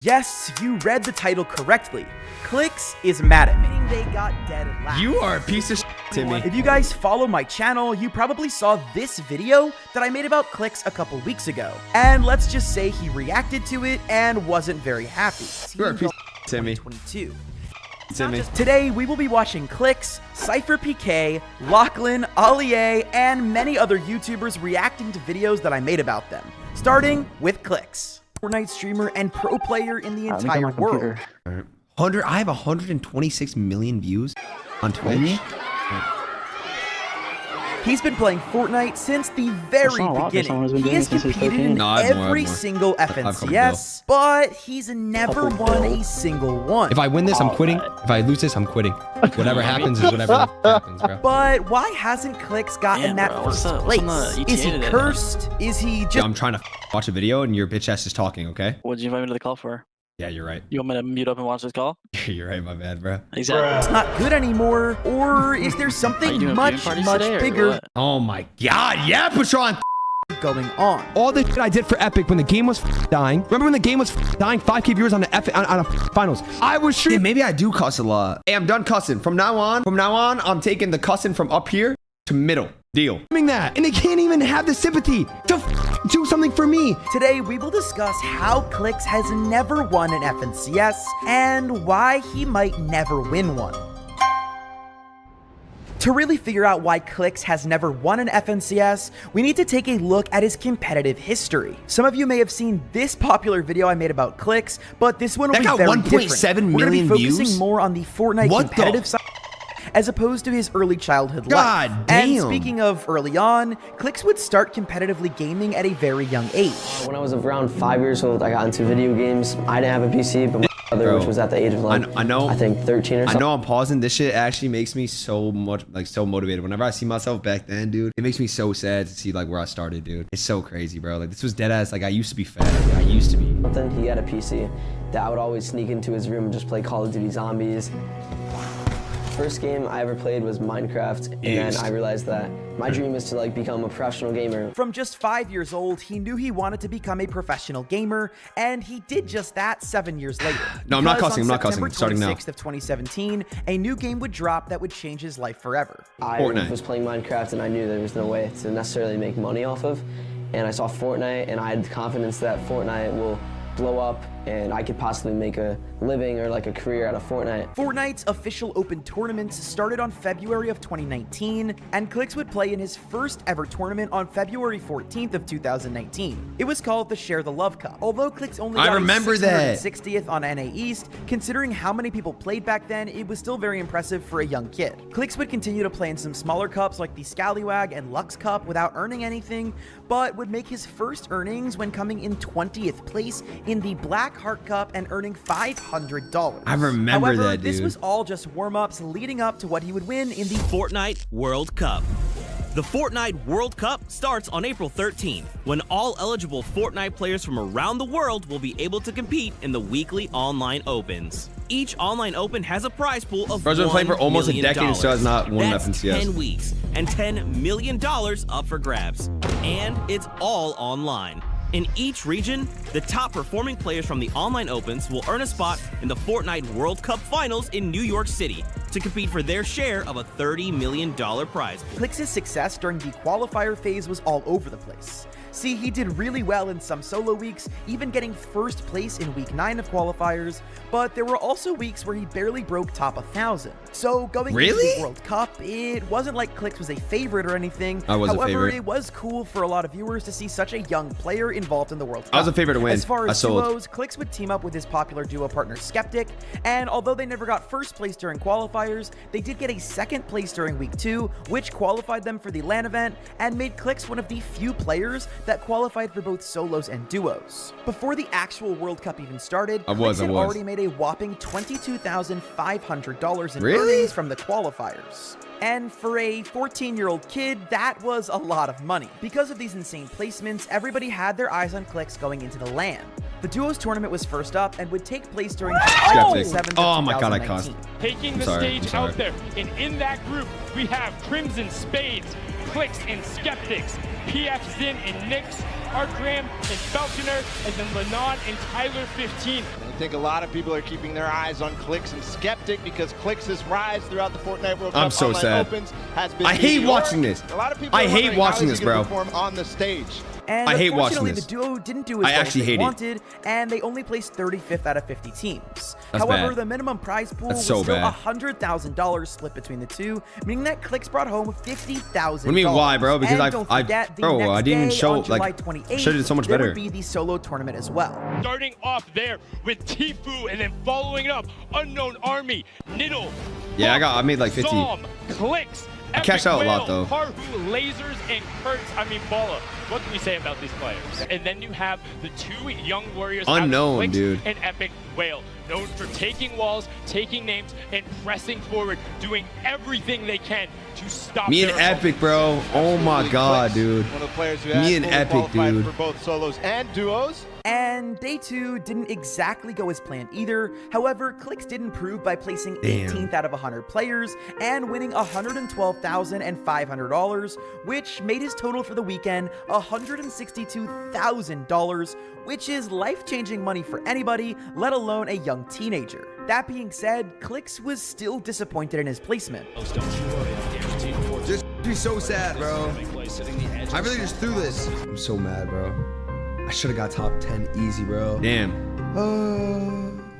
Yes, you read the title correctly. Clix is mad at me. They got dead last. You are a piece of shit, Timmy. If you guys follow my channel, you probably saw this video that I made about Clix a couple weeks ago. And let's just say he reacted to it and wasn't very happy. You're a piece of shit, Timmy. 2022. Timmy. Today, we will be watching Clix, Cypher PK, Lachlan, Ali A, and many other YouTubers reacting to videos that I made about them. Starting with Clix. Fortnite streamer and pro player in the entire world. I have 126 million views on Twitch. He's been playing Fortnite since the very beginning. He has competed in every single FNCS, but he's never won a single one. If I win this, I'm quitting. If I lose this, I'm quitting. Whatever happens is whatever happens, bro. But why hasn't Clix gotten that first place? Is he cursed? Is he just... I'm trying to watch a video and your bitch ass is talking, okay? What did you invite me to the call for? Yeah, you're right. You want me to mute up and watch this call? You're right, my bad, bro. Exactly. It's not good anymore, or is there something much bigger Oh my god, yeah, Patron going on? All the shit I did for Epic when the game was dying. Remember when the game was dying? 5K viewers on the on finals. I was sure. Yeah, maybe I do cuss a lot. Hey, I'm done cussing. From now on, I'm taking the cussing from up here to middle. Deal. That, and they can't even have the sympathy to do something for me. Today, we will discuss how Clix has never won an FNCS and why he might never win one. To really figure out why Clix has never won an FNCS, we need to take a look at his competitive history. Some of you may have seen this popular video I made about Clix, but this one will be very different. 1.7 million We're going to be focusing views? more on the Fortnite competitive side, as opposed to his early childhood life. God damn. And speaking of early on, Clix would start competitively gaming at a very young age. When I was around 5 years old, I got into video games. I didn't have a PC, but my brother, which was at the age of like, I think 13 or something. I know I'm pausing. This shit actually makes me so much, like, so motivated. Whenever I see myself back then, dude, it makes me so sad to see, like, where I started, dude. It's so crazy, bro. Like, this was dead ass. Like, I used to be fat. I used to be. He had a PC that I would always sneak into his room and just play Call of Duty Zombies. First game I ever played was Minecraft, and then I realized that my dream is to like become a professional gamer. From just 5 years old, he knew he wanted to become a professional gamer, and he did just that 7 years later. No, I'm not cussing. I'm not cussing. On Starting now. September 26th of 2017, a new game would drop that would change his life forever. I was playing Minecraft, and I knew there was no way to necessarily make money off of, and I saw Fortnite, and I had confidence that Fortnite will blow up and I could possibly make a living or like a career out of Fortnite. Fortnite's official open tournaments started on February of 2019, and Clix would play in his first ever tournament on February 14th of 2019. It was called the Share the Love Cup. Although Clix only got 660th on NA East, considering how many people played back then, it was still very impressive for a young kid. Clix would continue to play in some smaller cups like the Scallywag and Lux Cup without earning anything, but would make his first earnings when coming in 20th place in the Black Heart Cup and earning $500. I remember that, dude. This was all just warm-ups leading up to what he would win in the Fortnite World Cup. The Fortnite World Cup starts on April 13th, when all eligible Fortnite players from around the world will be able to compete in the weekly online opens. Each online open has a prize pool of Bro's been playing for almost a decade and still has not won an FNCS. 10 weeks and $10 million up for grabs. And it's all online. In each region, the top performing players from the online opens will earn a spot in the Fortnite World Cup Finals in New York City to compete for their share of a $30 million prize pool. Clix's success during the qualifier phase was all over the place. See, he did really well in some solo weeks, even getting first place in week 9 of qualifiers, but there were also weeks where he barely broke top 1,000. So going into the World Cup, it wasn't like Clix was a favorite or anything. However, it was cool for a lot of viewers to see such a young player involved in the World Cup. I was a favorite to win. As far as duos, Clix would team up with his popular duo partner Skeptic, and although they never got first place during qualifiers, they did get a second place during week 2, which qualified them for the LAN event and made Clix one of the few players that qualified for both solos and duos. Before the actual World Cup even started, Clix had already made a whopping $22,500 in earnings from the qualifiers. And for a 14-year-old kid, that was a lot of money. Because of these insane placements, everybody had their eyes on Clix going into the LAN. The duos tournament was first up and would take place during April 7th of 2019. Oh my god, I cussed. Taking the stage out there, and in that group, we have Crimson Spades, Clix and Skeptics, PF Zin and Nix, Art Graham and Falconer, and then Lenon and Tyler 15. think a lot of people are keeping their eyes on Clix and Skeptic because Clix's rise throughout the Fortnite World Cup I'm so Online sad. Opens has been I hate meteoric. watching this. A lot of people I are hate wondering watching how is this, he gonna bro. perform on the stage. And I hate watching unfortunately, this. the duo didn't do as I well actually as they hate it. wanted, and they only placed 35th out of 50 teams. That's However, bad. the minimum prize pool That's was so still bad. $100,000 split between the two, meaning that Clix brought home $50,000. What do you mean why, bro? Because and don't forget, the bro, next I didn't day, show on July like 28th, should have did so much there better. would be the solo tournament as well. Starting off there with Tfue and then following it up, Unknown Army, Niddle. Yeah, I made like 50. Psalm, Clix, I cashed out a lot, though. Parhu, Lasers, and Kurtz. I mean, Balla. What can we say about these players? And then you have the two young warriors, Unknown, Clix dude. and Epic Whale, known for taking walls, taking names, and pressing forward, doing everything they can to stop Me and their Epic, bro. Oh my god, Clix, dude. One of the players who Me has and fully Epic, qualified dude. for both solos and duos. And day 2 didn't exactly go as planned either. However, Clix did improve by placing 18th out of 100 players and winning $112,500, which made his total for the weekend $162,000, which is life-changing money for anybody, let alone a young teenager. That being said, Clix was still disappointed in his placement. Just be so sad, bro. I really just threw this. I'm so mad, bro. I should have got top 10 easy, bro. Damn.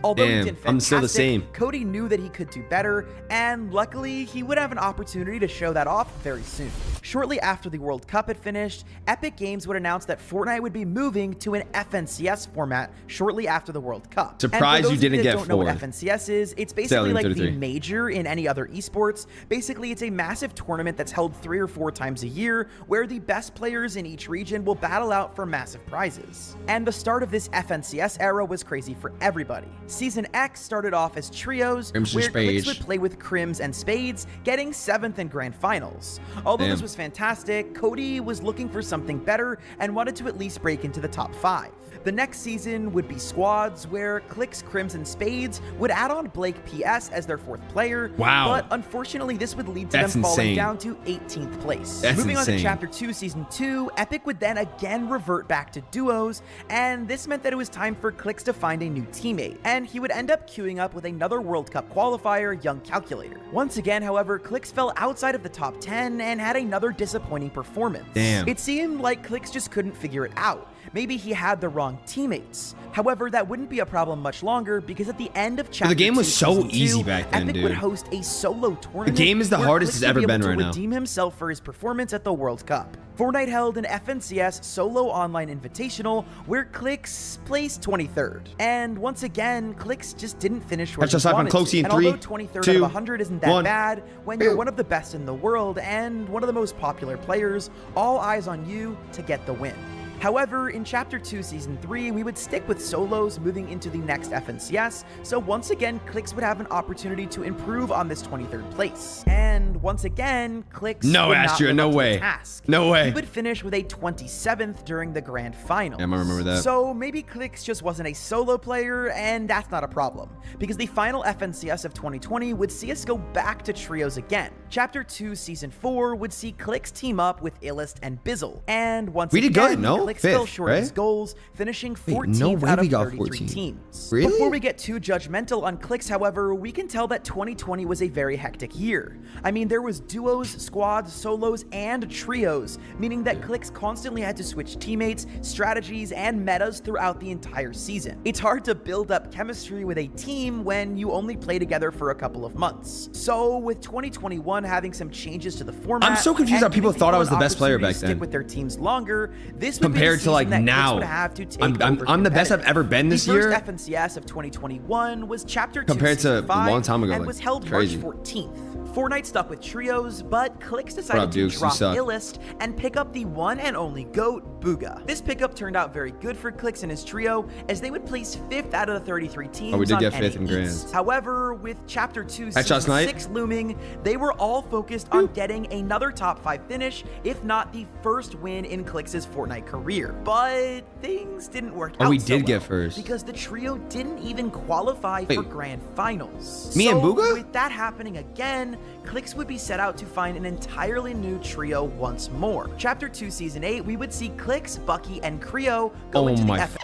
Although he Damn, did I'm still the fantastic, same. Cody knew that he could do better, and luckily, he would have an opportunity to show that off very soon. Shortly after the World Cup had finished, Epic Games would announce that Fortnite would be moving to an FNCS format shortly after the World Cup. Surprised and for you those didn't of you get that don't know what fourth. FNCS is, it's basically Sailing like the 33. major in any other esports. Basically, it's a massive tournament that's held 3 or 4 times a year, where the best players in each region will battle out for massive prizes. And the start of this FNCS era was crazy for everybody. Season X started off as trios, Crims and where Clix Spades. would play with Crims and Spades, getting 7th in grand finals. Although Damn. this was fantastic, Cody was looking for something better and wanted to at least break into the top 5. The next season would be squads, where Clix, Crims, and Spades would add on Blake PS as their 4th player. Wow. But unfortunately, this would lead to That's them falling insane. down to 18th place. That's Moving on insane. to Chapter 2, Season 2, Epic would then again revert back to duos, and this meant that it was time for Clix to find a new teammate, and he would end up queuing up with another World Cup qualifier, Young Calculator. Once again, however, Clix fell outside of the top 10 and had another disappointing performance. Damn. It seemed like Clix just couldn't figure it out. Maybe he had the wrong teammates. However, that wouldn't be a problem much longer, because at the end of Chapter 2, game was so Season 2, easy back then, Epic dude. would host a solo tournament. game is the where hardest Clix it's would be ever able been to right now. redeem himself for his performance at the World Cup. Fortnite held an FNCS solo online invitational where Clix placed 23rd. And once again, Clix just didn't finish where Catch he us live on wanted to. Closey in And 3, although 23rd out 2, of 100 isn't that 1. bad, when you're one of the best in the world and one of the most popular players, all eyes on you to get the win. However, in Chapter 2, Season 3, we would stick with solos moving into the next FNCS, so once again, Clix would have an opportunity to improve on this 23rd place. And once again, Clix No, would not Astria, live no up to the way. task. No way. He would finish with a 27th during the grand finals. Yeah, I remember that. So maybe Clix just wasn't a solo player, and that's not a problem, because the final FNCS of 2020 would see us go back to trios again. Chapter 2, Season 4 would see Clix team up with Illest and Bizzle. And once We did again, good, no? Clix fell 5th, short of his right? goals, finishing 14th no way out we of got 33 14. teams. Really? Before we get too judgmental on Clix, however, we can tell that 2020 was a very hectic year. I mean, there was duos, squads, solos, and trios, meaning that Clix constantly had to switch teammates, strategies, and metas throughout the entire season. It's hard to build up chemistry with a team when you only play together for a couple of months. So, with 2021 having some changes to the format, I'm so confused and how people giving thought I an was the best player opportunity back to then. stick with their teams longer, this would Compared be the to, like, season that Clix now. would have to take I'm over the best I've competitive. ever been this year. The first FNCS of 2021 was Chapter 2, Compared to Season a 5, long time ago, and like, was held crazy. March 14th. Fortnite stuck with trios, but Clix What decided up, Dukes? to You drop suck. Illest and pick up the one and only GOAT, Booga. This pickup turned out very good for Clix and his trio, as they would place 5th out of the 33 teams Oh, we did on get 5th NA in Grand. East. However, with Chapter 2, Headshot Season snipe. 6 looming, they were all focused on getting another top 5 finish, if not the first win in Clix's Fortnite career. But things didn't work out Oh, we so did get well, first. because the trio didn't even qualify for Wait. grand finals. Me and So, Booga? with that happening again, Clix would be set out to find an entirely new trio once more. Chapter 2, Season 8, we would see Clix, Bucky, and Creo go Oh into the my F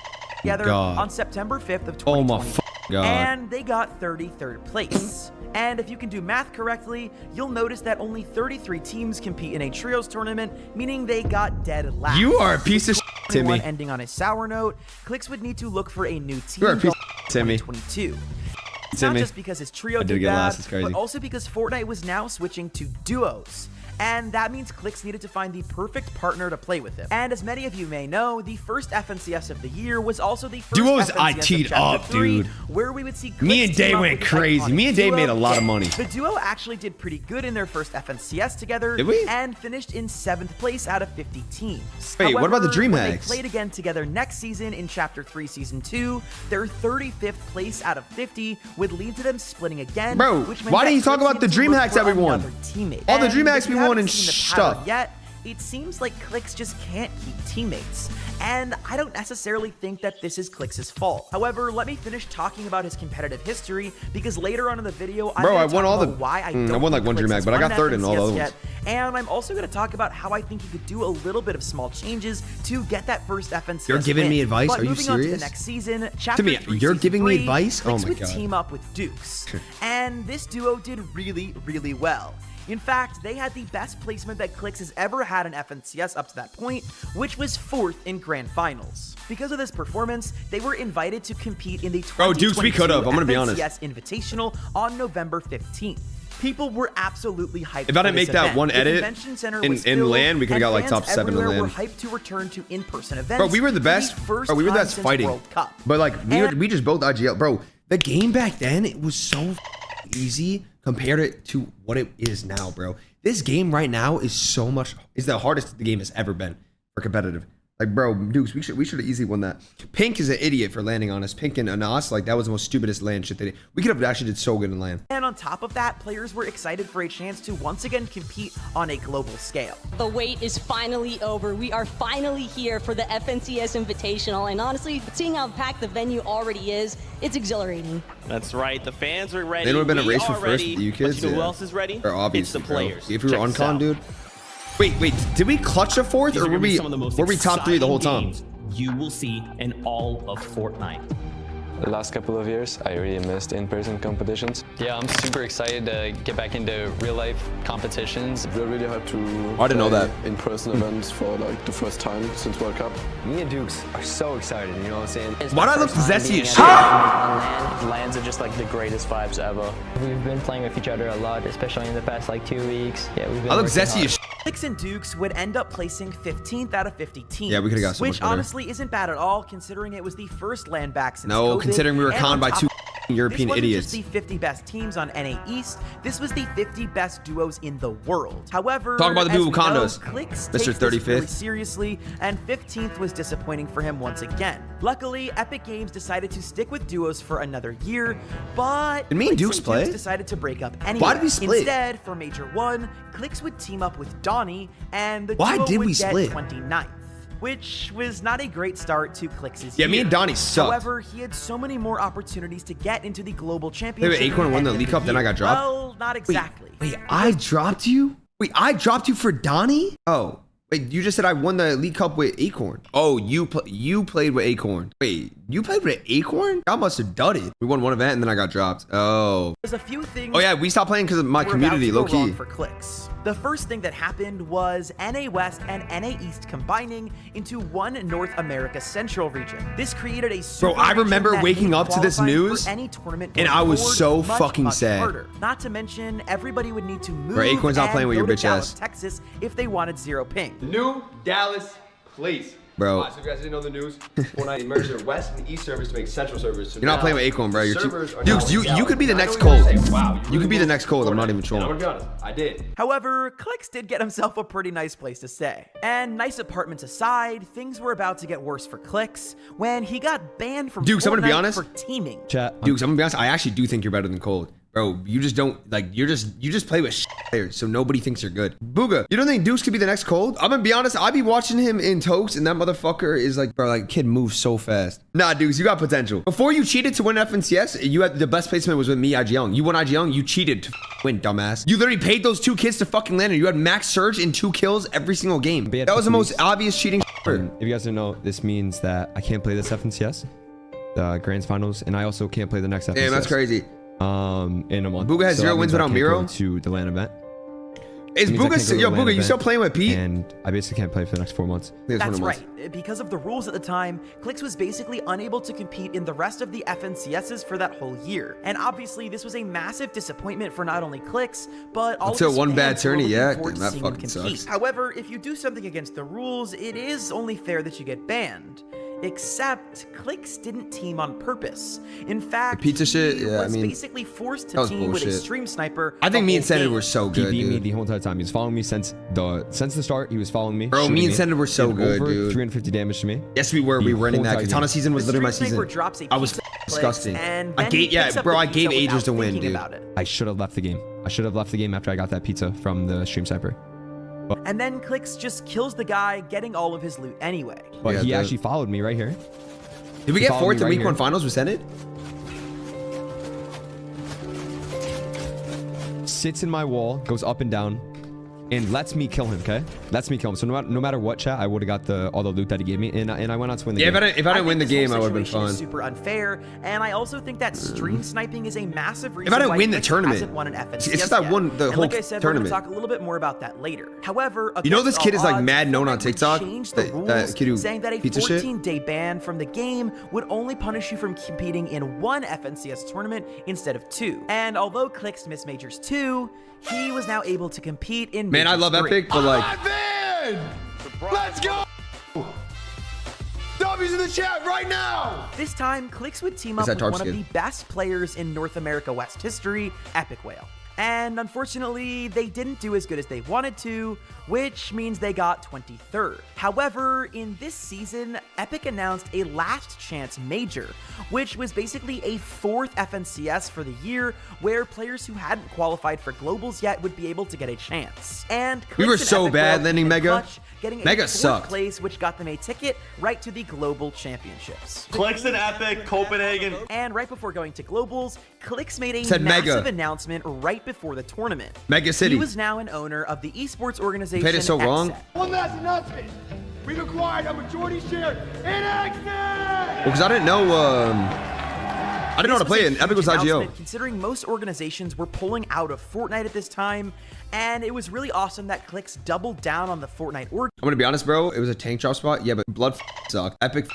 together God. on September 5th of Oh my 2020. God. And they got 33rd place. And if you can do math correctly, you'll notice that only 33 teams compete in a trios tournament, meaning they got dead last. You are a piece of Timmy. Ending on a sour note, Clix would need to look for a new team. You're a piece in Timmy. 2022. It's Timmy. not just because his trio did did get bad, last, it's crazy. but also because Fortnite was now switching to duos. And that means Clix needed to find the perfect partner to play with him. And as many of you may know, the first FNCS of the year was also the first Duos FNCS I of teed Chapter up, 3, dude. where we would see Clix Me and team Dave up went with crazy. iconic Me and Dave duo. made a lot of money. The duo actually did pretty good in their first FNCS together. Did we? And finished in 7th place out of 50 teams. Wait, what about the However, when they DreamHacks? played again together next season in Chapter 3 Season 2, their 35th place out of 50 would lead to them splitting again. Bro, which meant why that didn't you talk Clix about the needed to look DreamHacks for that we won? another teammate. All the And DreamHacks if you we won haven't and seen the power stuff. Yet, it seems like Clix just can't keep teammates. And I don't necessarily think that this is Clix's fault. However, let me finish talking about his competitive history, because later on in the video, I'm Bro, gonna I won talk all about the- why I I don't won like think one Clix DreamHack, has but I got won third in all the FNCS other yet. ones. And I'm also going to talk about how I think he could do a little bit of small changes to get that first FNCS You're giving win. me advice? But Are you moving on to the serious? next season, Chapter Timmy, 3, you're Season giving me 3, advice? Oh Clix my would God. team up with Dukes. And this duo did really, really well. In fact, they had the best placement that Clix has ever had in FNCS up to that point, which was 4th in Grand Finals. Because of this performance, they were invited to compete in the Bro, Dukes, we 2022 could've, I'm gonna be honest. FNCS Invitational on November 15th. People were absolutely hyped. If I for didn't this make that event. one The edit convention center in- was in filled, LAN, we could've and got, like, fans top 7 in everywhere LAN. were hyped to return to in-person events. Bro, we were the for best. first Bro, we were the time best since fighting. World Cup. But like And- we just built IGL, bro. The game back then, it was so easy compared it to what it is now, bro. This game right now is the hardest the game has ever been for competitive. Like, bro, Dukes, we should have easily won that. Pink is an idiot for landing on us. Pink and Anas, like, that was the most stupidest land shit they did. We could have actually did so good in land. And on top of that, players were excited for a chance to once again compete on a global scale. The wait is finally over. We are finally here for the FNCS Invitational, and honestly, seeing how packed the venue already is, it's exhilarating. That's right. The fans are ready. They would have been a We race for are first ready. with you kids. But you know who Yeah. else is ready? Or obviously, it's the players. Bro. If we were Check on this con, out. dude. Wait, did we clutch a 4th, These or are were gonna be we some of the most top 3 the whole time? exciting games you will see in all of Fortnite. The last couple of years, I really missed in-person competitions. Yeah, I'm super excited to get back into real-life competitions. We're really hyped to I didn't know play that. in-person events for like the first time since World Cup. Me and Dukes are so excited, you know what I'm saying? Why do I look possessy as shit? Lands are just like the greatest vibes ever. We've been playing with each other a lot, especially in the past like 2 weeks. Yeah, we've been I look working zesty hard. as shit. Clix and Dukes would end up placing 15th out of 50 teams. Yeah, we could've got so much which better. honestly isn't bad at all, considering it was the first land back since No, COVID. considering we were And conned on by top 2 of European this wasn't idiots. just the 50 best teams on NA East, this was the 50 best duos in the world. However, Talk about the as people we who conned know, us. Clix Mr. takes this 35th. really seriously, and 15th was disappointing for him once again. Luckily, Epic Games decided to stick with duos for another year, but Did me and Clix Dukes play? decided to break up anyway. Why did we split? Instead, for Major 1, Clix would team up with Donnie, and the Why duo did would we get split? 29th. Which was not a great start to Clix's Yeah, me year. and Donnie sucked. However, he had so many more opportunities to get into the global championship. Acorn won at the end League of Cup, then I year. got dropped? Well, not exactly. Wait, I dropped you? Wait, I dropped you for Donnie? Oh, wait, you just said I won the League Cup with Acorn. Oh, you played with Acorn. Wait, you played with Acorn? I must have dudded. We won one event and then I got dropped. Oh. There's a few things. Oh yeah, we stopped playing because of my were community, about to go low wrong key. for Clix. The first thing that happened was NA West and NA East combining into one North America Central region. This created a super I remember region that waking made up to this qualifying news, for any tournament and going I was forward so much, fucking much sad. harder. Not to mention, everybody would need to move Bro, Acorn's not and playing with your go to bitch Dallas, ass. Texas, if they wanted 0 ping. New Dallas, please. Bro. So if you guys didn't know the news, Fortnite merged their West and East servers to make Central servers. So You're not now playing with Acorn, bro. the You're servers too. are Dukes, now you could be the I next know you're Cold. gonna say, wow, You could be the next Cold. I'm not Fortnite. even And trolling. I'm gonna be honest, I did. However, Clix did get himself a pretty nice place to stay. And nice apartments aside, things were about to get worse for Clix when he got banned from Dukes, I'm gonna be Fortnite honest. for teaming. Chat. Dukes, I'm gonna be honest. I actually do think you're better than Cold. Bro, you just don't, like, you just play with players, so nobody thinks you're good. Booga, you don't think Dukes could be the next Cold? I'm gonna be honest, I be watching him in Tokes, and that motherfucker is like, bro, like, kid moves so fast. Nah, Dukes, you got potential. Before you cheated to win FNCS, you had the best placement was with me, IGL. You won IGL, you cheated to win, dumbass. You literally paid those 2 kids to fucking land, and you had max surge and 2 kills every single game. That was the most obvious cheating ever. If you guys didn't know, this means that I can't play this FNCS. Grands Finals, and I also can't play the next FNCS. Damn, that's crazy. In a month. Booga has 0 that wins means I without can't Miro? go to the LAN event. Is Booga, yo, Booga, you still playing with Pete? And I basically can't play for the next 4 months. That's right. Because of the rules at the time, Clix was basically unable to compete in the rest of the FNCSs for that whole year. And obviously, this was a massive disappointment for not only Clix, but all Until of his one fans bad who were tourney, looking yeah. forward to That seeing him fucking compete. sucks. However, if you do something against the rules, it is only fair that you get banned. Except Clix didn't team on purpose. In fact, the pizza shit, he yeah, was I mean, basically forced to team with a stream sniper. I think me and the whole Sended game. were so He good, beat me dude. the whole entire time. He was following me since the start. He was following me. Bro, me and Sended were so did good, over dude. 350 damage to me. Yes, we were. The We were running whole that. entire Katana game. season was The literally my stream sniper season. drops a I was pizza disgusting. and I then gave, he picks yeah, up bro, the I gave pizza Aegis without to win, thinking dude. about it. I should have left the game. I should have left the game after I got that pizza from the stream sniper. And then Clix just kills the guy, getting all of his loot anyway. But Yeah, he dude. actually followed me right here. Did we He get followed fourth me in right week here. 1 finals with Sended? Sits in my wall, goes up and down, and lets me kill him, okay? Lets me kill him. So no matter what, chat, I would have got all the loot that he gave me, and I went on to win the game. Yeah, if I didn't win the think this game, I whole would have been situation is fun. super unfair, and I also think that stream sniping is a massive reason If I didn't why win the Clix tournament. hasn't won an FNCS It's just I yet. won the And whole like I said, tournament. we're going to talk a little bit more about that later. However, You know against this kid all is like odds, mad known on Fortnite would TikTok? change the That rules, kid who saying that a pizza shit? 14-day ban from the game would only punish you from competing in one FNCS tournament instead of 2. And although Clix missed Majors 2, he was now able to compete in Man, I Majors love 3. Epic, but like, Let's go! W's in the chat right now! This time, Clix would team It's up that with tarp one of skin. the best players in North America West history, Epic Whale. And unfortunately, they didn't do as good as they wanted to, which means they got 23rd. However, in this season, Epic announced a last chance major, which was basically a 4th FNCS for the year, where players who hadn't qualified for globals yet would be able to get a chance. And we Clix were and so Epic bad Whale landing came in Mega. clutch, getting a Mega 4th sucked. place, which got them a ticket right to the Global Championships. Clix and Epic, Copenhagen. And right before going to Globals, Clix made a Said massive Mega. announcement right before the tournament. Mega City. He was now an owner of the esports organization. Played it so wrong. XSET. One last announcement. We've acquired a majority share in Access! well, because I didn't know, I didn't know how to play it. and Epic was Huge IGO. announcement, considering most organizations were pulling out of Fortnite at this time, and it was really awesome that Clix doubled down on the Fortnite org. I'm gonna be honest, bro. It was a tank drop spot. Yeah, but Blood sucked. Epic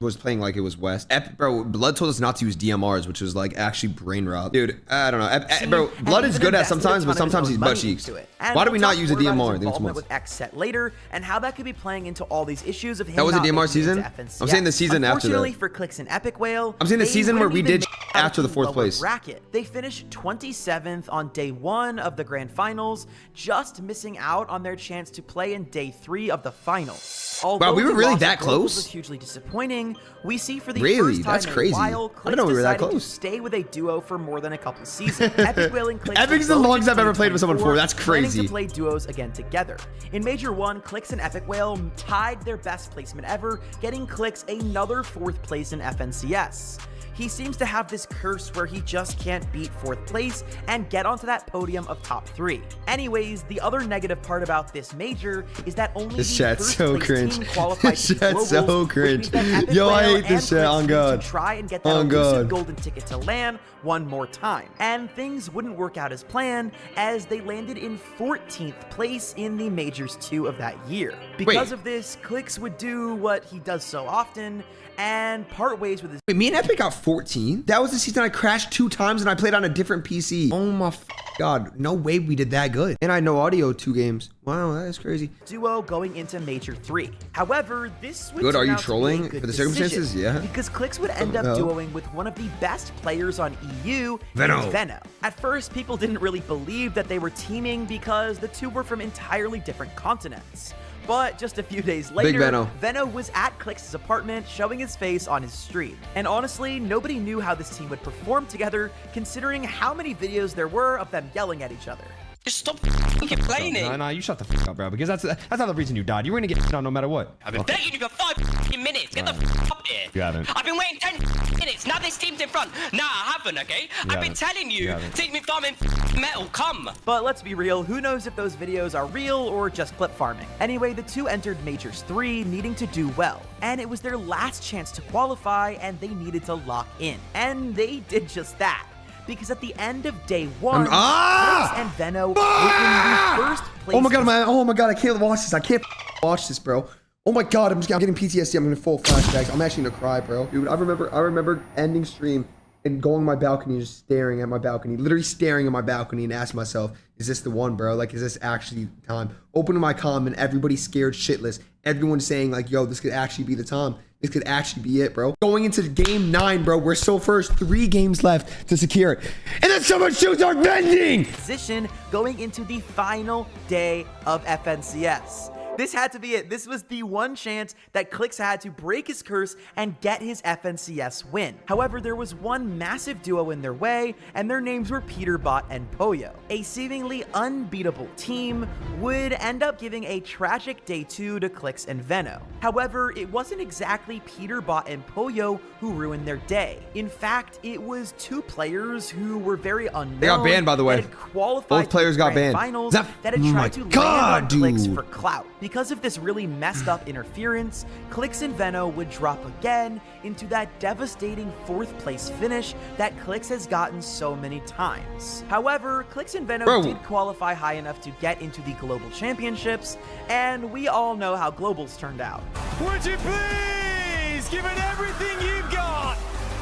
was playing like it was West. Epic, bro. Blood told us not to use DMRs, which was like actually brain rot. Dude, I don't know. Bro, Blood is good at sometimes, but sometimes he's butt cheeks. Why do we not use a DMR? This month? With XSET later, and how that could be playing into all these issues of him. That was a not DMR making it season? to FNCS. I'm saying the season after that. Unfortunately for Clix and Epic Whale, I'm saying the they season where wouldn't we even did make it out after of the 4th lower place. bracket. They finished 27th on day 1 of the grand finals, just missing out on their chance to play in day 3 of the finals. Although Wow, we were the really loss that of Globals close? was hugely disappointing. We see for the Really? first time That's in crazy. a while, I didn't Clix know we were that decided to close. stay with a duo for more than a couple seasons. Epic Whale and Clix Epic's the were both longest I've in ever played with someone 2024, for. That's planning crazy. to play duos again together. In Major 1, Clix and Epic Whale tied their best placement ever, getting Clix another 4th place in FNCS. He seems to have this curse where he just can't beat 4th place and get onto that podium of top 3. Anyways, the other negative part about this major is that only This the chat's first so place cringe. team qualified This to the chat's so Globals, which cringe. means that Epic Yo, I Whale hate this and chat, Clix on need God. to try and get that On elusive God. golden ticket to LAN one more time. And things wouldn't work out as planned, as they landed in 14th place in the Majors 2 of that year. Because of this, Clix would do what he does so often, and part ways with his— Wait, me and Epic got 14? That was the season I crashed 2 times and I played on a different PC. Oh my God. No way we did that good. And I had no audio 2 games. Wow, that is crazy. duo going into Major 3. However, this would Good, turn are you out to be a trolling good for the decision, circumstances? Yeah. because Clix would end up No. duoing with one of the best players on EU, Veno. named Veno. At first, people didn't really believe that they were teaming because the two were from entirely different continents. But just a few days later, Veno. was at Clix's apartment showing his face on his stream. And honestly, nobody knew how this team would perform together, considering how many videos there were of them yelling at each other. Just stop fucking complaining. Nah, you shut the fuck up, bro. Because that's not the reason you died. You were gonna get shit on no matter what. I've been begging you for 5 minutes. Get the fuck up here. You haven't. I've been waiting 10 minutes. Now this team's in front. Nah, I haven't, okay? I've been telling you. Take me farming metal. Come. But let's be real, who knows if those videos are real or just clip farming. Anyway, the two entered Majors 3 needing to do well, and it was their last chance to qualify, and they needed to lock in. And they did just that. Because at the end of day 1, Clix and Veno were in the first place. Oh my god, man. Oh my god, I can't watch this. I can't watch this, bro. Oh my god, I'm getting PTSD. I'm gonna full flashbacks. I'm actually gonna cry, bro. Dude, I remember ending stream and going on my balcony, just staring at my balcony, literally staring at my balcony and asking myself, is this the one, bro? Like, is this actually time? Opening my comm and everybody's scared shitless. Everyone's saying like, yo, this could actually be the time. This could actually be it, bro. Going into game 9, bro. We're still first. 3 games left to secure it. And then someone shoots our vending! Position going into the final day of FNCS. This had to be it. This was the one chance that Clix had to break his curse and get his FNCS win. However, there was one massive duo in their way, and their names were Peterbot and Poyo. A seemingly unbeatable team would end up giving a tragic day 2 to Clix and Veno. However, it wasn't exactly Peterbot and Poyo who ruined their day. In fact, it was 2 players who were very unknown. They got banned, by the way. Both players got banned. Finals that had tried to land on Clix for clout. Because of this really messed up interference, Clix and Veno would drop again into that devastating 4th place finish that Clix has gotten so many times. However, Clix and Veno did qualify high enough to get into the Global Championships, and we all know how Globals turned out. Would you please give it everything you've got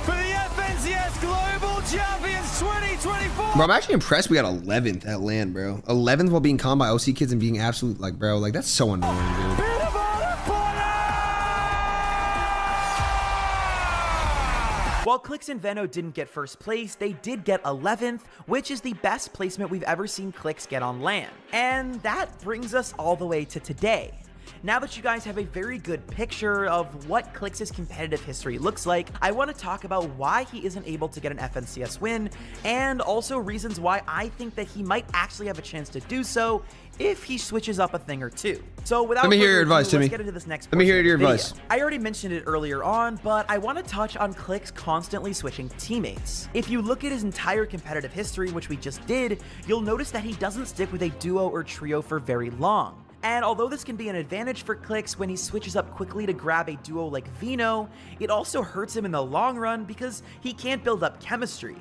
for the FNCS Global Champions 2024? Bro, I'm actually impressed we got 11th at LAN, bro. 11th while being conned by OC kids and being absolute, like, bro, like, that's so annoying, dude. While Clix and Veno didn't get first place, they did get 11th, which is the best placement we've ever seen Clix get on LAN. And that brings us all the way to today. Now that you guys have a very good picture of what Clix's competitive history looks like, I want to talk about why he isn't able to get an FNCS win, and also reasons why I think that he might actually have a chance to do so if he switches up a thing or two. So without further ado, let's get into this next portion of the video. I already mentioned it earlier on, but I want to touch on Clix constantly switching teammates. If you look at his entire competitive history, which we just did, you'll notice that he doesn't stick with a duo or trio for very long. And although this can be an advantage for Clix when he switches up quickly to grab a duo like Veno, it also hurts him in the long run because he can't build up chemistry.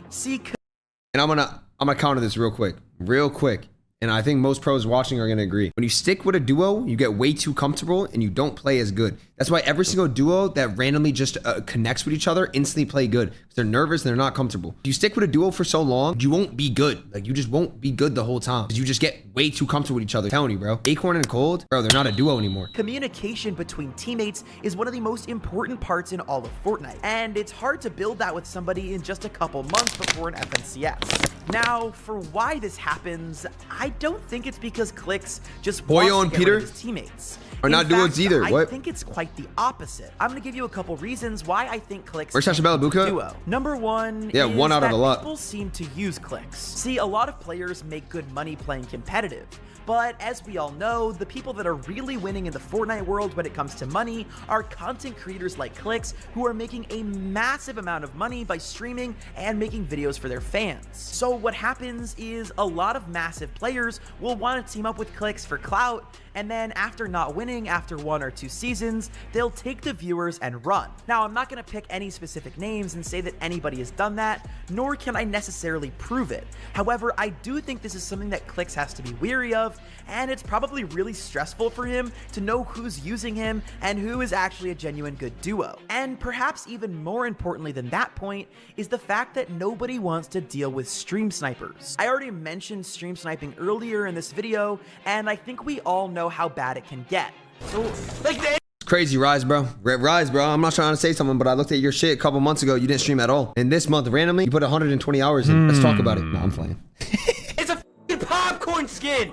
And I'm gonna counter this real quick. And I think most pros watching are gonna agree. When you stick with a duo, you get way too comfortable and you don't play as good. That's why every single duo that randomly just connects with each other instantly play good. Because they're nervous and they're not comfortable. If you stick with a duo for so long, you won't be good. Like, you just won't be good the whole time. Because you just get way too comfortable with each other. I'm telling you, bro. Acorn and Cold, bro, they're not a duo anymore. Communication between teammates is one of the most important parts in all of Fortnite. And it's hard to build that with somebody in just a couple months before an FNCS. Now, for why this happens, I don't think it's because Clix just Poyo and Peter his teammates. Are not duos either. I think it's quite the opposite. I'm gonna give you a couple reasons why I think Clix is a duo. Number one, yeah, one out of a lot. People seem to use Clix. See, a lot of players make good money playing competitive. But as we all know, the people that are really winning in the Fortnite world when it comes to money are content creators like Clix, who are making a massive amount of money by streaming and making videos for their fans. So what happens is a lot of massive players will want to team up with Clix for clout, and then after not winning after 1 or 2 seasons, they'll take the viewers and run. Now, I'm not going to pick any specific names and say that anybody has done that, nor can I necessarily prove it. However, I do think this is something that Clix has to be weary of, and it's probably really stressful for him to know who's using him and who is actually a genuine good duo. And perhaps even more importantly than that point is the fact that nobody wants to deal with stream snipers. I already mentioned stream sniping earlier in this video, and I think we all know how bad it can get. So, it's crazy, Rise, bro. Rise, bro. I'm not trying to say something, but I looked at your shit a couple months ago. You didn't stream at all. And this month, randomly, you put 120 hours in. Let's talk about it. No, I'm playing. It's a popcorn skin.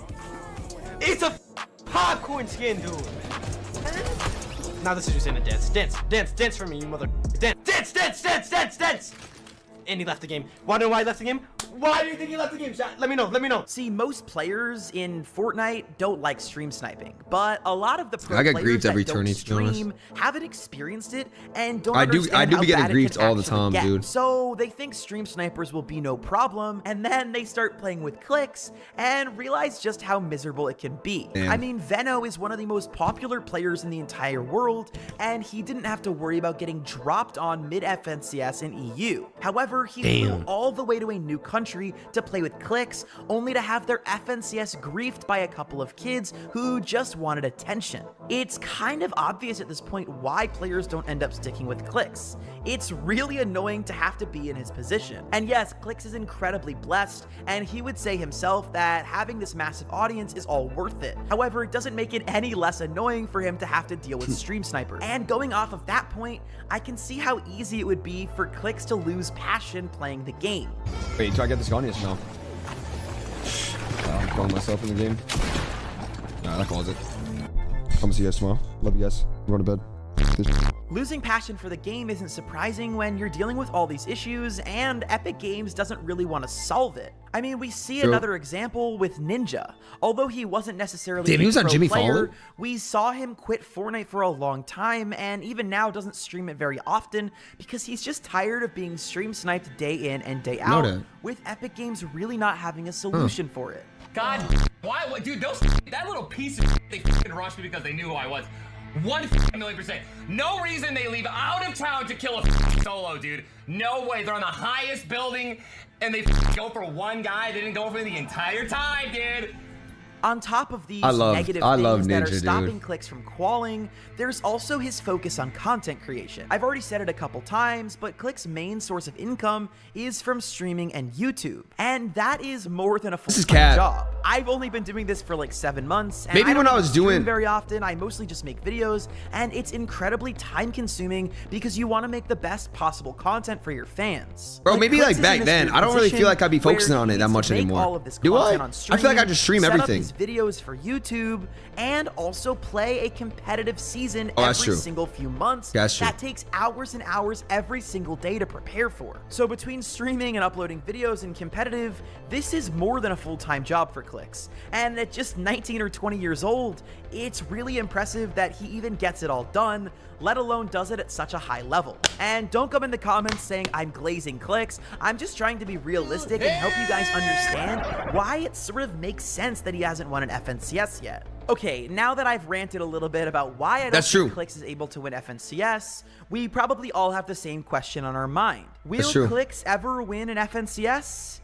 It's a popcorn skin, dude. Now this is just in a dance for me, you mother. Dance. And he left the game. Wanna know why he left the game? Why do you think he left the game, chat? Let me know. See, most players in Fortnite don't like stream sniping, but a lot of the pro I get players griefed every that tourney, don't to be honest. stream haven't experienced it and don't I do understand be how getting bad it griefed can all the actually time, get. dude. So they think stream snipers will be no problem, and then they start playing with Clix and realize just how miserable it can be. Damn. I mean, Veno is one of the most popular players in the entire world, and he didn't have to worry about getting dropped on mid-FNCS and EU. However, he flew all the way to a new country to play with Clix, only to have their FNCS griefed by a couple of kids who just wanted attention. It's kind of obvious at this point why players don't end up sticking with Clix. It's really annoying to have to be in his position. And yes, Clix is incredibly blessed, and he would say himself that having this massive audience is all worth it. However, it doesn't make it any less annoying for him to have to deal with stream snipers. And going off of that point, I can see how easy it would be for Clix to lose passion playing the game. Wait, do I get this gone? Yes, no. I'm calling myself in the game. Nah, that calls it. Come see you guys tomorrow. Love you guys. I'm going to bed. Losing passion for the game isn't surprising when you're dealing with all these issues and Epic Games doesn't really want to solve it. I mean, we see another example with Ninja. Although he wasn't necessarily he was a on pro Jimmy player, Fallon? we saw him quit Fortnite for a long time and even now doesn't stream it very often because he's just tired of being stream sniped day in and day out, with Epic Games really not having a solution for it. God, why, dude, that little piece of shit, they fucking rushed me because they knew who I was. 1,000,000%. No reason they leave out of town to kill a solo, dude. No way. They're on the highest building and they go for one guy. They didn't go for the entire time, dude. On top of these negative things that are stopping dude. Clix from qualling, there's also his focus on content creation. I've already said it a couple times, but Clix's main source of income is from streaming and YouTube. And that is more than a full-time job. I've only been doing this for like 7 months. And Maybe I don't when I even was stream doing very often, I mostly just make videos, and it's incredibly time-consuming because you want to make the best possible content for your fans. Bro, But maybe Clix like is back in this then, weird I don't really position feel like I'd be where focusing on he it that needs much to make anymore. all of this Do I? content on I feel like I stream, just stream set up everything. these videos for YouTube, and also play a competitive season that's every true. single few months. That's true. That takes hours and hours every single day to prepare for. So between streaming and uploading videos and competitive, this is more than a full-time job for Clix. And at just 19 or 20 years old, it's really impressive that he even gets it all done, let alone does it at such a high level. And don't come in the comments saying I'm glazing Clix. I'm just trying to be realistic and help you guys understand why it sort of makes sense that he hasn't won an FNCS yet. Okay, now that I've ranted a little bit about why I don't think Clix is able to win FNCS, we probably all have the same question on our mind. Will Clix ever win an FNCS?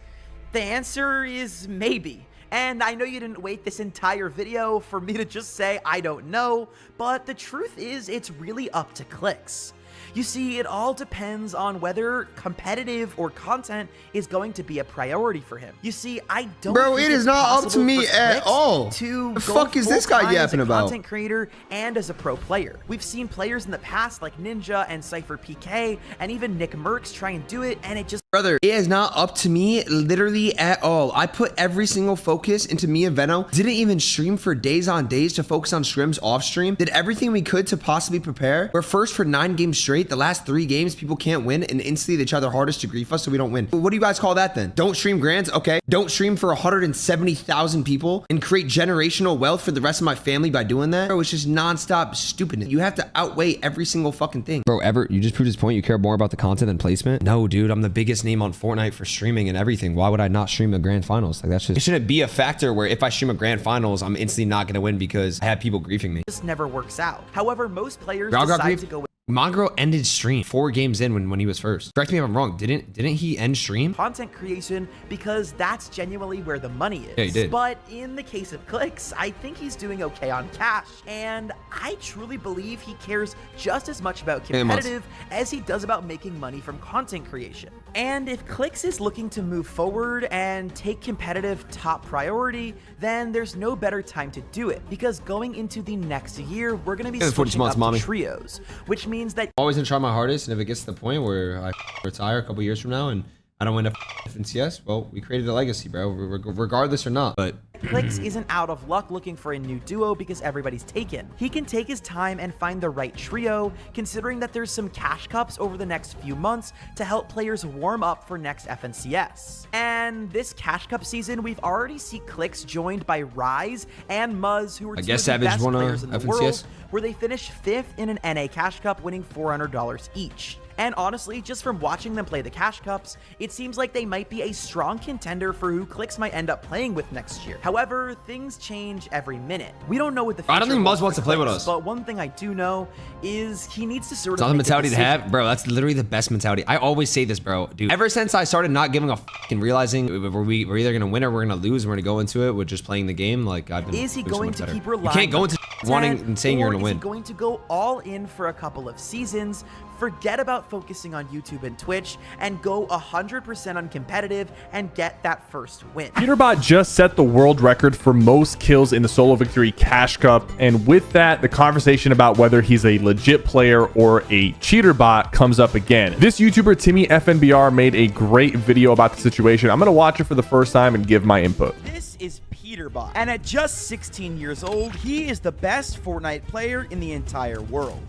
The answer is maybe. And I know you didn't wait this entire video for me to just say I don't know, but the truth is it's really up to Clix. You see, it all depends on whether competitive or content is going to be a priority for him. You see, I don't Bro, think it is it's not up to possible me for at Clix all. To The go fuck is this guy full-time yapping as a about? content creator and as a pro player. We've seen players in the past like Ninja and Cypher PK and even Nick Merckx try and do it, and it just Brother, it is not up to me literally at all. I put every single focus into me and Veno. Didn't even stream for days on days to focus on scrims off stream. Did everything we could to possibly prepare. We're first for 9 games straight. The last 3 games, people can't win, and instantly they try their hardest to grief us so we don't win. What do you guys call that then? Don't stream grands? Okay. Don't stream for 170,000 people and create generational wealth for the rest of my family by doing that? Bro, it's just nonstop stupidness. You have to outweigh every single fucking thing. Bro, you just proved his point. You care more about the content than placement? No, dude, I'm the biggest name on Fortnite for streaming and everything. Why would I not stream a grand finals? Like, that's just, it shouldn't be a factor where if I stream a grand finals, I'm instantly not going to win because I have people griefing me. just never works out. However, most players Y'all got decide griefed? to go with Mongrel ended stream 4 games in when he was first. Correct me if I'm wrong. Didn't he end stream? content creation because that's genuinely where the money is. Yeah, he did. But in the case of Clix, I think he's doing okay on cash, and I truly believe he cares just as much about competitive as he does about making money from content creation. And if Clix is looking to move forward and take competitive top priority, then there's no better time to do it, because going into the next year, we're going to be switching up to trios, which means that Always gonna try my hardest, and if it gets to the point where I retire a couple years from now and I don't win a FNCS, well, we created a legacy, bro, regardless or not. But Clix isn't out of luck looking for a new duo because everybody's taken. He can take his time and find the right trio, considering that there's some cash cups over the next few months to help players warm up for next FNCS. And this cash cup season, we've already seen Clix joined by Rise and Muzz, who are two of the best players in the world, where they finished 5th in an NA Cash Cup, winning $400 each. And honestly, just from watching them play the Cash Cups, it seems like they might be a strong contender for who Clix might end up playing with next year. However, things change every minute. We don't know what the future I don't think Muzz wants to play with Clix, us. but one thing I do know is he needs to sort of It's not the make a mentality to decision. have, bro. That's literally the best mentality. I always say this, bro, dude. Ever since I started not giving a fuck and realizing we're either gonna win or we're gonna lose, and we're gonna go into it with just playing the game, like I've been. Is he going to keep relying? You can't go into wanting and saying you're gonna win. Is he going to go all in for a couple of seasons, forget about focusing on YouTube and Twitch, and go 100% on competitive and get that first win? Peterbot just set the world record for most kills in the solo victory Cash Cup, and with that, the conversation about whether he's a legit player or a cheater bot comes up again. This YouTuber Timmy FNBR made a great video about the situation. I'm gonna watch it for the first time and give my input. This is Peterbot, and at just 16 years old, he is the best Fortnite player in the entire world.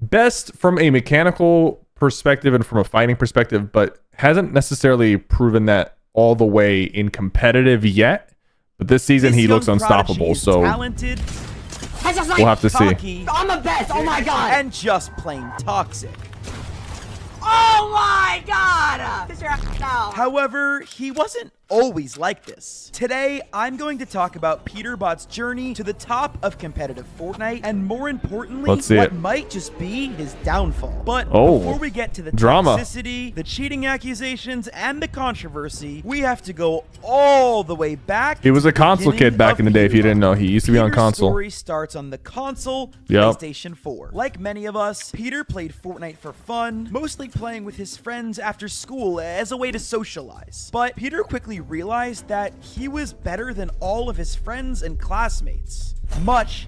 Best from a mechanical perspective and from a fighting perspective, but hasn't necessarily proven that all the way in competitive yet. But this season he looks unstoppable, so talented, we'll have to see. I'm the best. Oh my god! And just plain toxic. Oh my god! However, he wasn't always like this. Today, I'm going to talk about Peterbot's journey to the top of competitive Fortnite, and more importantly, what might just be his downfall. But before we get to the toxicity, the cheating accusations, and the controversy, we have to go all the way back. He was a console kid back in the day, if you didn't know. He used to be on console. Peter's story starts on the console, PlayStation 4. Like many of us, Peter played Fortnite for fun, mostly playing with his friends after school as a way to socialize. But Peter quickly realized that he was better than all of his friends and classmates. Much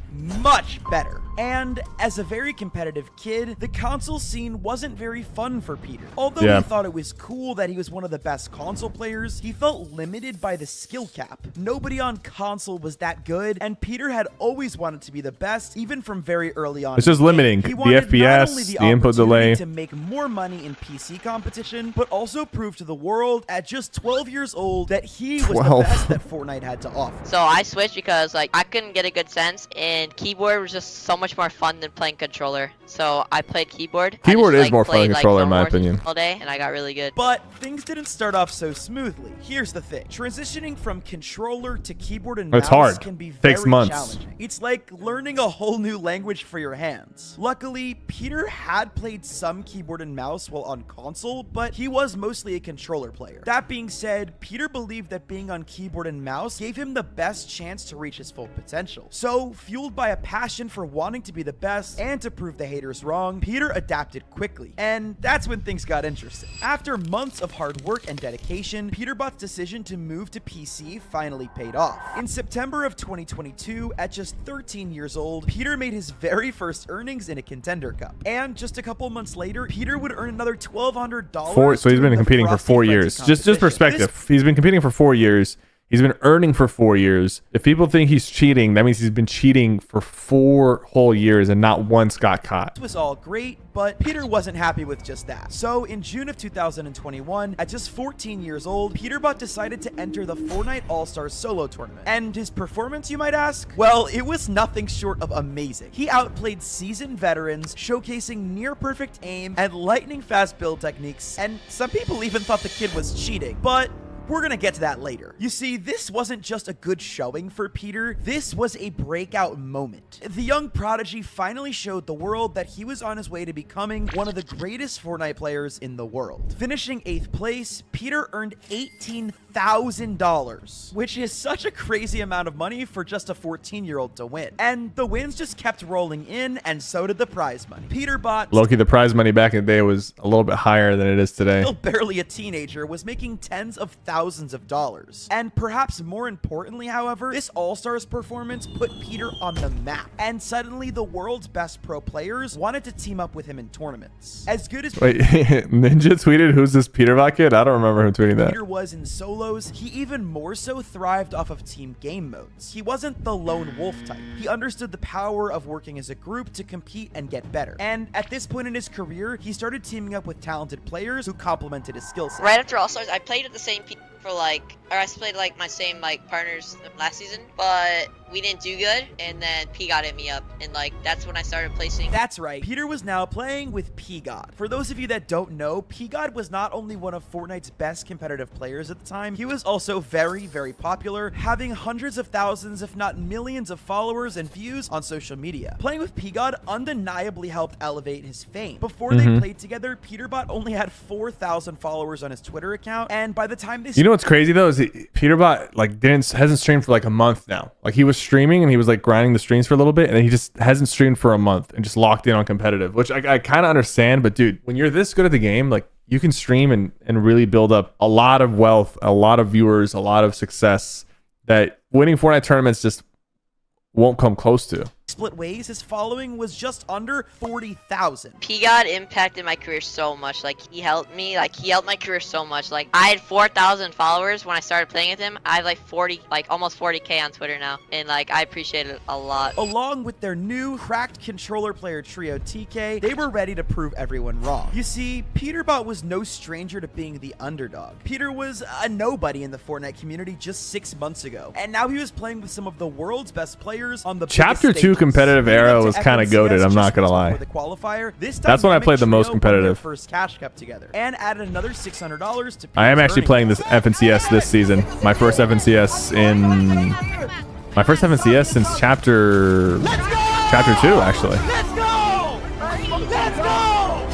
better. And as a very competitive kid, the console scene wasn't very fun for Peter. Although he thought it was cool that he was one of the best console players, he felt limited by the skill cap. Nobody on console was that good, and Peter had always wanted to be the best, even from very early on. It's just limiting the FPS, the input delay. To make more money in PC competition, but also prove to the world at just 12 years old that he was the best that Fortnite had to offer. So I switched because like I couldn't get a good sense, and keyboard was just so much more fun than playing controller. So I played keyboard. Keyboard is more fun than controller in my opinion. All day, and I got really good. But things didn't start off so smoothly. Here's the thing: transitioning from controller to keyboard and mouse can be very challenging. It's like learning a whole new language for your hands. Luckily, Peter had played some keyboard and mouse while on console, but he was mostly a controller player. That being said, Peter believed that being on keyboard and mouse gave him the best chance to reach his full potential. So, fueled by a passion for wanting to be the best and to prove the haters wrong, Peter adapted quickly. And that's when things got interesting. After months of hard work and dedication, Peterbot's decision to move to PC finally paid off. In September of 2022, at just 13 years old, Peter made his very first earnings in a Contender Cup. And just a couple months later, Peter would earn another $1,200. So he's been competing for 4 years. Just perspective. He's been competing for 4 years. He's been earning for 4 years. If people think he's cheating, that means he's been cheating for 4 whole years and not once got caught. This was all great, but Peter wasn't happy with just that. So in June of 2021, at just 14 years old, Peterbot decided to enter the Fortnite All-Stars solo tournament. And his performance, you might ask? Well, it was nothing short of amazing. He outplayed seasoned veterans, showcasing near-perfect aim and lightning-fast build techniques, and some people even thought the kid was cheating, but we're gonna get to that later. You see, this wasn't just a good showing for Peter, this was a breakout moment. The young prodigy finally showed the world that he was on his way to becoming one of the greatest Fortnite players in the world. Finishing 8th place, Peter earned $18,000, which is such a crazy amount of money for just a 14-year-old to win. And the wins just kept rolling in, and so did the prize money. Peterbot, Loki, the prize money back in the day was a little bit higher than it is today. Still barely a teenager, was making tens of thousands thousands of dollars. And perhaps more importantly, however, this All-Stars performance put Peter on the map, and suddenly the world's best pro players wanted to team up with him in tournaments. As good as Wait, Ninja tweeted, "Who's this Peterbot kid?" I don't remember him tweeting that. Peter was in solos, he even more so thrived off of team game modes. He wasn't the lone wolf type. He understood the power of working as a group to compete and get better. And at this point in his career, he started teaming up with talented players who complemented his skill set. Right after All-Stars, I played with the same people for I played my same partners last season, but we didn't do good, and then P-God hit me up, and that's when I started placing. That's right, Peter was now playing with P-God. For those of you that don't know, P-God was not only one of Fortnite's best competitive players at the time, he was also very, very popular, having hundreds of thousands, if not millions of followers and views on social media. Playing with P-God undeniably helped elevate his fame. Before they played together, Peterbot only had 4,000 followers on his Twitter account, and by the time they... You know what's crazy though is Peterbot hasn't streamed for a month now. He was streaming and he was grinding the streams for a little bit, and then he just hasn't streamed for a month and just locked in on competitive, which I kind of understand. But dude, when you're this good at the game, you can stream and really build up a lot of wealth, a lot of viewers, a lot of success that winning Fortnite tournaments just won't come close to. Split ways, his following was just under 40,000. P-God impacted my career so much. He helped me. He helped my career so much. I had 4,000 followers when I started playing with him. I have 40, almost 40K on Twitter now, and I appreciate it a lot. Along with their new cracked controller player trio TK, they were ready to prove everyone wrong. You see, Peterbot was no stranger to being the underdog. Peter was a nobody in the Fortnite community just 6 months ago, and now he was playing with some of the world's best players on the Chapter 2 competitive era was kind of goated, I'm not gonna lie. That's when I played the most competitive. First cash cup together and added another $600 to I am actually playing this FNCS this season. My first FNCS since chapter 2 actually. Let's go! Let's go!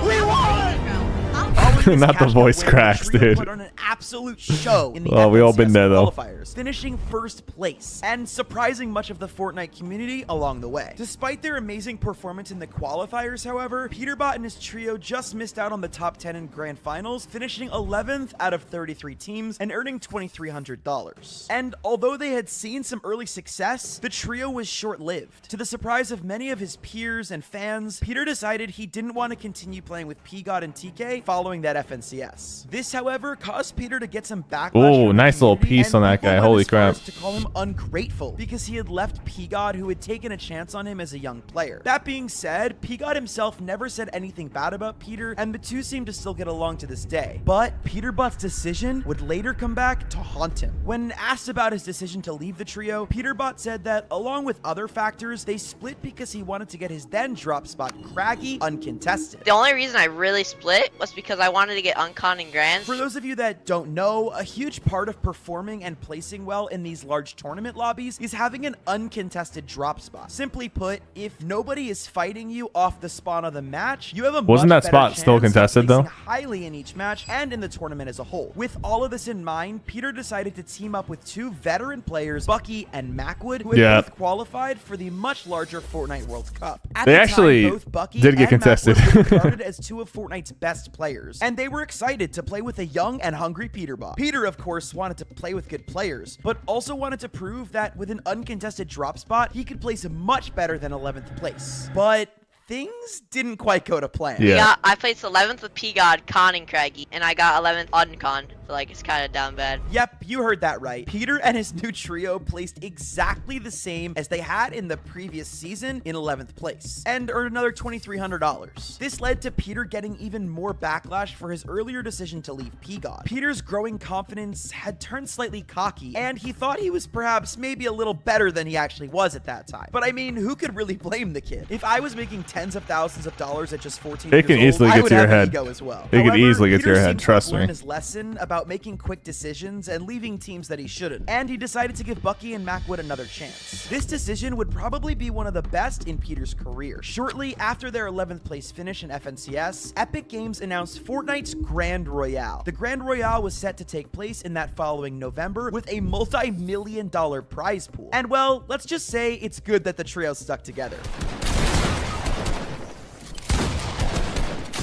We won! Not the voice cracks, dude. Put on an absolute show in the well, we all been there though. Qualifiers, finishing first place and surprising much of the Fortnite community along the way. Despite their amazing performance in the qualifiers, however, Peterbot and his trio just missed out on the top 10 in grand finals, finishing 11th out of 33 teams and earning $2,300. And although they had seen some early success, the trio was short-lived. To the surprise of many of his peers and fans, Peter decided he didn't want to continue playing with P-God and TK following that FNCS. This, however, caused Peter to get some backlash. Oh, nice little piece on that guy. Holy crap. To call him ungrateful because he had left P-God, who had taken a chance on him as a young player. That being said, P-God himself never said anything bad about Peter, and the two seem to still get along to this day. But Peterbot's decision would later come back to haunt him. When asked about his decision to leave the trio, Peterbot said that along with other factors, they split because he wanted to get his then drop spot Craggy uncontested. The only reason I really split was because I wanted to get uncon and grands. For those of you that don't know, a huge part of performing and placing well in these large tournament lobbies is having an uncontested drop spot. Simply put, if nobody is fighting you off the spawn of the match, you have a Wasn't that spot still contested though? Highly in each match and in the tournament as a whole. With all of this in mind, Peter decided to team up with two veteran players, Bucky and Macwood, who had both qualified for the much larger Fortnite World Cup. At they the actually time, both Bucky did get and contested. Macwood were regarded as two of Fortnite's best players, and they were excited to play with a young and hungry Peterbot. Peter, of course, wanted to play with good players, but also wanted to prove that with an uncontested drop spot, he could place much better than 11th place. But things didn't quite go to plan. Yeah, I placed 11th with P-God, Con, and Craggy, and I got 11th uncon. So it's kind of down bad. Yep, you heard that right. Peter and his new trio placed exactly the same as they had in the previous season in 11th place and earned another $2,300. This led to Peter getting even more backlash for his earlier decision to leave P-God. Peter's growing confidence had turned slightly cocky, and he thought he was perhaps maybe a little better than he actually was at that time. But I mean, who could really blame the kid? If I was making tens of thousands of dollars at just 14 years old, can easily get to your head. As well. It could easily get to your head, trust me. His lesson about making quick decisions and leaving teams that he shouldn't, and he decided to give Bucky and Macwood another chance. This decision would probably be one of the best in Peter's career. Shortly after their 11th place finish in FNCS, Epic Games announced Fortnite's Grand Royale. The Grand Royale was set to take place in that following November with a multi-million-dollar prize pool. And well, let's just say it's good that the trio stuck together.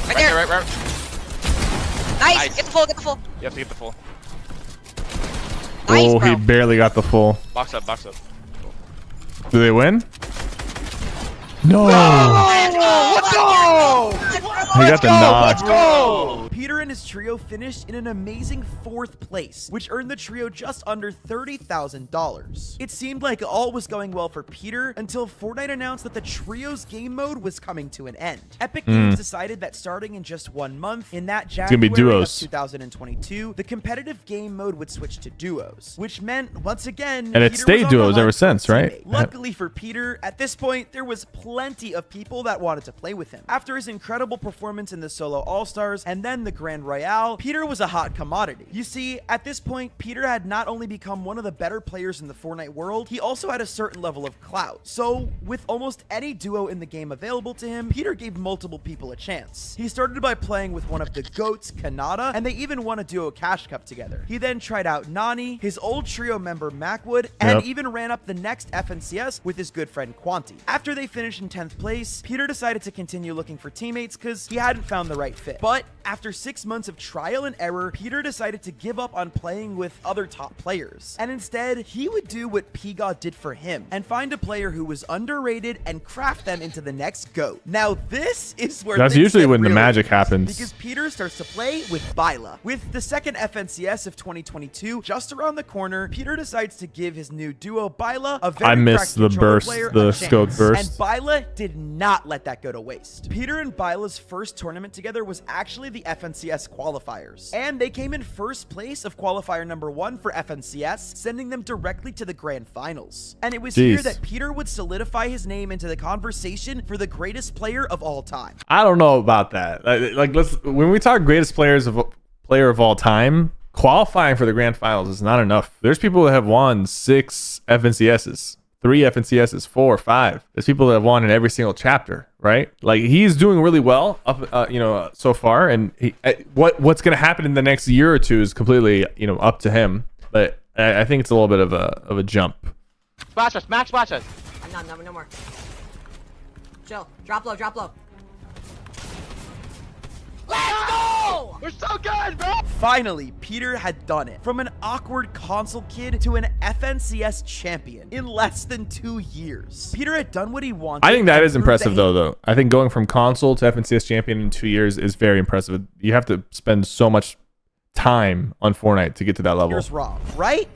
Right there. Right. Nice. Get the full. Get the full. You have to get the full. Nice, Oh, bro. he barely got the full. Box up, box up. Do they win? No. Let's go! He got the knock. Let's go! Peter and his trio finished in an amazing 4th place, which earned the trio just under $30,000. It seemed like all was going well for Peter until Fortnite announced that the trio's game mode was coming to an end. Epic Games decided that starting in just 1 month, in that gonna be January of duos. 2022, the competitive game mode would switch to duos, which meant, once again, And it Peter stayed was on the duos hunt ever for a since, right? teammate. Luckily for Peter, at this point, there was plenty of people that wanted to play with him. After his incredible performance in the solo all-stars and then the Grand Royale, Peter was a hot commodity. You see, at this point, Peter had not only become one of the better players in the Fortnite world, he also had a certain level of clout. So, with almost any duo in the game available to him, Peter gave multiple people a chance. He started by playing with one of the GOATs, Kanata, and they even won a duo Cash Cup together. He then tried out Nani, his old trio member Macwood, and even ran up the next FNCS with his good friend Quanti. After they finished in 10th place, Peter decided to continue looking for teammates because he hadn't found the right fit. But after 6 months of trial and error, Peter decided to give up on playing with other top players. And instead, he would do what P-God did for him and find a player who was underrated and craft them into the next GOAT. Now, this is where That's things usually get when the really magic interesting, happens. because Peter starts to play with Byla. With the second FNCS of 2022 just around the corner, Peter decides to give his new duo Byla a very I missed cracked the controller burst, player the a scope chance. burst. And Byla did not let that go to waste. Peter and Byla's first tournament together was actually the FNCS qualifiers, and they came in first place of qualifier number 1 for FNCS, sending them directly to the grand finals. And it was here Jeez. that Peter would solidify his name into the conversation for the greatest player of all time. I don't know about that. Like, when we talk greatest player of all time, qualifying for the grand finals is not enough. There's people that have won 6 FNCSs, 3 FNCSs, 4, 5. There's people that have won in every single chapter, right? Like, he's doing really well up, so far. And what's going to happen in the next year or two is completely, up to him. But I think it's a little bit of a jump. Splash us, Max, splash us. No more. Chill. Drop low, drop low. Let's go! We're so good, bro! Finally, Peter had done it. From an awkward console kid to an FNCS champion in less than 2 years. Peter had done what he wanted. I think that and is proved impressive, that he- though. I think going from console to FNCS champion in 2 years is very impressive. You have to spend so much time on Fortnite to get to that level. Peter's wrong, right?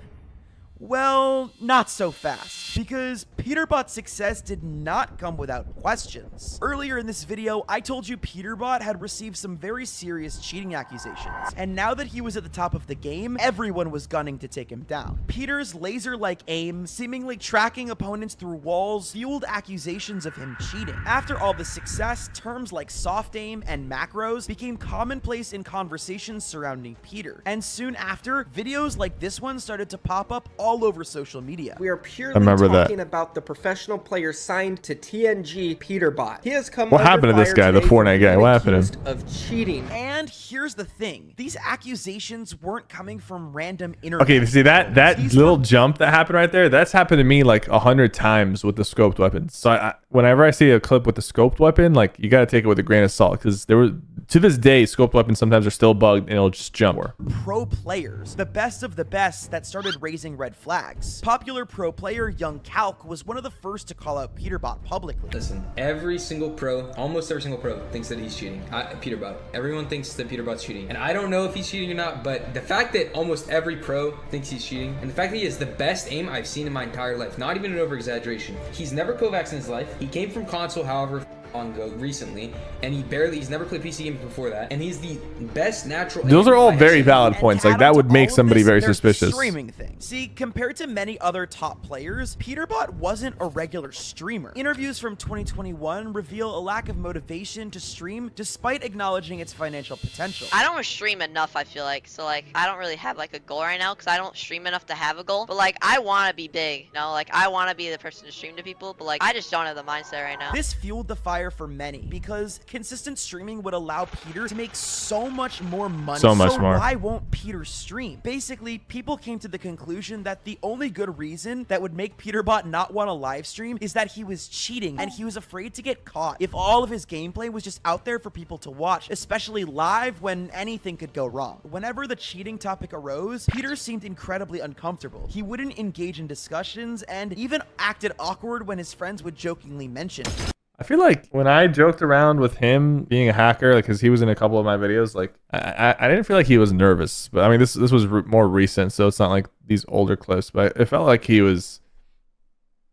Well, not so fast, because Peterbot's success did not come without questions. Earlier in this video, I told you Peterbot had received some very serious cheating accusations, and now that he was at the top of the game, everyone was gunning to take him down. Peter's laser-like aim, seemingly tracking opponents through walls, fueled accusations of him cheating. After all the success, terms like soft aim and macros became commonplace in conversations surrounding Peter, and soon after, videos like this one started to pop up all over social media. We are purely remember that. talking about the professional player signed to TNG, Peterbot. He has come What under happened to this fire guy, the today for Fortnite guy? being What happened to accused him? of cheating. And here's the thing. These accusations weren't coming from random internet. Okay, see that little jump that happened right there? That's happened to me like 100 times with the scoped weapons. So whenever I see a clip with the scoped weapon, like, you got to take it with a grain of salt, because to this day, scoped weapons sometimes are still bugged and it'll just jump. Pro players, the best of the best, that started raising red flags. Popular pro player Young Calc was one of the first to call out Peterbot publicly. Listen, every single pro, almost every single pro, thinks that he's cheating. Peterbot. Everyone thinks that Peterbot's cheating. And I don't know if he's cheating or not, but the fact that almost every pro thinks he's cheating, and the fact that he has the best aim I've seen in my entire life, not even an over-exaggeration. He's never Kovacs in his life. He came from console, however long ago, recently, and he's never played PC games before that, and he's the best natural. Those are all very valid points. Like, that would make somebody very suspicious. Streaming thing. See, compared to many other top players, Peterbot wasn't a regular streamer. Interviews from 2021 reveal a lack of motivation to stream despite acknowledging its financial potential. I don't stream enough, I feel like. So, like, I don't really have, like, a goal right now because I don't stream enough to have a goal. But, like, I want to be big, you know? Like, I want to be the person to stream to people, but, like, I just don't have the mindset right now. This fueled the fire fire for many because consistent streaming would allow Peter to make so much more money. So much more. Why won't Peter stream? Basically, people came to the conclusion that the only good reason that would make Peterbot not want to live stream is that he was cheating and he was afraid to get caught if all of his gameplay was just out there for people to watch, especially live when anything could go wrong. Whenever the cheating topic arose, Peter seemed incredibly uncomfortable. He wouldn't engage in discussions and even acted awkward when his friends would jokingly mention it. I feel like when I joked around with him being a hacker, like, because he was in a couple of my videos, like, I didn't feel like he was nervous. But I mean, this was more recent, so it's not like these older clips. But it felt like he was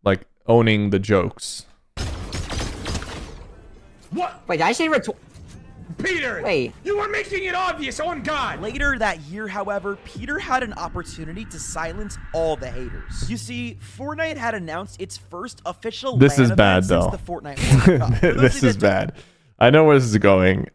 like owning the jokes. What? Wait, did I say Peter! Wait. You were making it obvious, on God! Later that year, however, Peter had an opportunity to silence all the haters. You see, Fortnite had announced its first official This LAN is bad, event though. since the Fortnite World Cup. This is bad. I know where this is going.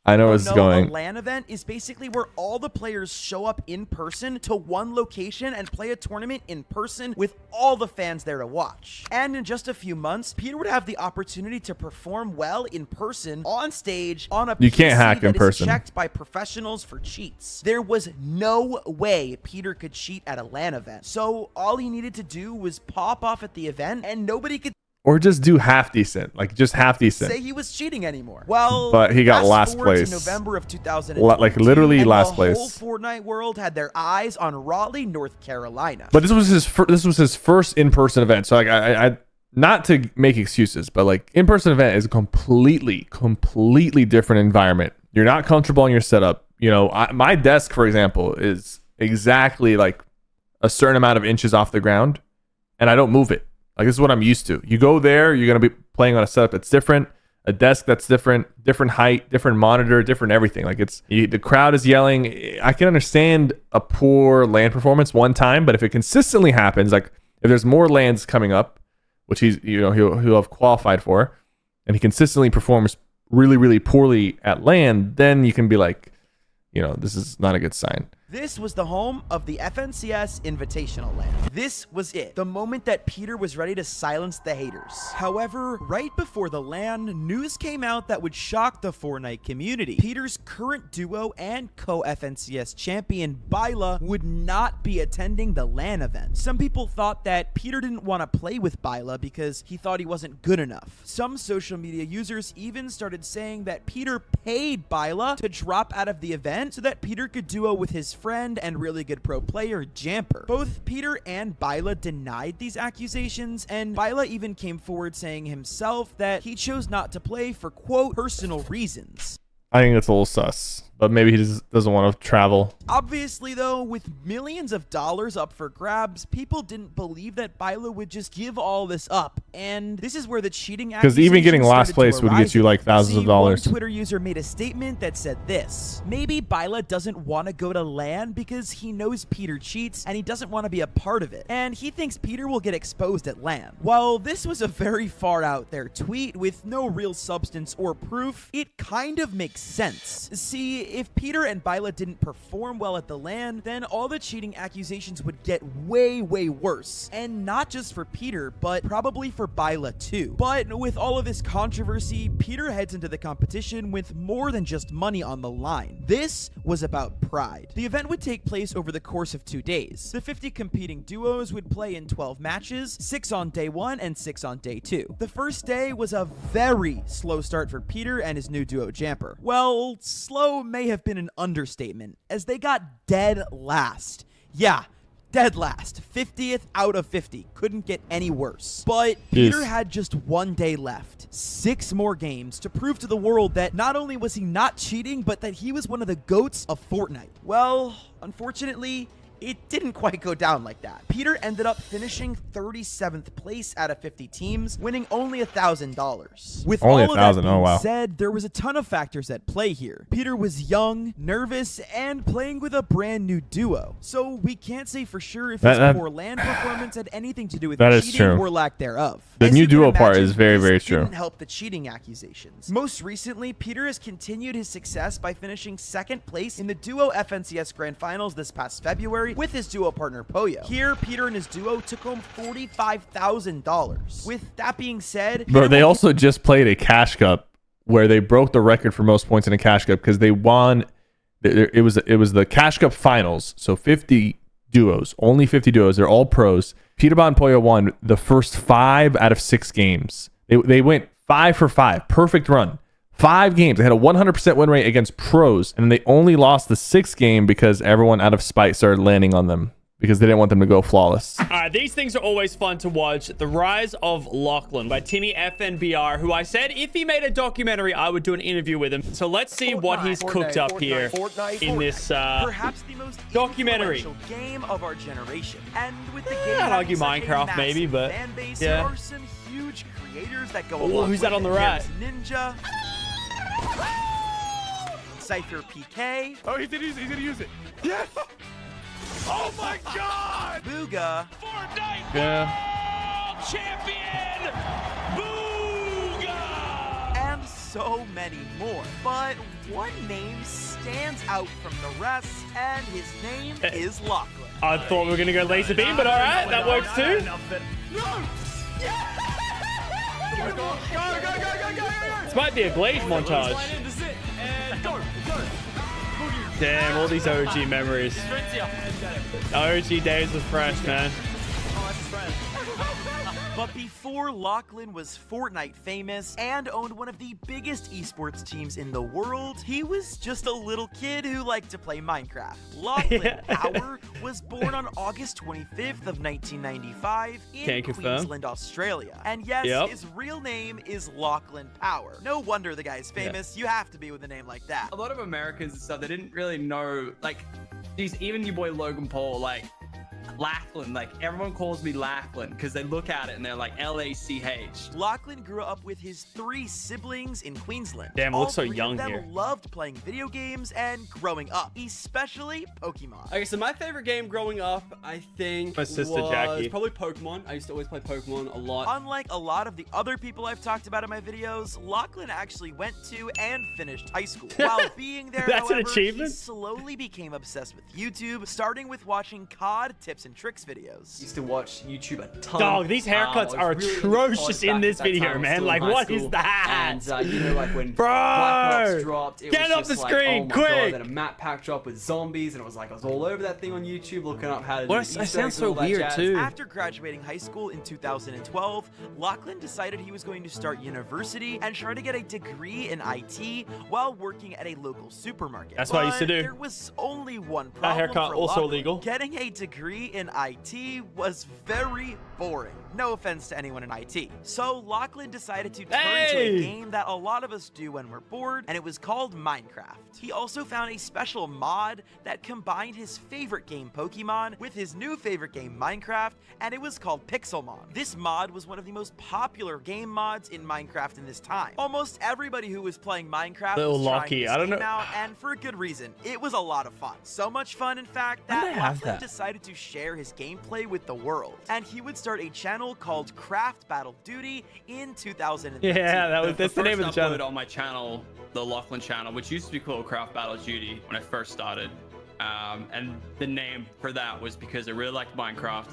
I know where this is going. A LAN event is basically where all the players show up in person to one location and play a tournament in person with all the fans there to watch. And in just a few months, Peter would have the opportunity to perform well in person, on stage, on a You can't PC hack in that is person. checked by professionals for cheats. There was no way Peter could cheat at a LAN event. So all he needed to do was pop off at the event and nobody could Or just do half decent, like just half decent. say he was cheating anymore. Well, But he got fast last forward place. to November of 2000, Like literally last place. The whole Fortnite world had their eyes on Raleigh, North Carolina. But this was his first in-person event. So like I not to make excuses, but like in-person event is a completely different environment. You're not comfortable in your setup. You know, my desk, for example, is exactly like a certain amount of inches off the ground, and I don't move it. Like, this is what I'm used to. You go there, you're going to be playing on a setup that's different, a desk that's different height, different monitor, different everything. Like, the crowd is yelling. I can understand a poor LAN performance one time, but if it consistently happens, like if there's more LANs coming up, which he'll have qualified for, and he consistently performs really poorly at LAN, then you can be like, this is not a good sign. This was the home of the FNCS Invitational LAN. This was it, the moment that Peter was ready to silence the haters. However, right before the LAN, news came out that would shock the Fortnite community. Peter's current duo and co-FNCS champion, Byla, would not be attending the LAN event. Some people thought that Peter didn't want to play with Byla because he thought he wasn't good enough. Some social media users even started saying that Peter paid Byla to drop out of the event so that Peter could duo with his friend and really good pro player Jamper. Both Peter and Byla denied these accusations, and Byla even came forward saying himself that he chose not to play for, quote, personal reasons. I think that's a little sus, but maybe he just doesn't want to travel. Obviously, though, with millions of dollars up for grabs, people didn't believe that Byla would just give all this up. And this is where the cheating because even getting last place would get you like thousands of dollars. One Twitter user made a statement that said this: maybe Byla doesn't want to go to LAN because he knows Peter cheats and he doesn't want to be a part of it, and he thinks Peter will get exposed at LAN. While this was a very far out there tweet with no real substance or proof, it kind of makes sense. See, if Peter and Byla didn't perform well at the LAN, then all the cheating accusations would get way worse, and not just for Peter, but probably for Byla too. But with all of this controversy, Peter heads into the competition with more than just money on the line. This was about pride. The event would take place over the course of 2 days. The 50 competing duos would play in 12 matches, 6 on day 1 and 6 on day 2. The first day was a very slow start for Peter and his new duo Jamper. Well, slow may have been an understatement, as they got dead last. Yeah, dead last. 50th out of 50. Couldn't get any worse. But Peter had just 1 day left. 6 more games to prove to the world that not only was he not cheating, but that he was one of the GOATs of Fortnite. Well, unfortunately, it didn't quite go down like that. Peter ended up finishing 37th place out of 50 teams, winning only $1,000. With only all of that being oh wow. said, there was a ton of factors at play here. Peter was young, nervous, and playing with a brand new duo. So we can't say for sure if his poor LAN performance had anything to do with cheating or lack thereof. The As new you can duo part imagine, is very this true. Didn't help the cheating accusations. Most recently, Peter has continued his success by finishing 2nd place in the duo FNCS Grand Finals this past February, February with his duo partner Poyo. Here, Peter and his duo took home $45,000. With that being said, Bro, they also just played a Cash Cup where they broke the record for most points in a Cash Cup because they won. It was the Cash Cup finals, so 50 duos, only 50 duos. They're all pros. Peterbot and Poyo won the first 5 out of 6 games. They went 5 for 5, perfect run. 5 games. They had a 100% win rate against pros, and they only lost the 6th game because everyone out of spite started landing on them because they didn't want them to go flawless. These things are always fun to watch. The Rise of Lachlan by Timmy FNBR, who I said if he made a documentary, I would do an interview with him. So let's see what he's cooked up here in this perhaps the most documentary game of our generation. And with the game, I'd argue Minecraft maybe, but base, yeah. There are some huge creators that go. Oh, who's that on the right? Ninja. Cypher PK. Oh, he's gonna use it. Yes. Oh my God! Booga. Fortnite yeah. World Champion! Booga! And so many more. But one name stands out from the rest, and his name is Lachlan. I thought we were gonna go laser beam, but all right, that works too. Go! This might be a glaze montage. Damn, all these OG memories. OG days of fresh, man. But before Lachlan was Fortnite famous and owned one of the biggest esports teams in the world, he was just a little kid who liked to play Minecraft. Lachlan Power was born on August 25th of 1995 in Queensland, Australia. And yes, his real name is Lachlan Power. No wonder the guy's famous. You have to be with a name like that. A lot of Americans and stuff, they didn't really know, like, geez, even your boy Logan Paul, like, Lachlan, like everyone calls me Lachlan because they look at it and they're like L-A-C-H. Lachlan grew up with his 3 siblings in Queensland. Damn, it looks so young here. here. Loved playing video games and growing up, especially Pokemon. Okay, so my favorite game growing up, I think, my sister was Jackie. probably Pokemon. I used to always play Pokemon a lot. Unlike a lot of the other people I've talked about in my videos, Lachlan actually went to and finished high school. While being there, That's however, an achievement. he slowly became obsessed with YouTube, starting with watching COD tips and tricks videos. Used to watch YouTube a ton. Dog, these haircuts are atrocious in this video, man. Like, what is that? And you know, like when Bro, Black Ops dropped, it get was off the just like, screen, oh my quick! God, then a map pack dropped with zombies, and it was like I was all over that thing on YouTube looking up how to do What? Easter It sounds eggs and so all that weird jazz. too. After graduating high school in 2012, Lachlan decided he was going to start university and try to get a degree in IT while working at a local supermarket. That's what I used to do. There was only one problem. That haircut for also Lachlan. illegal. Getting a degree in IT was very boring. No offense to anyone in IT. So Lachlan decided to turn to a game that a lot of us do when we're bored, and it was called Minecraft. He also found a special mod that combined his favorite game Pokemon with his new favorite game Minecraft, and it was called Pixelmon. This mod was one of the most popular game mods in Minecraft in this time. Almost everybody who was playing Minecraft Little was trying Lucky, this I don't game know. out, and for a good reason. It was a lot of fun. So much fun, in fact, that Lachlan decided to share his gameplay with the world. And he would start a channel called Craft Battle Duty in 2013. Yeah, that's the name of the channel. On my channel, the Lachlan channel, which used to be called Craft Battle Duty when I first started. And the name for that was because I really liked Minecraft,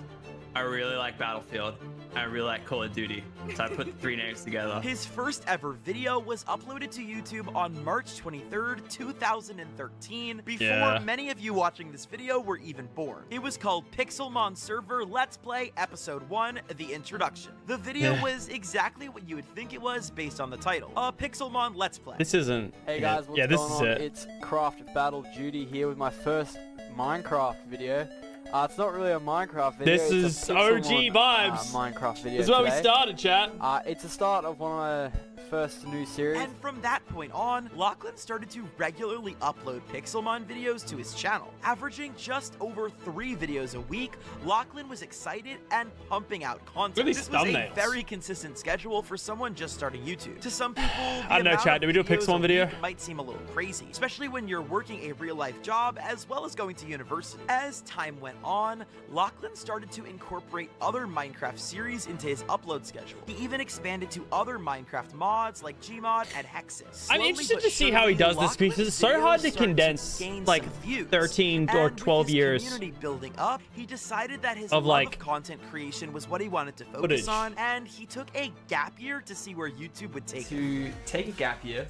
I really like Battlefield, and I really like Call of Duty. So I put the 3 names together. His first ever video was uploaded to YouTube on March 23rd, 2013, before many of you watching this video were even born. It was called Pixelmon Server Let's Play Episode 1, The Introduction. The video was exactly what you would think it was based on the title, a Pixelmon Let's Play. This isn't. Hey guys, what's going on? It's Craft Battle Duty here with my first Minecraft video. It's not really a Minecraft video. This is OG vibes. Minecraft video. This is where we started, chat. It's the start of one of my first new series. And from that point on, Lachlan started to regularly upload Pixelmon videos to his channel. Averaging just over 3 videos a week, Lachlan was excited and pumping out content. This was a very consistent schedule for someone just starting YouTube. To some people, I don't know, chat. Did we do a Pixelmon video? It might seem a little crazy, especially when you're working a real-life job as well as going to university. As time went on, Lachlan started to incorporate other Minecraft series into his upload schedule. He even expanded to other Minecraft mods mods like Gmod and Hexus. I'm interested to see how he does this because it's so hard to condense like 13 or 12 years community building up. He decided that his of love like of content creation was what he wanted to focus footage on, and he took a gap year to see where YouTube would take him. To take a gap year,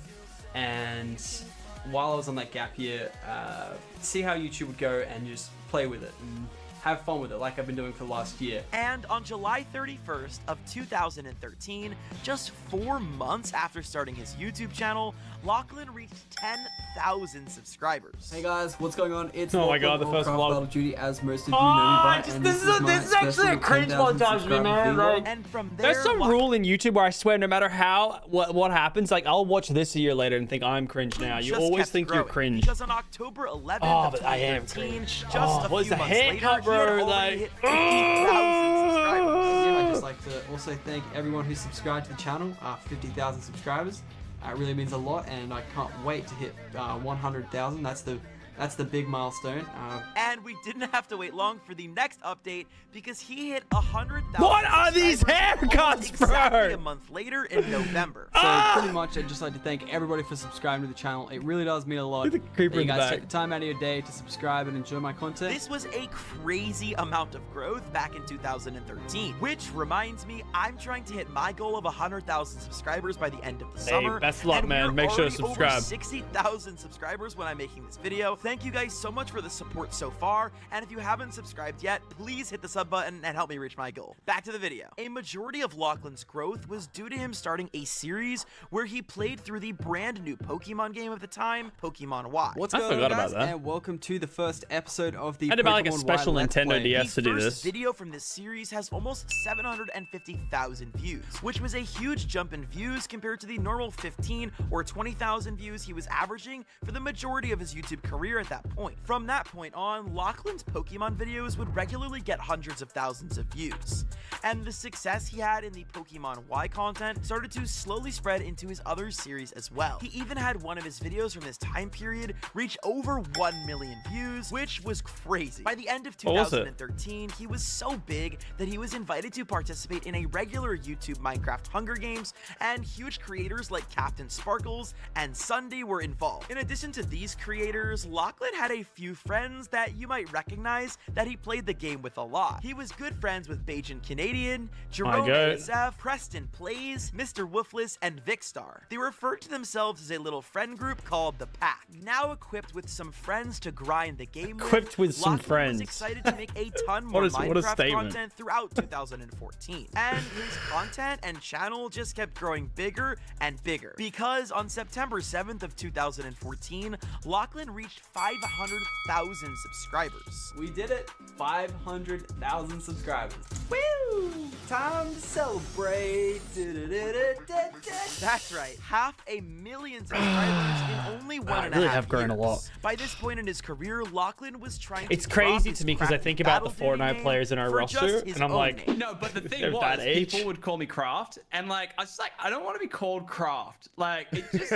and while I was on that gap year, see how YouTube would go and just play with it and have fun with it like I've been doing for the last year. And on July 31st of 2013, just 4 months after starting his YouTube channel, Lachlan reached 10,000 subscribers. Hey guys, what's going on? It's oh my god, the first vlog. Battle of Duty, as most of you know me by. And this is actually a cringe montage for me, man. Like, and from there, there's some rule in YouTube where I swear no matter how what happens, like I'll watch this a year later and think I'm cringe now. You always think you're cringe. Because on October 11th of 2013, just a few months later, bro, like, hit 50,000 subscribers. I'd just like to also thank everyone who subscribed to the channel. 50,000 subscribers. It really means a lot, and I can't wait to hit 100,000. That's the big milestone. And we didn't have to wait long for the next update because he hit 100,000. What are these haircuts, exactly bro? A month later in November. So pretty much, I'd just like to thank everybody for subscribing to the channel. It really does mean a lot. The creeper that you in the guys back. take the time out of your day to subscribe and enjoy my content. This was a crazy amount of growth back in 2013, which reminds me, I'm trying to hit my goal of 100,000 subscribers by the end of the summer. Best of luck, and man. we're Make sure to already subscribe. Over 60,000 subscribers when I'm making this video. Thank you guys so much for the support so far, and if you haven't subscribed yet, please hit the sub button and help me reach my goal. Back to the video. A majority of Lachlan's growth was due to him starting a series where he played through the brand new Pokemon game of the time, Pokemon Y. What's going on, guys? And welcome to the first episode of the I had to buy like a Pokemon special Y Let's Nintendo Play. DS to do The this. first video from this series has almost 750,000 views, which was a huge jump in views compared to the normal 15 or 20,000 views he was averaging for the majority of his YouTube career at that point. From that point on, Lachlan's Pokemon videos would regularly get hundreds of thousands of views, and the success he had in the Pokemon Y content started to slowly spread into his other series as well. He even had one of his videos from this time period reach over 1 million views, which was crazy. By the end of 2013, he was so big that he was invited to participate in a regular YouTube Minecraft Hunger Games, and huge creators like Captain Sparkles and Sunday were involved. In addition to these creators, Lachlan had a few friends that you might recognize that he played the game with a lot. He was good friends with Bajan Canadian, Jerome ASF, Preston Plays, Mr. Woofless, and Vicstar. They referred to themselves as a little friend group called the Pack. Now equipped with some friends to grind the game with some Lachlan friends. was excited to make a ton more What a Minecraft statement. content throughout 2014. And his content and channel just kept growing bigger and bigger, because on September 7th of 2014, Lachlan reached 500,000 subscribers. We did it. 500,000 subscribers. Woo! Time to celebrate. That's right, 500,000 subscribers in only 1.5 really have grown a years. lot. By this point in his career, Lachlan was trying It's to drop crazy his to me because I crappy think about the Battle Duty Fortnite name players in our for roster, just his and I'm own like, name. No, but the thing They're that was, age. people would call me Craft, and like I was like, I don't want to be called Craft. Like it just,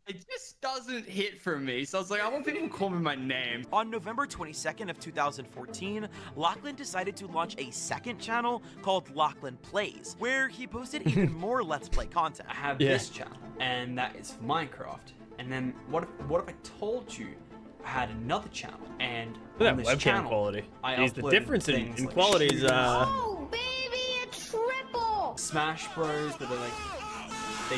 it just doesn't hit for me. So I was like, I want people to call me my name. On November 22nd of 2014, Lachlan decided to launch a second channel called Lachlan Plays, where he posted even more Let's Play content. I have this channel, and that is Minecraft. And then what if I told you I had another channel, and Look on at this that webcam channel, quality. I Jeez, the uploaded difference in things like quality is shooters, Oh, baby, a triple! Smash Bros, but they're like they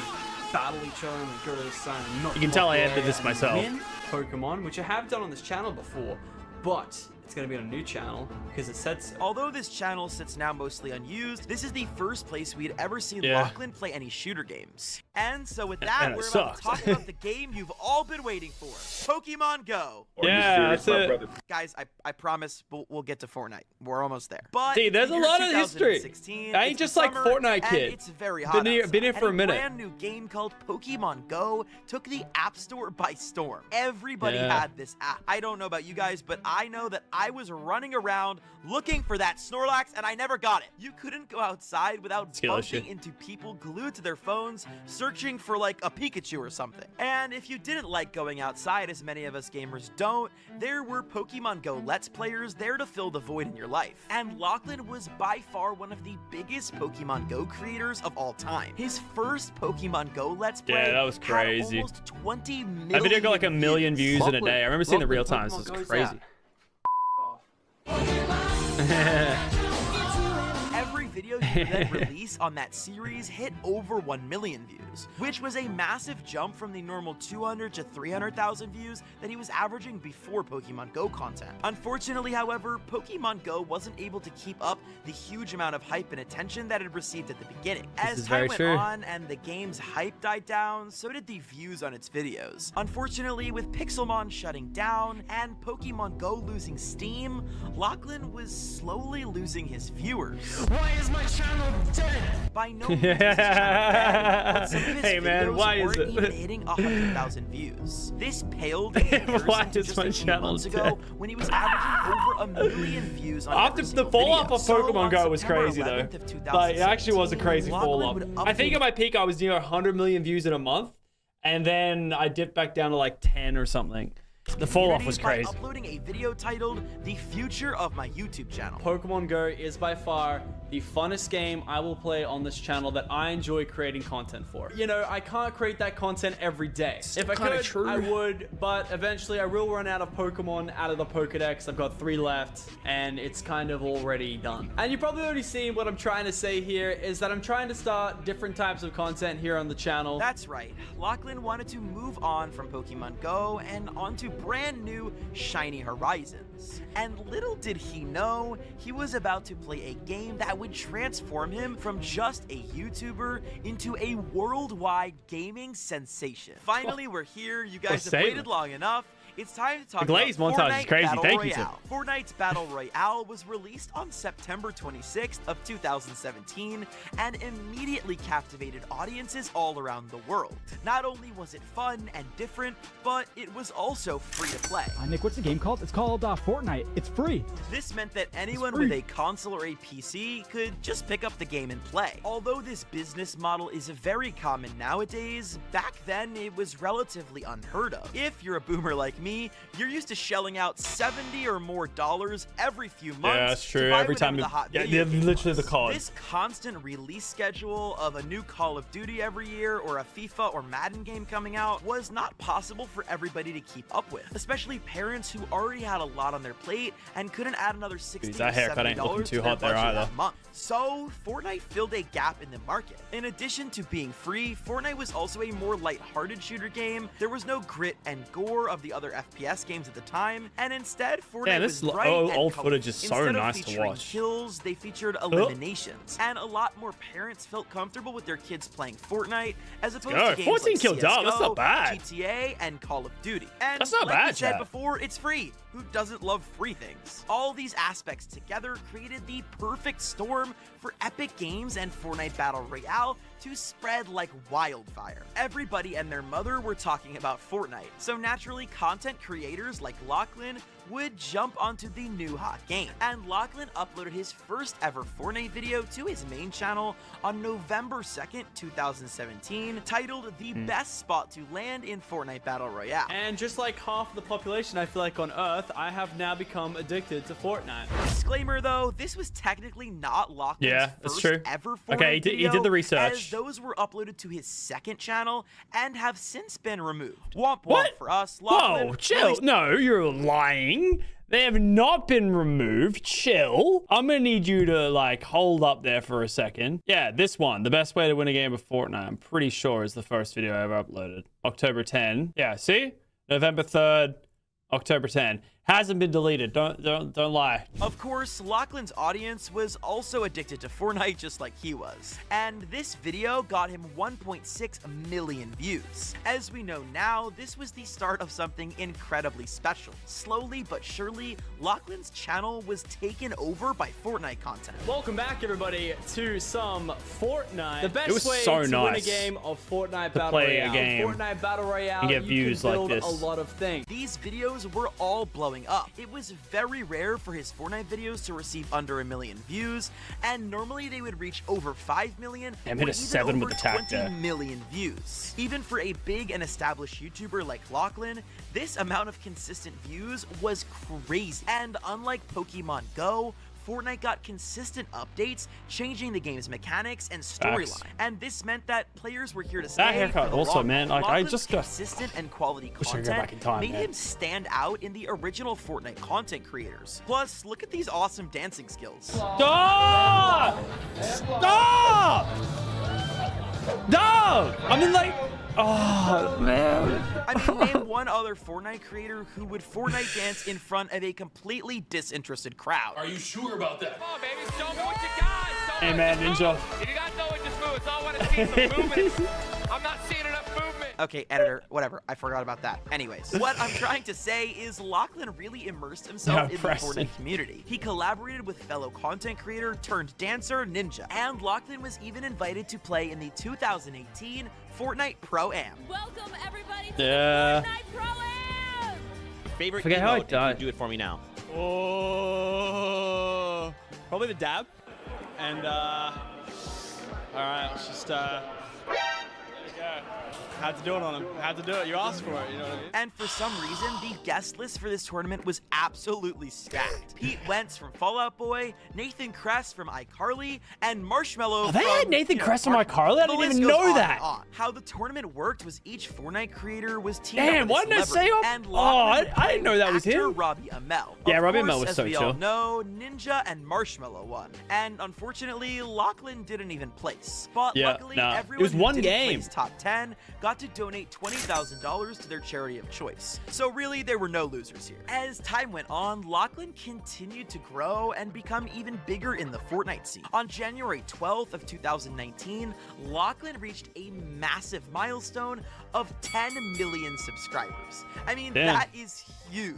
battle each other and they go to the sun. And not You can tell I block edited area this and myself. win Pokemon, which I have done on this channel before, but it's gonna be on a new channel because it said so. Although this channel sits now mostly unused, this is the first place we'd ever seen Yeah. Lachlan play any shooter games. And so with that, And it we're about to sucks. talk about the game you've all been waiting for, Pokemon Go. Yeah, that's it. Guys, I promise we'll get to Fortnite. We're almost there. But See, there's the a year lot of history. 2016, I ain't it's just the like summer, Fortnite and kid. it's very hot Been here outside, for a and minute. brand new game called Pokemon Go took the App Store by storm. Everybody Yeah. had this app. I don't know about you guys, but I know that I was running around looking for that Snorlax, and I never got it. You couldn't go outside without bumping into people glued to their phones, searching for like a Pikachu or something. And if you didn't like going outside, as many of us gamers don't, there were Pokemon Go Let's Players there to fill the void in your life. And Lachlan was by far one of the biggest Pokemon Go creators of all time. His first Pokemon Go Let's Play that was crazy. had almost 20 million That video got like 1 million views in a Lachlan- day. I remember seeing the real Lachlan times. It was goes crazy. Every video you then release on that series hit over 1 million views, which was a massive jump from the normal 200 to 300,000 views that he was averaging before Pokemon Go content. Unfortunately, however, Pokemon Go wasn't able to keep up the huge amount of hype and attention that it received at the beginning. As time went on and the game's hype died down, so did the views on its videos. Unfortunately, with Pixelmon shutting down and Pokemon Go losing steam, Lachlan was slowly losing his viewers. Why is my channel dead? By no means is his channel dead, but some of his Hey, man, videos why is aren't it? even hitting 100,000 views. This paled in comparison to just a few months ago when he was averaging over 1 million views on After the fall off of Pokemon Go was crazy though. Like, it actually was a crazy fall off. I think at my peak I was near 100 million views in a month, and then I dipped back down to like 10 or something. The fall off was crazy. By uploading a video titled "The Future of My YouTube Channel." Pokemon Go is by far the funnest game I will play on this channel that I enjoy creating content for. You know, I can't create that content every day. If I could, I would, but eventually I will run out of Pokemon out of the Pokedex. I've got 3 left, and it's kind of already done. And you've probably already seen what I'm trying to say here is that I'm trying to start different types of content here on the channel. That's right. Lachlan wanted to move on from Pokemon Go and onto brand new shiny horizons. And little did he know, he was about to play a game that would transform him from just a YouTuber into a worldwide gaming sensation. Finally, we're here. You guys have waited long enough. It's time to talk The Glaze about montage Fortnite is crazy. Battle Thank you, Royale. Fortnite's Battle Royale was released on September 26th of 2017 and immediately captivated audiences all around the world. Not only was it fun and different, but it was also free to play. Nick, what's the game called? It's called Fortnite. It's free. This meant that anyone with a console or a PC could just pick up the game and play. Although this business model is very common nowadays, back then it was relatively unheard of. If you're a boomer like me, you're used to shelling out $70 or more every few months. Yeah, that's true. To buy Every time whatever the hot video game literally was. the COD. This constant release schedule of a new Call of Duty every year or a FIFA or Madden game coming out was not possible for everybody to keep up with, especially parents who already had a lot on their plate and couldn't add another $60 that haircut ain't looking too hot there either. month. So Fortnite filled a gap in the market. In addition to being free, Fortnite was also a more lighthearted shooter game. There was no grit and gore of the other FPS games at the time, and instead Fortnite was bright and old colorful. footage is so Instead of nice to featuring watch. kills, they featured eliminations, and a lot more parents felt comfortable with their kids playing Fortnite as opposed to games 14 like kill dub, that's CS:GO, not bad. GTA, and Call of Duty. And That's not like bad, we said chat. before, it's free. Who doesn't love free things? All these aspects together created the perfect storm for Epic Games and Fortnite Battle Royale to spread like wildfire. Everybody and their mother were talking about Fortnite, so naturally content creators like Lachlan would jump onto the new hot game. And Lachlan uploaded his first ever Fortnite video to his main channel on November 2nd, 2017, titled The Best Spot to Land in Fortnite Battle Royale. And just like half the population, I feel like on Earth, I have now become addicted to Fortnite. Disclaimer though, this was technically not Lachlan's that's first true. ever Fortnite Okay, he video, did the research. as those were uploaded to his second channel and have since been removed. Womp womp for us. Lachlan Whoa, chill. No, you're lying. They have not been removed. Chill. I'm gonna need you to like hold up there for a second. Yeah, this one, the best way to win a game of Fortnite, I'm pretty sure is the first video I ever uploaded. October 10. Yeah, see? November 3rd, October 10. Hasn't been deleted. Don't lie. Of course, Lachlan's audience was also addicted to Fortnite just like he was. And this video got him 1.6 million views. As we know now, this was the start of something incredibly special. Slowly but surely, Lachlan's channel was taken over by Fortnite content. Welcome back, everybody, to some Fortnite. The It best was way so to win a nice game of Fortnite to Battle play a Royale. game Fortnite Battle Royale, and get you views can like build this. a lot of things. These videos were all blown blowing up. It was very rare for his Fortnite videos to receive under 1 million views, and normally they would reach over 5 million Damn, or hit a even 7 over with the tack 20 there. million views. Even for a big and established YouTuber like Lachlan, this amount of consistent views was crazy. And unlike Pokemon Go, Fortnite got consistent updates, changing the game's mechanics and storyline. And this meant that players were here to stay. That haircut for the also, long man, run. like, I Lachlan's just got- consistent and quality Wish I could go content back in time, made man. him stand out in the original Fortnite content creators. Plus, look at these awesome dancing skills. Stop! Stop! No! I mean, like, oh, man. I mean, name one other Fortnite creator who would Fortnite dance in front of a completely disinterested crowd. Are you sure about that? Come on, baby, show me what you got. Show Hey, me man, what you Ninja. got. If you guys know it, just move. It's all I want to see is some movement. I'm not seeing enough movement. Okay, editor, whatever. I forgot about that. Anyways, what I'm trying to say is Lachlan really immersed himself in the Preston. Fortnite community. He collaborated with fellow content creator turned dancer Ninja, and Lachlan was even invited to play in the 2018 Fortnite Pro-Am. Welcome everybody to Yeah. Fortnite Pro-Am! Favorite Forget how I emote, died. do it for me now. Oh, probably the dab. And all right, let's just there you go. Had to do it on him. Had to do it. You asked for it. You know what I mean? And for some reason, the guest list for this tournament was absolutely stacked. Pete Wentz from Fall Out Boy, Nathan Kress from iCarly, and Marshmello Oh, they from, had Nathan Kress from Martin. iCarly? I The didn't list even goes know on that. and on. How the tournament worked was each Fortnite creator was teamed Damn, up why with a didn't I say celebrity, him? and Oh, Lachlan would I didn't know that was actor him. Robbie Amell. Yeah, Of Robbie course, Amell was as so we chill. all know, Ninja and Marshmello won. And unfortunately, Lachlan didn't even place. But Yeah, luckily, nah. It everyone was who one didn't game. place top 10 got to donate $20,000 to their charity of choice. So really, there were no losers here. As time went on, Lachlan continued to grow and become even bigger in the Fortnite scene. On January 12th of 2019, Lachlan reached a massive milestone of 10 million subscribers. I mean, Damn. that is huge.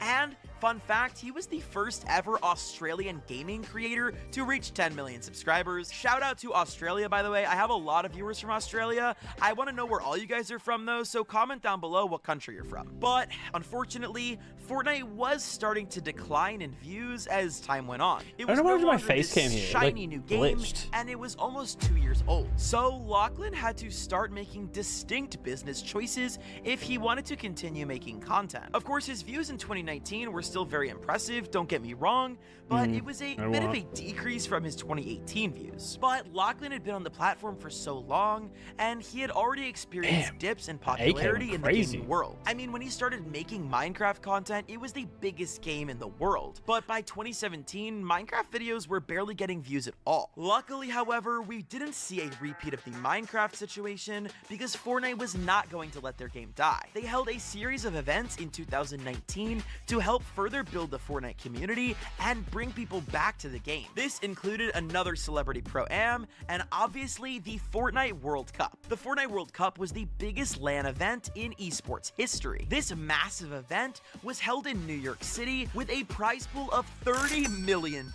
And fun fact, he was the first ever Australian gaming creator to reach 10 million subscribers. Shout out to Australia, by the way. I have a lot of viewers from Australia. I want to know where all you guys are from, though, so comment down below what country you're from. But unfortunately, Fortnite was starting to decline in views as time went on. It I was don't know no why my longer face this came here. It, shiny like, new game, glitched. and it was almost 2 years old. So Lachlan had to start making distinct business choices if he wanted to continue making content. Of course, his views in 2019 were still very impressive, don't get me wrong, but it was a bit of a decrease from his 2018 views. But Lachlan had been on the platform for so long, and he had already experienced dips in popularity in the gaming world. I mean, when he started making Minecraft content, it was the biggest game in the world. But by 2017, Minecraft videos were barely getting views at all. Luckily, however, we didn't see a repeat of the Minecraft situation because Fortnite was not going to let their game die. They held a series of events in 2019 to help further build the Fortnite community and bring people back to the game. This included another Celebrity Pro-Am and obviously the Fortnite World Cup. The Fortnite World Cup was the biggest LAN event in esports history. This massive event was held in New York City with a prize pool of $30 million.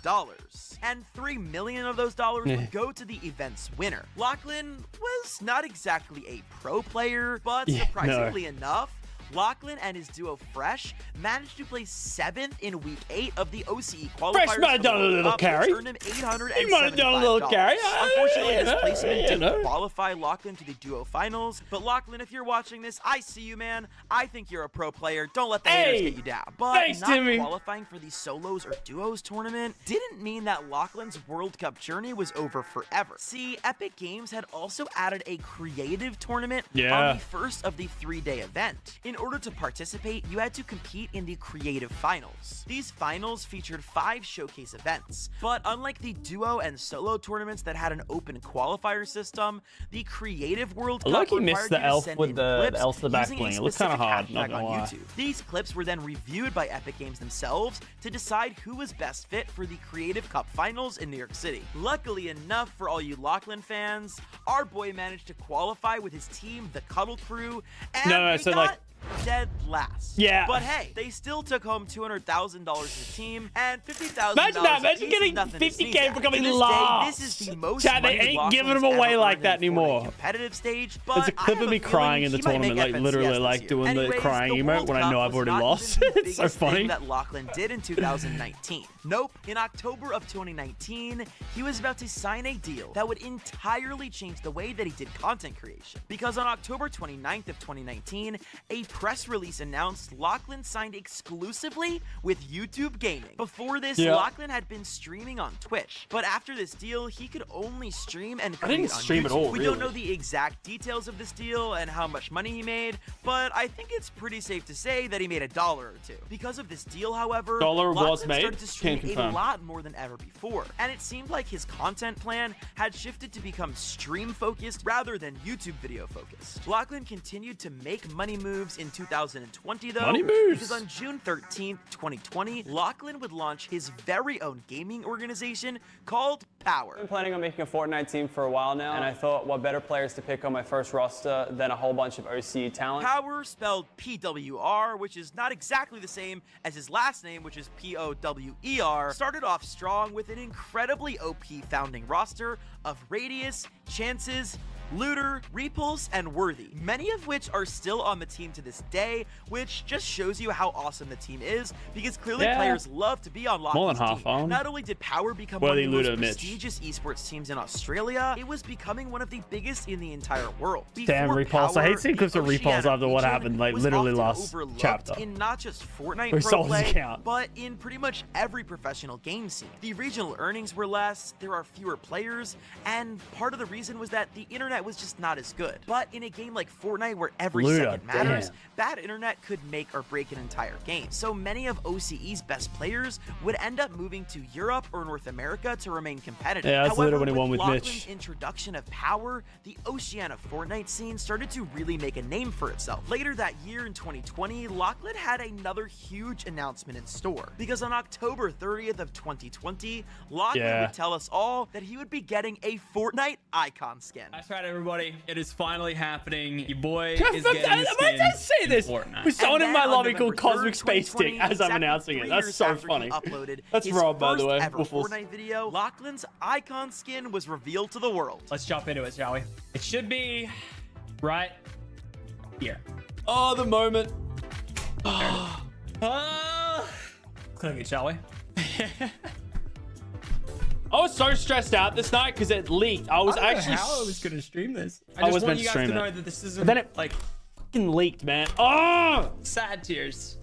And $3 million of those dollars would go to the event's winner. Lachlan was not exactly a pro player, but surprisingly enough, Lachlan and his duo Fresh managed to place 7th in week 8 of the OCE qualifiers. Fresh might have done a little carry. He might have done a little carry. Unfortunately, Yeah, this placement you didn't know. qualify Lachlan to the duo finals. But Lachlan, if you're watching this, I see you, man. I think you're a pro player. Don't let the haters get you down. But thanks, not Timmy. qualifying for the solos or duos tournament didn't mean that Lachlan's World Cup journey was over forever. See, Epic Games had also added a creative tournament on the first of the 3-day event. In order to participate, you had to compete in the creative finals. These finals featured 5 showcase events, but unlike the duo and solo tournaments that had an open qualifier system, the creative World Cup Lucky required missed the you to elf send with in the clips elf to the back using a bling. It looked kind of specific hard, not hashtag gonna on lie. YouTube. These clips were then reviewed by Epic Games themselves to decide who was best fit for the Creative Cup finals in New York City. Luckily enough for all you Lachlan fans, our boy managed to qualify with his team, the Cuddle Crew, and No, they so got like dead last. Yeah. But hey, they still took home $200,000 as a team, and $50,000. Imagine that. Imagine getting 50K for coming last. This is the most Chat, they money ain't giving them Lachlan's away ever like earned that in a Fortnite anymore. competitive stage, but There's a clip I have of me a crying in the feeling he might tournament, like make literally FNCS like this doing year. the crying Anyways, emote when I World know I've Cup already was not lost. even the It's so biggest thing funny. that Lachlan did in 2019. Nope. In October of 2019, he was about to sign a deal that would entirely change the way that he did content creation. Because on October 29th of 2019, a press release announced Lachlan signed exclusively with YouTube Gaming. Before this, Lachlan had been streaming on Twitch, but after this deal, he could only stream and create didn't on stream YouTube. at all, We really. don't know the exact details of this deal and how much money he made, but I think it's pretty safe to say that he made $1 or $2. Because of this deal, however, Dollar was Lachlan made? started to stream Can't a confirm. lot more than ever before, and it seemed like his content plan had shifted to become stream focused rather than YouTube video focused. Lachlan continued to make money moves in 2020 though, Money moves. because on June 13th, 2020, Lachlan would launch his very own gaming organization called Power. I've been planning on making a Fortnite team for a while now, and I thought what better players to pick on my first roster than a whole bunch of OCE talent. Power, spelled PWR, which is not exactly the same as his last name, which is POWER, started off strong with an incredibly OP founding roster of Radius, Chances, Looter, Repulse, and Worthy, many of which are still on the team to this day, which just shows you how awesome the team is, because clearly players love to be on More than Lachlan's half team. on. Not only did Power become Worthy, one of the Looter, most Mitch. prestigious esports teams in Australia, it was becoming one of the biggest in the entire world. Damn, Before Repulse. I hate Power, seeing clips the of Repulse Oceania after what region happened, like was literally often last overlooked chapter. in not just Fortnite Who pro sold his play, account. but in pretty much every professional game scene. The regional earnings were less, there are fewer players, and part of the reason was that the internet was just not as good. But in a game like Fortnite where every Luda, second matters, damn. bad internet could make or break an entire game. So many of OCE's best players would end up moving to Europe or North America to remain competitive. Yeah, that's However, literally when he won with Lachlan's Mitch. introduction of Power, the Oceania Fortnite scene started to really make a name for itself. Later that year in 2020, Lachlan had another huge announcement in store, because on October 30th of 2020, Lachlan would tell us all that he would be getting a Fortnite icon skin. That's right, everybody. It is finally happening. Your boy Can is I getting a skin say this? in Fortnite. We're someone in And my then on lobby called November 3rd, Cosmic Space Stick 2020, as I'm exactly announcing it. 3 That's years so after he funny. uploaded That's his Rob, by the first way. ever Waffles. Fortnite video, Lachlan's icon skin was revealed to the world. Let's jump into it, shall we? It should be right here. Oh, the moment. Click it, shall we? I was so stressed out this night because it leaked. I was I don't know actually. how I was gonna stream this. I I was just meant want to you guys stream to it. know that this isn't But then it like fucking leaked, man. Oh! sad tears.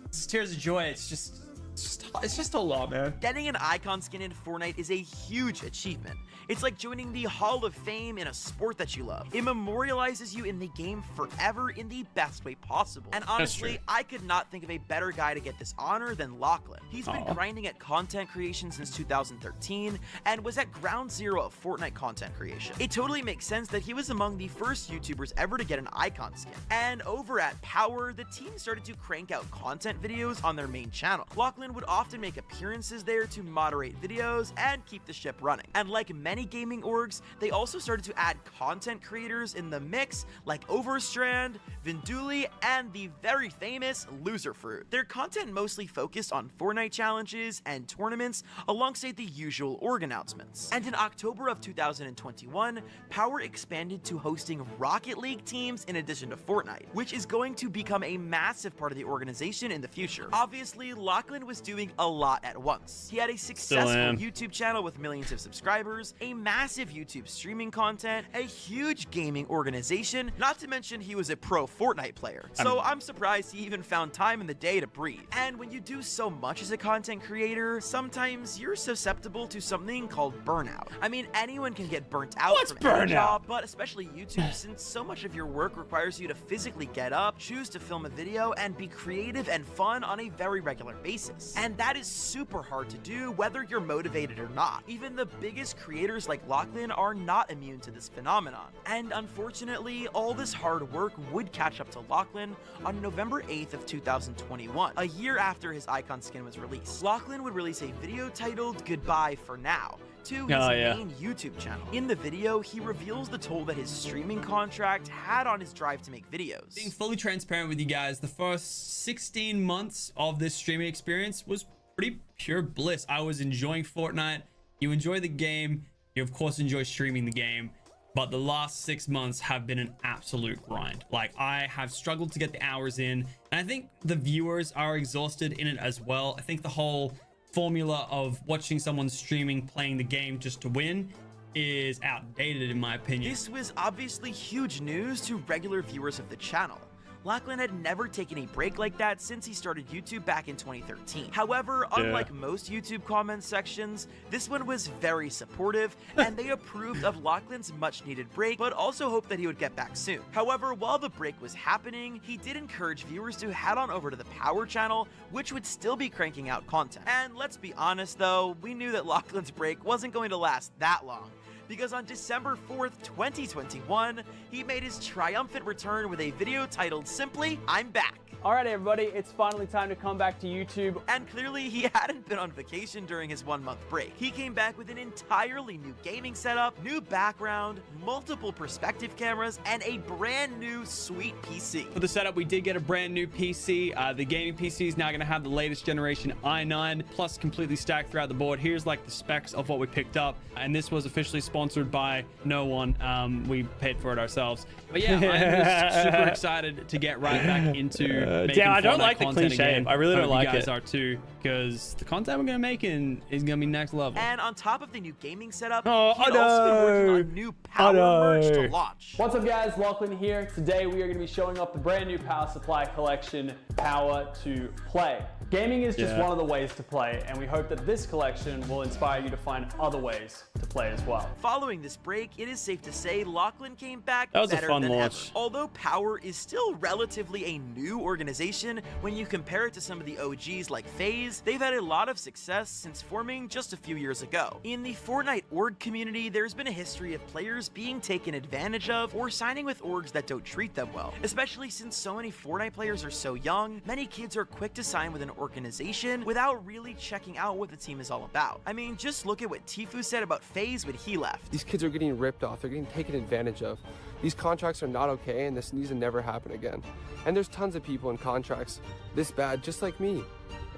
It's tears of joy. It's just a lot, man. Getting an icon skin in Fortnite is a huge achievement. It's like joining the Hall of Fame in a sport that you love. It memorializes you in the game forever in the best way possible. And honestly, I could not think of a better guy to get this honor than Lachlan. He's been grinding at content creation since 2013 and was at ground zero of Fortnite content creation. It totally makes sense that he was among the first YouTubers ever to get an icon skin. And over at Power, the team started to crank out content videos on their main channel. Lachlan would often make appearances there to moderate videos and keep the ship running. And like many gaming orgs, they also started to add content creators in the mix like Overstrand, Vinduli, and the very famous Loserfruit. Their content mostly focused on Fortnite challenges and tournaments alongside the usual org announcements. And in October of 2021, Power expanded to hosting Rocket League teams in addition to Fortnite, which is going to become a massive part of the organization in the future. Obviously, Lachlan was doing a lot at once. He had a successful YouTube channel with millions of subscribers, a massive YouTube streaming content, a huge gaming organization, not to mention he was a pro Fortnite player. So I'm surprised he even found time in the day to breathe. And when you do so much as a content creator, sometimes you're susceptible to something called burnout. I mean, anyone can get burnt out from any job, but especially YouTube, since so much of your work requires you to physically get up, choose to film a video, and be creative and fun on a very regular basis. And that is super hard to do whether you're motivated or not. Even the biggest creators like Lachlan are not immune to this phenomenon. And unfortunately, all this hard work would catch up to Lachlan on November 8th of 2021, a year after his icon skin was released. Lachlan would release a video titled Goodbye for Now, to his main YouTube channel. In the video, he reveals the toll that his streaming contract had on his drive to make videos. Being fully transparent with you guys, the first 16 months of this streaming experience was pretty pure bliss. I was enjoying Fortnite. You enjoy the game, you of course enjoy streaming the game, but the last 6 months have been an absolute grind. Like, I have struggled to get the hours in, and I think the viewers are exhausted in it as well. I think the whole formula of watching someone streaming playing the game just to win is outdated, in my opinion. This was obviously huge news to regular viewers of the channel. Lachlan had never taken a break like that since he started YouTube back in 2013. However, unlike most YouTube comment sections, this one was very supportive, and they approved of Lachlan's much needed break, but also hoped that he would get back soon. However, while the break was happening, he did encourage viewers to head on over to the Power channel, which would still be cranking out content. And let's be honest though, we knew that Lachlan's break wasn't going to last that long, because on December 4th, 2021, he made his triumphant return with a video titled simply, "I'm back." Alright everybody, it's finally time to come back to YouTube. And clearly he hadn't been on vacation during his 1-month break. He came back with an entirely new gaming setup, new background, multiple perspective cameras, and a brand new sweet PC. For the setup, we did get a brand new PC. The gaming PC is now going to have the latest generation i9, plus completely stacked throughout the board. Here's like the specs of what we picked up, and this was officially sponsored by no one. We paid for it ourselves. But yeah, I'm just super excited to get right back into damn, I don't like the clean shave. shave. I really don't like you guys it. are too, because the content we're gonna make is gonna be next level. And on top of the new gaming setup, Oh, he'd also been working on new Power merch to launch. What's up guys, Lachlan here. Today we are going to be showing off the brand new Power Supply collection, Power to Play. Gaming is just one of the ways to play, and we hope that this collection will inspire you to find other ways to play as well. Following this break, it is safe to say Lachlan came back That was a better fun than launch. ever. Although Power is still relatively a new organization when you compare it to some of the OGs like FaZe, they've had a lot of success since forming just a few years ago. In the Fortnite org community, there's been a history of players being taken advantage of or signing with orgs that don't treat them well. Especially since so many Fortnite players are so young, many kids are quick to sign with an organization without really checking out what the team is all about. I mean, just look at what Tfue said about FaZe when he left. These kids are getting ripped off, they're getting taken advantage of. These contracts are not okay, and this needs to never happen again. And there's tons of people in contracts this bad, just like me.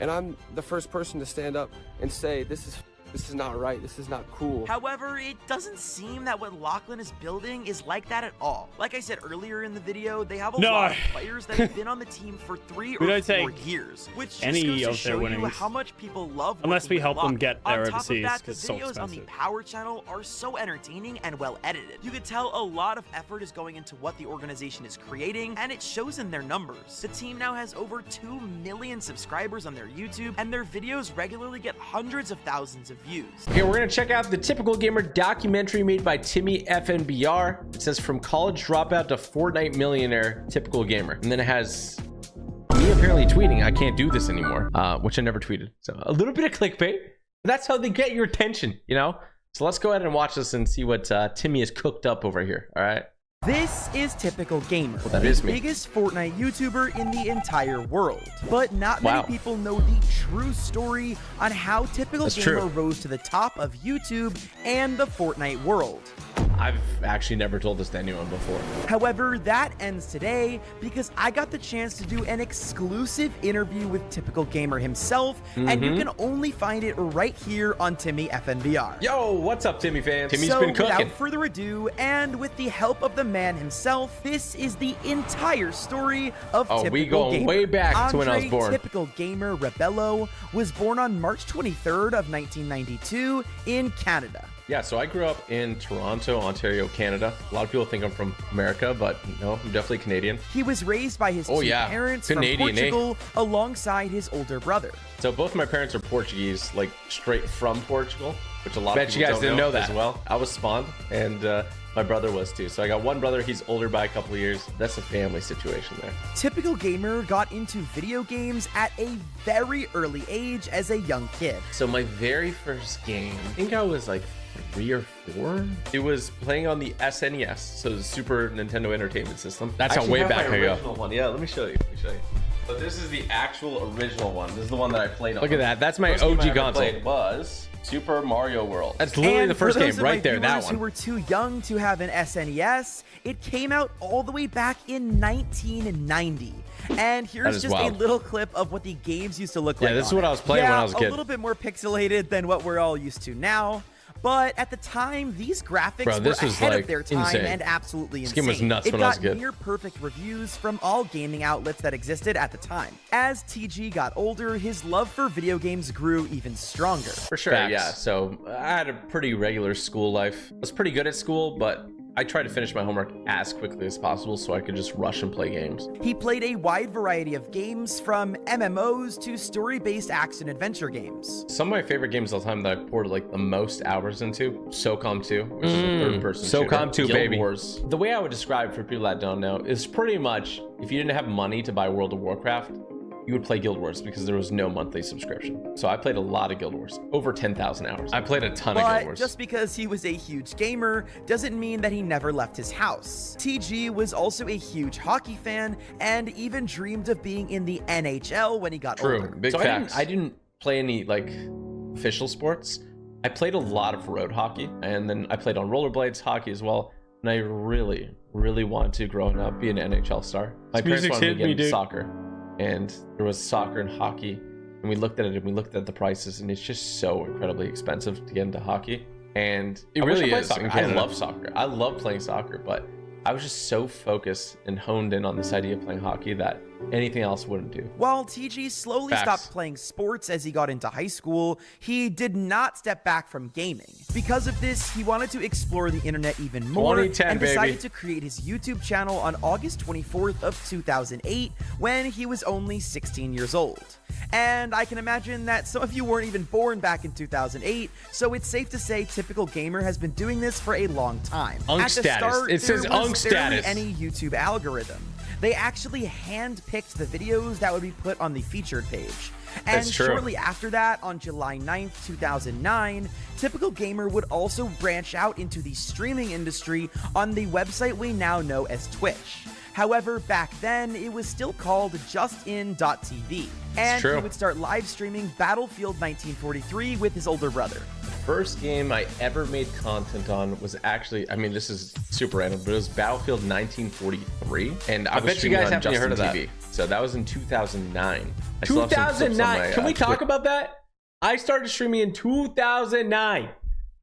And I'm the first person to stand up and say, this is not right, this is not cool. However, it doesn't seem that what Lachlan is building is like that at all. Like I said earlier in the video, they have a lot of players that have been on the team for 3 or 4 years, which just goes to show you how much people love unless we help them get there on top overseas, of that, the because it's so videos on the expensive. Power channel are so entertaining and well edited. You could tell a lot of effort is going into what the organization is creating, and it shows in their numbers. The team now has over 2 million subscribers on their YouTube, and their videos regularly get hundreds of thousands of views. Okay, we're gonna check out the Typical Gamer documentary made by Timmy FNBR. It says from college dropout to Fortnite millionaire, Typical Gamer. And then it has me apparently tweeting, I can't do this anymore, which I never tweeted. So a little bit of clickbait. That's how they get your attention, you know? So let's go ahead and watch this and see what Timmy has cooked up over here, all right? This is Typical Gamer, Well, that the is me. biggest Fortnite YouTuber in the entire world. But not many people know the true story on how Typical Gamer rose to the top of YouTube and the Fortnite world. I've actually never told this to anyone before. However, that ends today because I got the chance to do an exclusive interview with Typical Gamer himself, and you can only find it right here on Timmy FNBR. Yo, what's up, Timmy fans? Timmy's So been cooking. without further ado, and with the help of the man himself, this is the entire story of Typical we going Gamer. way back to when I was born. Typical Gamer Rebello was born on March 23rd of 1992 in Canada. Yeah, so I grew up in Toronto, Ontario, Canada. A lot of people think I'm from America, but no, I'm definitely Canadian. He was raised by his two parents Canadian, from Portugal alongside his older brother. So both my parents are Portuguese, like straight from Portugal, which a lot Bet of you people guys don't didn't know that. as well. I was spawned, and my brother was too. So I got one brother, he's older by a couple of years. That's a family situation there. Typical Gamer got into video games at a very early age as a young kid. So my very first game, I think I was like 3 or 4. It was playing on the SNES, so the Super Nintendo Entertainment System. That's I how way have back my I go. original one. Yeah, let me show you. But this is the actual original one. This is the one that I played on. Look at that. That's my First game I OG ever console. played was Super Mario World. That's literally And the first for those game of right my there, that viewers one. who were too young to have an SNES, it came out all the way back in 1990. And here's is just wild. a little clip of what the games used to look like. Yeah, this is on what it. I was playing when I was a kid. A little bit more pixelated than what we're all used to now. But at the time, these graphics Bro, this were was, ahead like, of their time insane. and absolutely This insane. game was nuts it when I was got a kid. near perfect reviews from all gaming outlets that existed at the time. As TG got older, his love for video games grew even stronger. For sure, yeah. So I had a pretty regular school life. I was pretty good at school, but I tried to finish my homework as quickly as possible so I could just rush and play games. He played a wide variety of games, from MMOs to story-based action-adventure games. Some of my favorite games of all time that I poured like the most hours into, SOCOM 2, which is a third-person shooter. SOCOM 2, Guild baby. Wars. The way I would describe for people that don't know is pretty much if you didn't have money to buy World of Warcraft, you would play Guild Wars because there was no monthly subscription. So I played a lot of Guild Wars, over 10,000 hours. I played a ton of Guild But Wars. just because he was a huge gamer doesn't mean that he never left his house. TG was also a huge hockey fan and even dreamed of being in the NHL when he got older. Big facts. I didn't play any like official sports. I played a lot of road hockey, and then I played on rollerblades hockey as well. And I really, really wanted to, growing up, be an NHL star. My parents wanted me to get into soccer, and there was soccer and hockey, and we looked at it and we looked at the prices, and it's just so incredibly expensive to get into hockey. And it really is. I love soccer. I love playing soccer, but I was just so focused and honed in on this idea of playing hockey that anything else wouldn't do. While TG slowly Facts. stopped playing sports as he got into high school, he did not step back from gaming. Because of this, he wanted to explore the internet even more 2010, and decided baby. to create his YouTube channel on August 24th of 2008 when he was only 16 years old. And I can imagine that some of you weren't even born back in 2008, so it's safe to say Typical Gamer has been doing this for a long time. Unk At the status. start, It says there was unk barely status. any YouTube algorithm. They actually hand-picked the videos that would be put on the featured page. And That's true. shortly after that, on July 9th, 2009, Typical Gamer would also branch out into the streaming industry on the website we now know as Twitch. However, back then, it was still called justin.tv. And true. he would start live streaming Battlefield 1943 with his older brother. First game I ever made content on was actually, I mean, this is super random, but it was Battlefield 1943, and I was bet you streaming guys on haven't Justin heard of that. TV. So that was in 2009. I still have some clips on 2009. my, Can we talk Twitter. about that? I started streaming in 2009.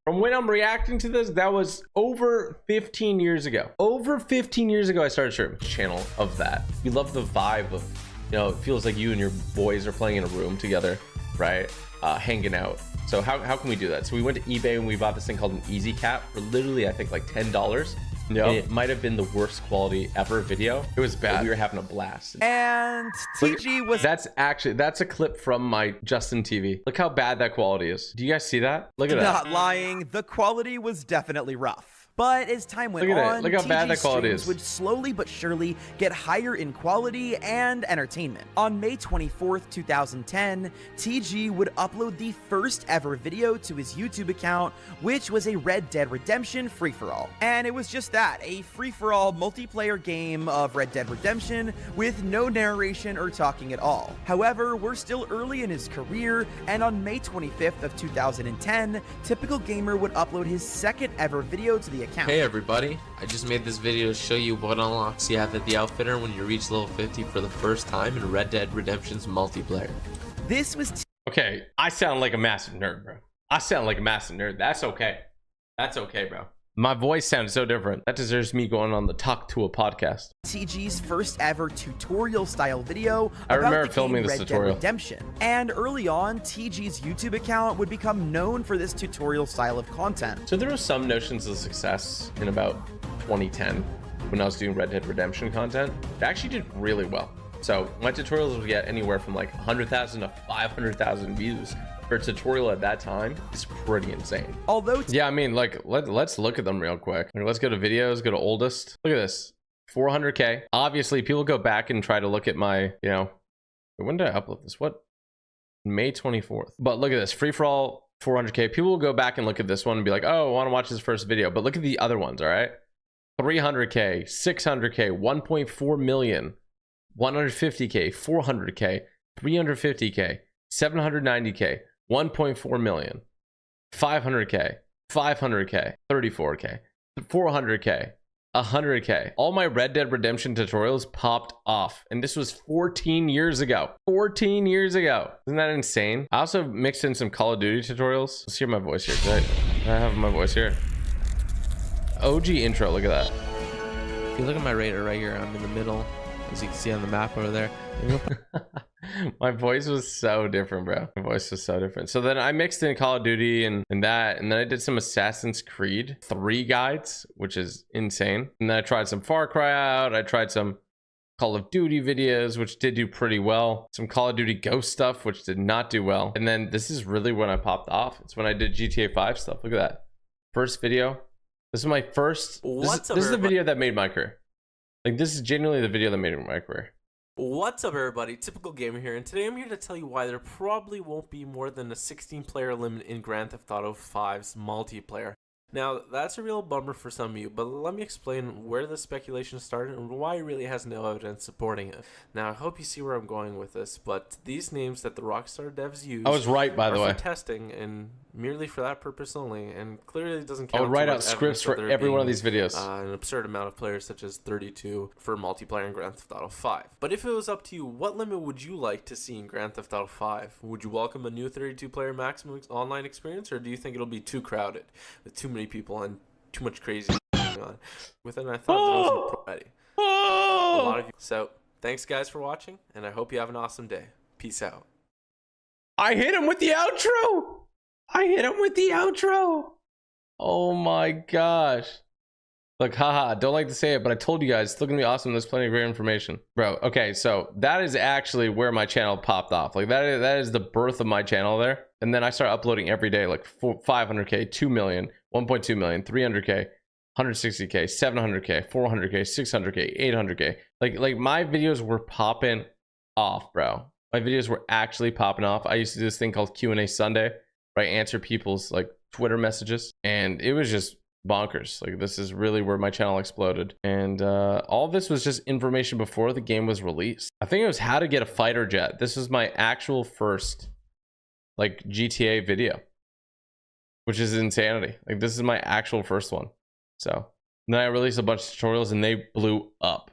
From when I'm reacting to this, that was over 15 years ago. Over 15 years ago, I started streaming a channel of that. We love the vibe of, you know, it feels like you and your boys are playing in a room together, right? Hanging out. So how can we do that? So we went to eBay and we bought this thing called an Easy Cap for literally, I think, like $10. Yep. And it might have been the worst quality ever video. It was bad. We were having a blast. And TG was... That's a clip from my Justin TV. Look how bad that quality is. Do you guys see that? Look at that. Not lying, the quality was definitely rough. But as time went Look at it. on, Look how bad TG that quality streams is. would slowly but surely get higher in quality and entertainment. On May 24th, 2010, TG would upload the first ever video to his YouTube account, which was a Red Dead Redemption free-for-all. And it was just that, a free-for-all multiplayer game of Red Dead Redemption with no narration or talking at all. However, we're still early in his career, and on May 25th of 2010, Typical Gamer would upload his second ever video to the account. Hey everybody, I just made this video to show you what unlocks you have at the Outfitter when you reach level 50 for the first time in Red Dead Redemption's multiplayer. This was Okay, I sound like a massive nerd, bro. I sound like a massive nerd. That's okay. That's okay, bro. My voice sounds so different. That deserves me going on the Talk to a podcast. TG's first ever tutorial style video I about remember the filming game this Red tutorial. Dead Redemption. And early on, TG's YouTube account would become known for this tutorial style of content. So there were some notions of success in about 2010 when I was doing Red Dead Redemption content. It actually did really well. So my tutorials would get anywhere from like 100,000 to 500,000 views. For a tutorial at that time, it's pretty insane. Although, yeah, I mean, like, let's look at them real quick. Let's go to videos, go to oldest. Look at this, 400K. Obviously, people go back and try to look at my, you know, when did I upload this? What? May 24th. But look at this, free for all, 400K. People will go back and look at this one and be like, oh, I want to watch his first video. But look at the other ones, all right? 300K, 600K, 1.4 million, 150K, 400K, 350K, 790K. 1.4 million. 500K, 500K, 34K, 400K, 100K. All my Red Dead Redemption tutorials popped off, and this was 14 years ago. 14 years ago. Isn't that insane? I also mixed in some Call of Duty tutorials. Let's hear my voice here. I have my voice here. OG intro, look at that. If you look at my radar right here, I'm in the middle, as you can see on the map over there. My voice was so different, bro. My voice was so different. So then I mixed in Call of Duty and that, and then I did some Assassin's Creed 3 guides, which is insane. And then I tried some Far Cry out. I tried some Call of Duty videos, which did do pretty well. Some Call of Duty Ghost stuff, which did not do well. And then this is really when I popped off. It's when I did GTA 5 stuff. Look at that. First video. This is my first. This is the video that made my career. Like, this is genuinely the video that made my career. What's up, everybody? Typical Gamer here, and today I'm here to tell you why there probably won't be more than a 16-player limit in Grand Theft Auto 5's multiplayer. Now, that's a real bummer for some of you, but let me explain where the speculation started and why it really has no evidence supporting it. Now, I hope you see where I'm going with this, but these names that the Rockstar devs use I was right, by the way. for testing and merely for that purpose only, and clearly it doesn't count. I would write out towards scripts evidence for there every one of being, these videos. An absurd amount of players, such as 32 for multiplayer in Grand Theft Auto 5. But if it was up to you, what limit would you like to see in Grand Theft Auto 5? Would you welcome a new 32-player maximum online experience, or do you think it'll be too crowded with too many people and too much crazy going on with it? And I thought that was ready. A lot of you. So thanks guys for watching, and I hope you have an awesome day. Peace out. I hit him with the outro. I hit him with the outro. Oh my gosh. Look, haha, don't like to say it, but I told you guys, it's looking to be awesome. There's plenty of great information. Bro, okay, so that is actually where my channel popped off. Like, that is the birth of my channel there. And then I started uploading every day, like 500K, 2 million, 1.2 million, 300K, 160K, 700K, 400K, 600K, 800K. Like my videos were popping off, bro. My videos were actually popping off. I used to do this thing called Q&A Sunday, where I answer people's like Twitter messages, and it was just bonkers. Like, this is really where my channel exploded. And all this was just information before the game was released. I think it was how to get a fighter jet. This was my actual first like GTA video, which is insanity. Like, this is my actual first one. So then I released a bunch of tutorials and they blew up.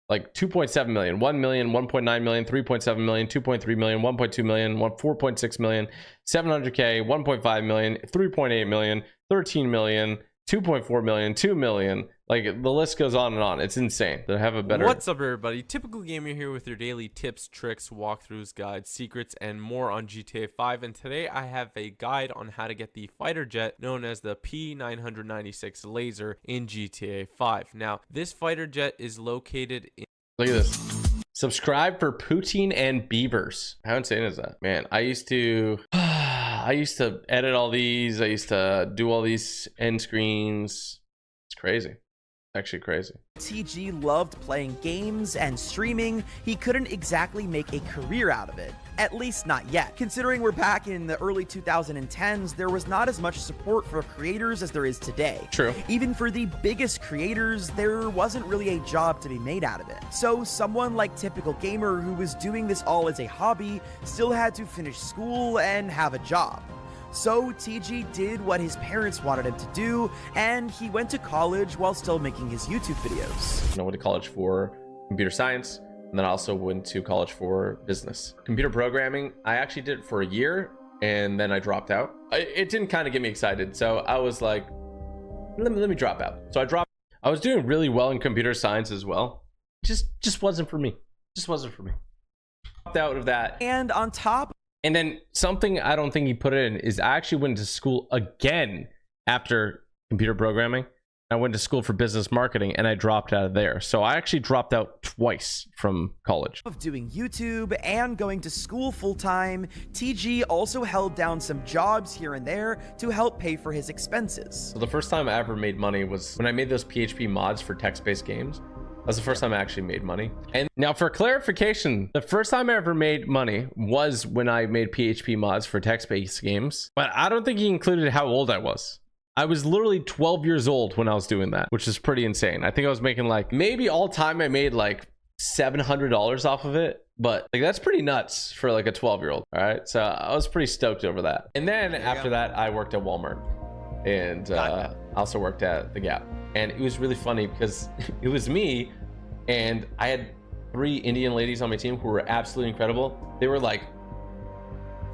Like 2.7 million, 1 million, 1.9 million, 3.7 million, 2.3 million, 1.2 million, 4.6 million, 700K, 1.5 million, 3.8 million, 13 million, 2.4 million, 2 million. Like, the list goes on and on. It's insane. They have a better... What's up, everybody? Typical Gamer here with your daily tips, tricks, walkthroughs, guides, secrets, and more on GTA 5. And today I have a guide on how to get the fighter jet known as the P996 laser in GTA 5. Now, this fighter jet is located in... Look at this. Subscribe for poutine and beavers. How insane is that? Man, I used to edit all these. I used to do all these end screens. It's crazy. Actually crazy. TG loved playing games and streaming. He couldn't exactly make a career out of it. At least not yet. Considering we're back in the early 2010s, there was not as much support for creators as there is today. True. Even for the biggest creators, there wasn't really a job to be made out of it. So someone like Typical Gamer, who was doing this all as a hobby, still had to finish school and have a job. So TG did what his parents wanted him to do, and he went to college while still making his YouTube videos. I went to college for computer science, and then I also went to college for business. Computer programming, I actually did it for a year, and then I dropped out. It didn't kind of get me excited, so I was like, let me drop out. So I dropped. I was doing really well in computer science as well. Just wasn't for me. Just wasn't for me. Dropped out of that. And on top. And then something I don't think he put in is I actually went to school again after computer programming. I went to school for business marketing and I dropped out of there. So I actually dropped out twice from college. Of doing YouTube and going to school full-time, TG also held down some jobs here and there to help pay for his expenses. So the first time I ever made money was when I made those PHP mods for text-based games. That's the first time I actually made money. And now for clarification, the first time I ever made money was when I made PHP mods for text-based games. But I don't think he included how old I was. I was literally 12 years old when I was doing that, which is pretty insane. I think I was making like, maybe all time I made like $700 off of it, but like that's pretty nuts for like a 12-year-old. All right, so I was pretty stoked over that. And then after that, I worked at Walmart, and I also worked at the Gap. And it was really funny because it was me, and I had 3 Indian ladies on my team who were absolutely incredible. They were like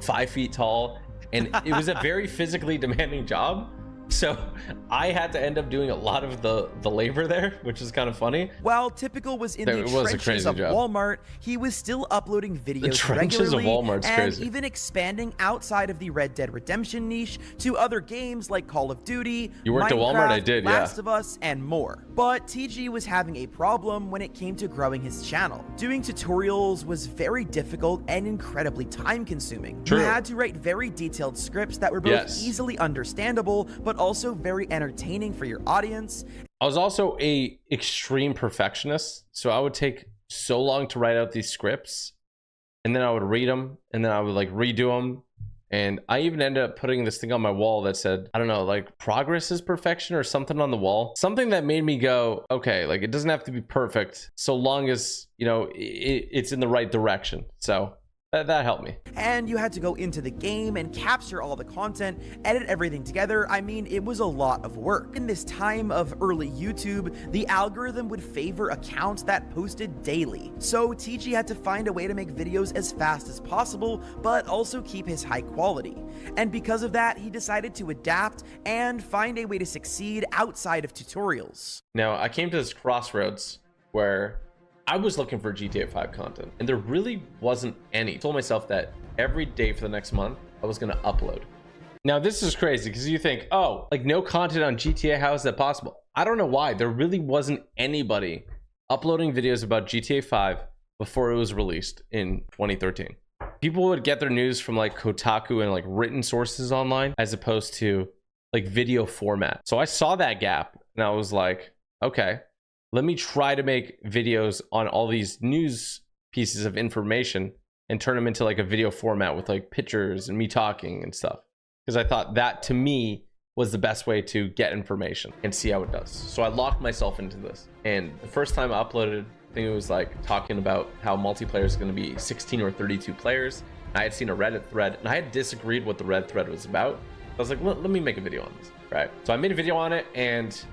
5 feet tall, and it was a very physically demanding job. So I had to end up doing a lot of the labor there, which is kind of funny. While Typical was in the trenches of Walmart, he was still uploading videos regularly and even expanding outside of the Red Dead Redemption niche to other games like Call of Duty, You worked at Minecraft, Walmart? I did, yeah. Last of Us, and more. But TG was having a problem when it came to growing his channel. Doing tutorials was very difficult and incredibly time-consuming. You had to write very detailed scripts that were both easily understandable, but also very entertaining for your audience. I was also a extreme perfectionist, so I would take so long to write out these scripts, and then I would read them, and then I would like redo them. And I even ended up putting this thing on my wall that said, I don't know, like progress is perfection or something on the wall. Something that made me go, okay, like it doesn't have to be perfect so long as, you know, it's in the right direction. So that helped me. And you had to go into the game and capture all the content, edit everything together. I mean, it was a lot of work. In this time of early YouTube, the algorithm would favor accounts that posted daily. So TG had to find a way to make videos as fast as possible, but also keep his high quality. And because of that, he decided to adapt and find a way to succeed outside of tutorials. Now, I came to this crossroads where I was looking for GTA 5 content, and there really wasn't any. I told myself that every day for the next month, I was gonna upload. Now, this is crazy because you think, oh, like no content on GTA, how is that possible? I don't know why. There really wasn't anybody uploading videos about GTA 5 before it was released in 2013. People would get their news from like Kotaku and like written sources online as opposed to like video format. So I saw that gap and I was like, okay, let me try to make videos on all these news pieces of information and turn them into like a video format with like pictures and me talking and stuff. Because I thought that to me was the best way to get information and see how it does. So I locked myself into this. And the first time I uploaded, I think it was like talking about how multiplayer is going to be 16 or 32 players. I had seen a Reddit thread and I had disagreed what the Reddit thread was about. I was like, let me make a video on this, right? So I made a video on it, and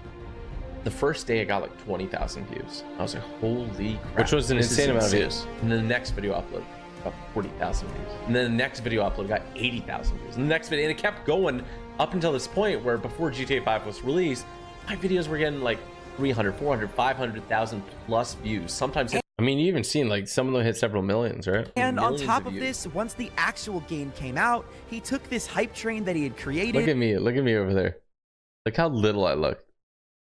the first day I got like 20,000 views. I was like, holy crap. Which was an insane amount of views. And then the next video upload got 40,000 views. And then the next video upload got 80,000 views. And the next video, and it kept going up until this point where before GTA 5 was released, my videos were getting like 300, 400, 500,000 plus views. Sometimes, I mean, you even seen like some of them hit several millions, right? And on top of this, once the actual game came out, he took this hype train that he had created. Look at me over there. Look how little I look.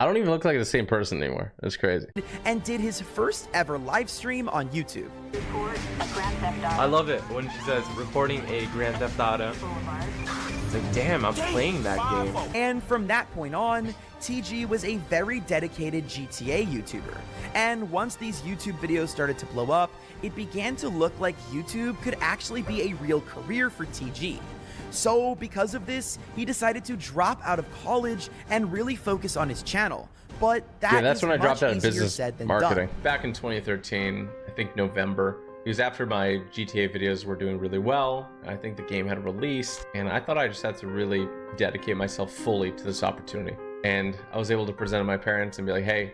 I don't even look like the same person anymore. That's crazy. And did his first ever live stream on YouTube. I love it when she says recording a Grand Theft Auto. It's like, damn, I'm playing that game. And from that point on, TG was a very dedicated GTA YouTuber. And once these YouTube videos started to blow up, it began to look like YouTube could actually be a real career for TG. So because of this, he decided to drop out of college and really focus on his channel. But that's when I dropped out of business said than marketing. done. Back in 2013, I think November. It was after my GTA videos were doing really well. I think the game had released, and I thought I just had to really dedicate myself fully to this opportunity. And I was able to present to my parents and be like, hey,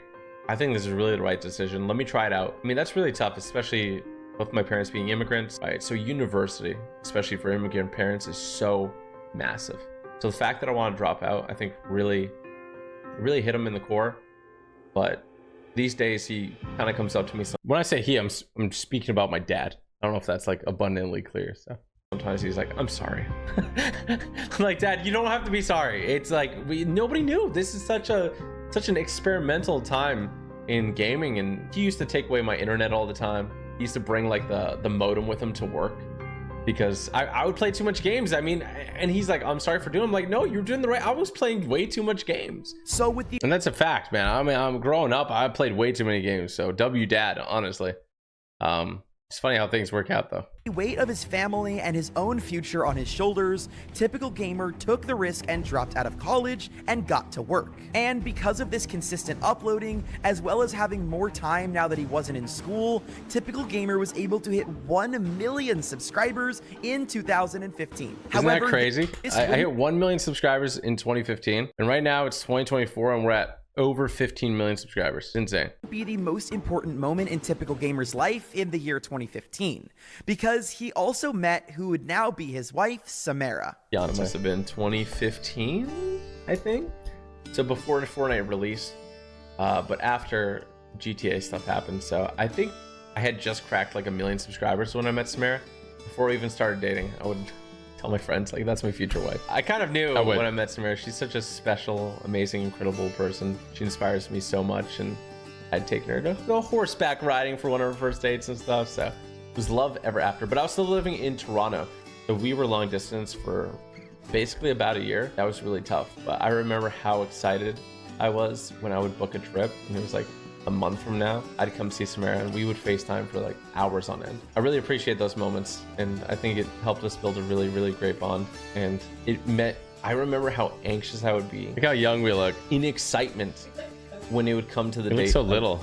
I think this is really the right decision. Let me try it out. I mean, that's really tough, especially with my parents being immigrants, right? So university, especially for immigrant parents, is so massive. So the fact that I want to drop out, I think really hit him in the core. But these days, he kind of comes up to me. When I say he, I'm speaking about my dad. I don't know if that's like abundantly clear. So sometimes he's like, I'm sorry. I'm like, Dad, you don't have to be sorry. It's like, nobody knew. This is such an experimental time in gaming. And he used to take away my internet all the time. He used to bring like the modem with him to work because I would play too much games. I mean, and he's like, I'm sorry for doing it. I'm like, no, you're doing the right. I was playing way too much games. So with the, and that's a fact, man. I mean, I'm growing up. I played way too many games. So W Dad, honestly. It's funny how things work out, though. The weight of his family and his own future on his shoulders, Typical Gamer took the risk and dropped out of college and got to work. And because of this consistent uploading, as well as having more time now that he wasn't in school, Typical Gamer was able to hit 1 million subscribers in 2015. Isn't that crazy? I hit 1 million subscribers in 2015, and right now it's 2024, and we're at over 15 million subscribers. It's insane. Be the most important moment in Typical Gamer's life in the year 2015, because he also met who would now be his wife, Samara. Yeah, it must have been 2015, I think. So before the Fortnite release, but after GTA stuff happened. So I think I had just cracked like 1 million subscribers when I met Samara. Before we even started dating, I would tell my friends, like, that's my future wife. I kind of knew when I met Samara. She's such a special, amazing, incredible person. She inspires me so much, and I'd taken her to go horseback riding for one of her first dates and stuff. So it was love ever after. But I was still living in Toronto, so we were long distance for basically about a year. That was really tough. But I remember how excited I was when I would book a trip, and it was like a month from now, I'd come see Samara and we would FaceTime for like hours on end. I really appreciate those moments, and I think it helped us build a really, really great bond. And I remember how anxious I would be. Look how young we look. In excitement when it would come to the date. Look so little.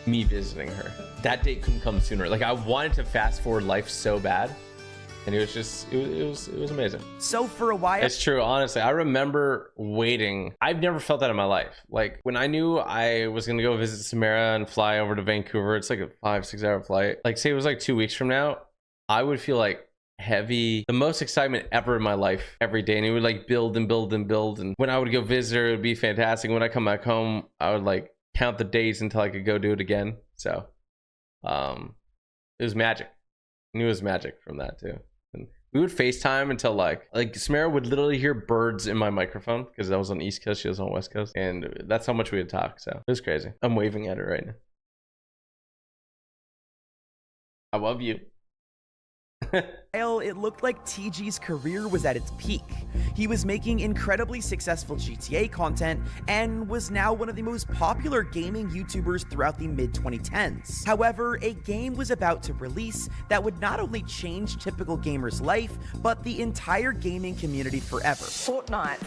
Me visiting her. That date couldn't come sooner. Like, I wanted to fast forward life so bad. And it was just, it was amazing. So for a while... It's true, honestly. I remember waiting. I've never felt that in my life. Like, when I knew I was going to go visit Samara and fly over to Vancouver, it's like a 5-6 hour flight. Like, say it was like 2 weeks from now, I would feel like heavy, the most excitement ever in my life every day. And it would like build and build and build. And when I would go visit her, it would be fantastic. When I come back home, I would like count the days until I could go do it again. So, it was magic. I knew it was magic from that too. And we would FaceTime until like Samara would literally hear birds in my microphone because I was on East Coast, she was on West Coast, and that's how much we would talk. So it was crazy. I'm waving at her right now. I love you. It looked like TG's career was at its peak. He was making incredibly successful GTA content and was now one of the most popular gaming YouTubers throughout the mid-2010s. However, a game was about to release that would not only change Typical Gamer's life, but the entire gaming community forever. Fortnite.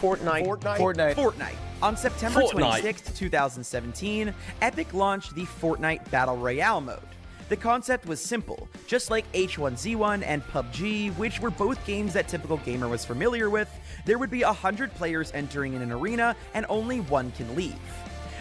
On September 26th, 2017, Epic launched the Fortnite Battle Royale mode. The concept was simple, just like H1Z1 and PUBG, which were both games that Typical Gamer was familiar with. There would be 100 players entering in an arena, and only one can leave.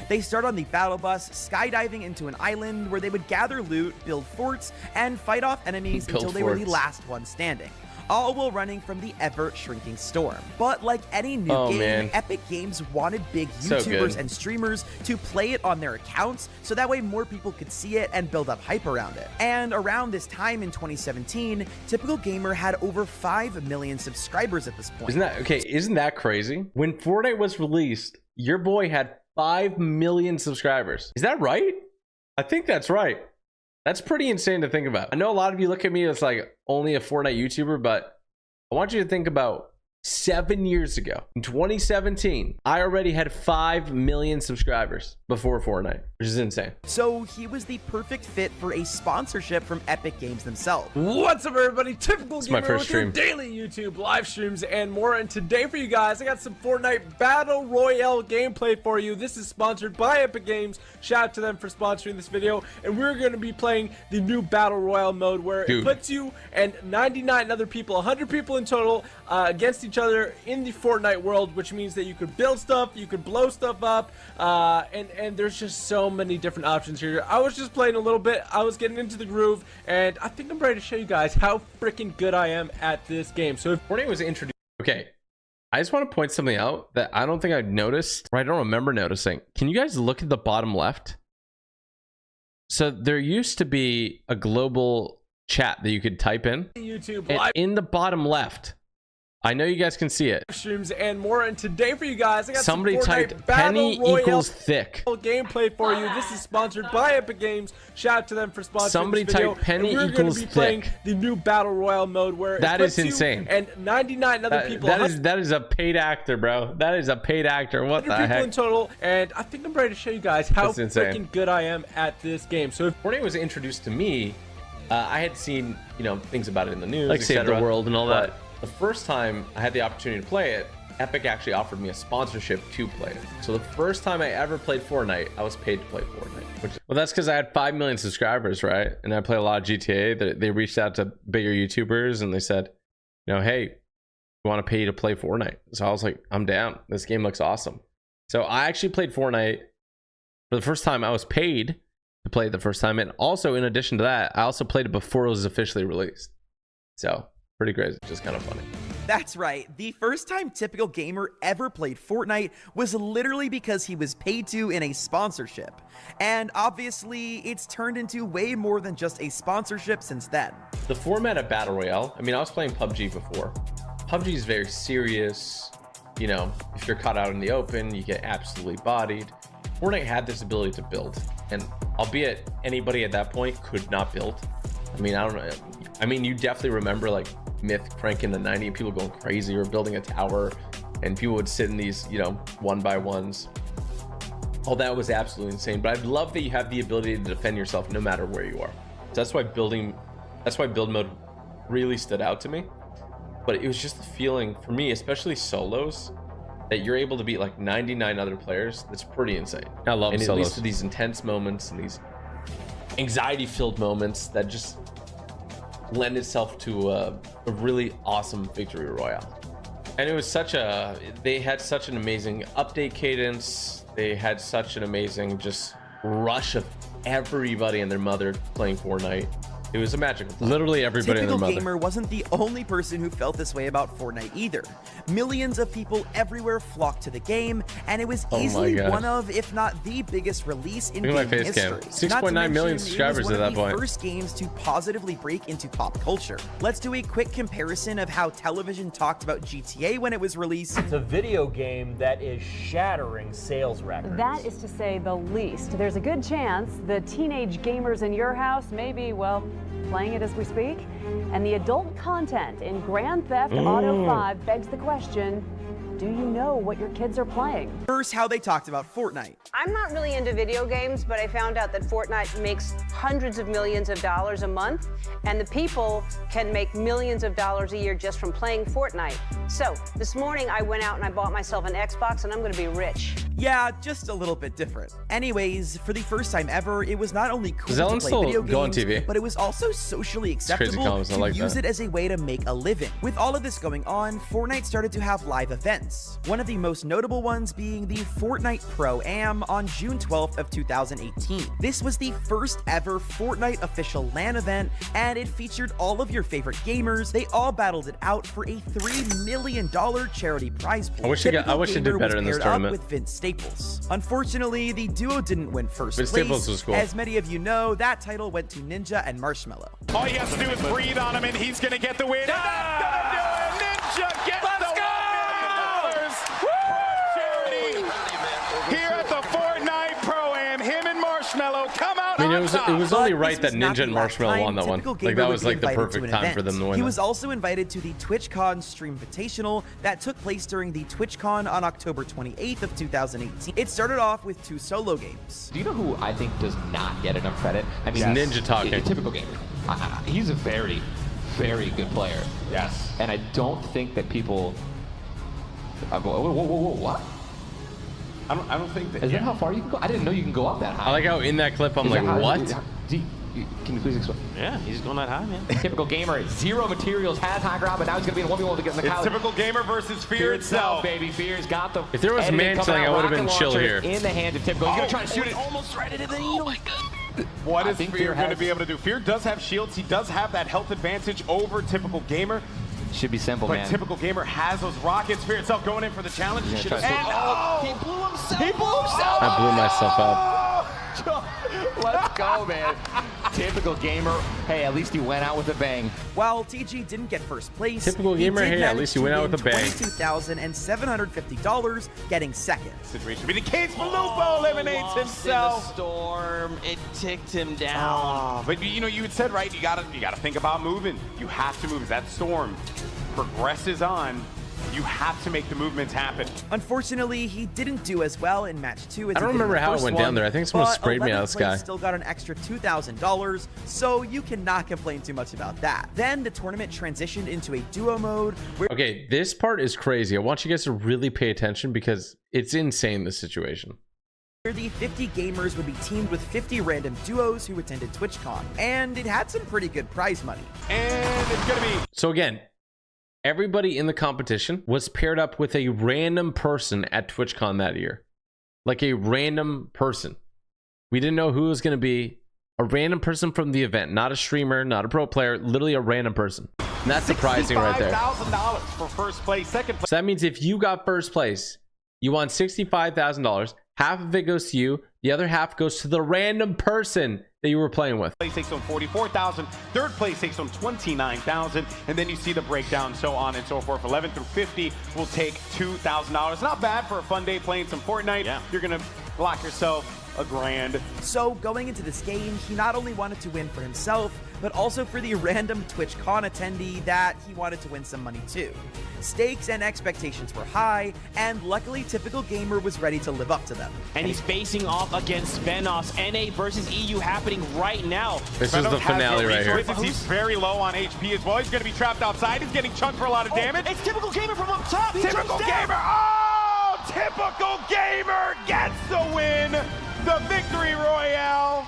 They start on the battle bus, skydiving into an island where they would gather loot, build forts, and fight off enemies until they were the last one standing, all while running from the ever-shrinking storm. But like any new game, Epic Games wanted big YouTubers and streamers to play it on their accounts, so that way more people could see it and build up hype around it. And around this time in 2017, Typical Gamer had over 5 million subscribers at this point. Isn't that crazy? When Fortnite was released, your boy had 5 million subscribers. Is that right? I think that's right. That's pretty insane to think about. I know a lot of you look at me as like only a Fortnite YouTuber, but I want you to think about 7 years ago. In 2017, I already had 5 million subscribers before Fortnite, which is insane. So he was the perfect fit for a sponsorship from Epic Games themselves. What's up, everybody? Typical Gamer my first with your stream. daily YouTube live streams and more. And today for you guys, I got some Fortnite Battle Royale gameplay for you. This is sponsored by Epic Games. Shout out to them for sponsoring this video. And we're going to be playing the new Battle Royale mode where it puts you and 99 other people, 100 people in total, against each other in the Fortnite world, which means that you could build stuff, you could blow stuff up, and there's just so many different options here. I was just playing a little bit, I was getting into the groove, and I think I'm ready to show you guys how freaking good I am at this game. So if Fortnite was introduced, okay, I just want to point something out that I don't think I've noticed, or I don't remember noticing. Can you guys look at the bottom left? So there used to be a global chat that you could type in, YouTube and live in the bottom left, I know you guys can see it. Streams and more, and today for you guys, I got Somebody some Fortnite typed Battle penny Royale equals thick. gameplay for you. This is sponsored by Epic Games. Shout out to them for sponsoring Somebody this video. typed penny and we're equals gonna be playing thick. the new Battle Royale mode where That it is puts you insane. and 99 other people. That is a paid actor, bro. That is a paid actor. What the 100 people heck? in total, and I think I'm ready to show you guys how That's insane. freaking good I am at this game. So if Fortnite was introduced to me I had seen, you know, things about it in the news, Like Save the World and all but that. the first time I had the opportunity to play it, Epic actually offered me a sponsorship to play it. So the first time I ever played Fortnite, I was paid to play Fortnite. Well, that's because I had 5 million subscribers, right? And I play a lot of GTA. They reached out to bigger YouTubers and they said, you know, hey, we want to pay you to play Fortnite. So I was like, I'm down. This game looks awesome. So I actually played Fortnite for the first time. I was paid to play it the first time. And also, in addition to that, I also played it before it was officially released. So pretty crazy, just kind of funny. That's right. The first time Typical Gamer ever played Fortnite was literally because he was paid to in a sponsorship. And obviously, it's turned into way more than just a sponsorship since then. The format of Battle Royale, I mean, I was playing PUBG before. PUBG is very serious. You know, if you're caught out in the open, you get absolutely bodied. Fortnite had this ability to build. And albeit anybody at that point could not build. I mean, I don't know. I mean, you definitely remember like Myth crank in the 90s, people going crazy or building a tower, and people would sit in these, you know, 1x1s. All that was absolutely insane. But I love that you have the ability to defend yourself no matter where you are. So that's why build mode really stood out to me. But it was just the feeling for me, especially solos, that you're able to beat like 99 other players. That's pretty insane. I love solos. And it leads to these intense moments and these anxiety-filled moments that just lend itself to a really awesome victory royale. And it was they had such an amazing update cadence. They had such an amazing just rush of everybody and their mother playing Fortnite. It was a magical time. Literally everybody and their mother. Typical Gamer wasn't the only person who felt this way about Fortnite either. Millions of people everywhere flocked to the game, and it was easily one of, if not the biggest release in game history. 6.9 million subscribers at that point. It was one of the first games to positively break into pop culture. Let's do a quick comparison of how television talked about GTA when it was released. It's a video game that is shattering sales records. That is to say the least. There's a good chance the teenage gamers in your house may be, well, playing it as we speak. And the adult content in Grand Theft Auto 5 begs the question, do you know what your kids are playing? First, how they talked about Fortnite. I'm not really into video games, but I found out that Fortnite makes hundreds of millions of dollars a month, and the people can make millions of dollars a year just from playing Fortnite. So this morning I went out and I bought myself an Xbox, and I'm gonna be rich. Yeah, just a little bit different. Anyways, for the first time ever, it was not only cool to play video games, but it was also socially acceptable to use it as a way to make a living. With all of this going on, Fortnite started to have live events. One of the most notable ones being the Fortnite Pro-Am on June 12th of 2018. This was the first ever Fortnite official LAN event, and it featured all of your favorite gamers. They all battled it out for a $3 million charity prize pool. I wish it did better in this tournament. With Vince Staples. Unfortunately, the duo didn't win first place. Staples was cool. As many of you know, that title went to Ninja and Marshmallow. All he has to do is breathe on him, and he's gonna get the win. And that's gonna do it. Ninja gets the $1 million. Charity here at the Fortnite Pro-Am. Him and Marshmallow come out. I mean, it was only right that Ninja and Marshmallow won that one. Like that was like the perfect time for them to win. He was also invited to the TwitchCon Stream Invitational that took place during the TwitchCon on October 28th of 2018. It started off with 2 solo games. Do you know who I think does not get enough credit? I mean, Ninja talking. A Typical Gamer. He's a very, very good player. Yes. And I don't think that people. Whoa, what? I don't think that. Is that how far you can go? I didn't know you can go up that high. I like how in that clip I'm like, what? Can you please explain? Yeah, he's going that high, man. Typical Gamer, 0 materials, has high ground, but now he's going to be in 1v1 to get in the It's Typical Gamer versus Fear itself. Baby. Fear's got the. If there was mantling, I would have been chill here. In the hand of Typical. He's going to try to shoot it. Almost right into the needle. Oh my God. What is Fear going to be able to do? Fear does have shields. He does have that health advantage over Typical Gamer. Should be simple, but man. Typical Gamer has those rockets. Fear itself going in for the challenge. He should have. He blew himself. I blew myself up. Let's go, man. Typical Gamer. Hey, at least he went out with a bang. While TG didn't get first place, Typical Gamer. Hey, at least he went out with a bang. $22,750, getting second. Situation be the case for Lupo eliminates himself. In the storm, it ticked him down. But you know, you had said right. You gotta think about moving. You have to move as that storm progresses on. You have to make the movements happen. Unfortunately, he didn't do as well in match 2 as I don't he did in remember the how it first went one, down there. I think someone but sprayed me out of the 11th place sky. Still got an extra $2,000, so you cannot complain too much about that. Then the tournament transitioned into a duo mode where Okay, this part is crazy. I want you guys to really pay attention because it's insane, this situation. the 50 gamers would be teamed with 50 random duos who attended TwitchCon, and it had some pretty good prize money. And it's gonna be So again, everybody in the competition was paired up with a random person at TwitchCon that year. Like a random person. We didn't know who it was going to be. A random person from the event. Not a streamer, not a pro player. Literally a random person. And that's surprising right there. $65,000 for first place, second place. So that means if you got first place, you won $65,000. Half of it goes to you. The other half goes to the random person that you were playing with. Place takes home $44,000. Third place takes home $29,000, and then you see the breakdown, so on and so forth. 11 through 50 will take $2,000. Not bad for a fun day playing some Fortnite. Yeah. You're gonna lock yourself a grand. So going into this game, he not only wanted to win for himself, but also for the random TwitchCon attendee that he wanted to win some money too. Stakes and expectations were high, and luckily Typical Gamer was ready to live up to them. And he's facing off against Venos. NA versus EU happening right now. This is the finale right here. He's very low on HP as well. He's going to be trapped outside. He's getting chunked for a lot of damage. It's Typical Gamer from up top. Typical Gamer. Oh, Typical Gamer gets the win. The victory royale.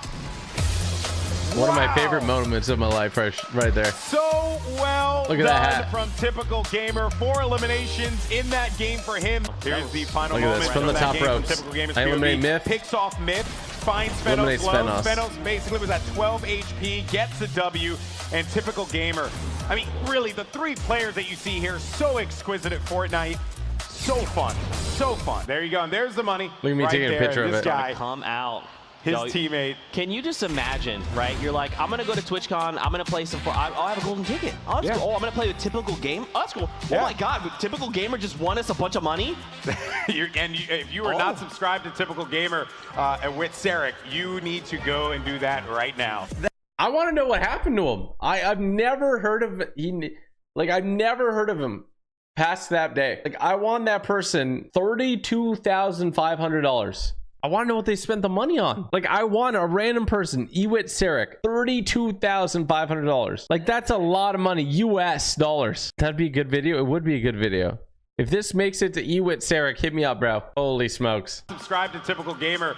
One of my favorite moments of my life right there. So well Look at done that hat. from Typical Gamer. 4 eliminations in that game for him. Here's the final Look at moment this, from the that top game from ropes. Typical Gamer's I eliminate POV. Myth. Picks off Myth. Finds Eliminates Venos. Venos. Venos basically was at 12 HP. Gets the W. And Typical Gamer. I mean, really, the 3 players that you see here, so exquisite at Fortnite. So fun. So fun. There you go. And there's the money. Look at me right taking a there. picture of This it. guy, Come out. his Yo, teammate. Can you just imagine, right? You're like, I'm gonna go to TwitchCon. I'm gonna play some. I'll have a golden ticket. Oh, that's cool. Oh, I'm gonna play with Typical Game. Oh, that's cool. Yeah. Oh my God, Typical Gamer just won us a bunch of money. If you are not subscribed to Typical Gamer with Sarek, you need to go and do that right now. I want to know what happened to him. I've never heard of I've never heard of him past that day. Like, I won that person $32,500. I want to know what they spent the money on. Like, I won a random person, Ewit Sarek, $32,500. Like, that's a lot of money, US dollars. That'd be a good video. It would be a good video. If this makes it to Ewit Sarek, hit me up, bro. Holy smokes. Subscribe to Typical Gamer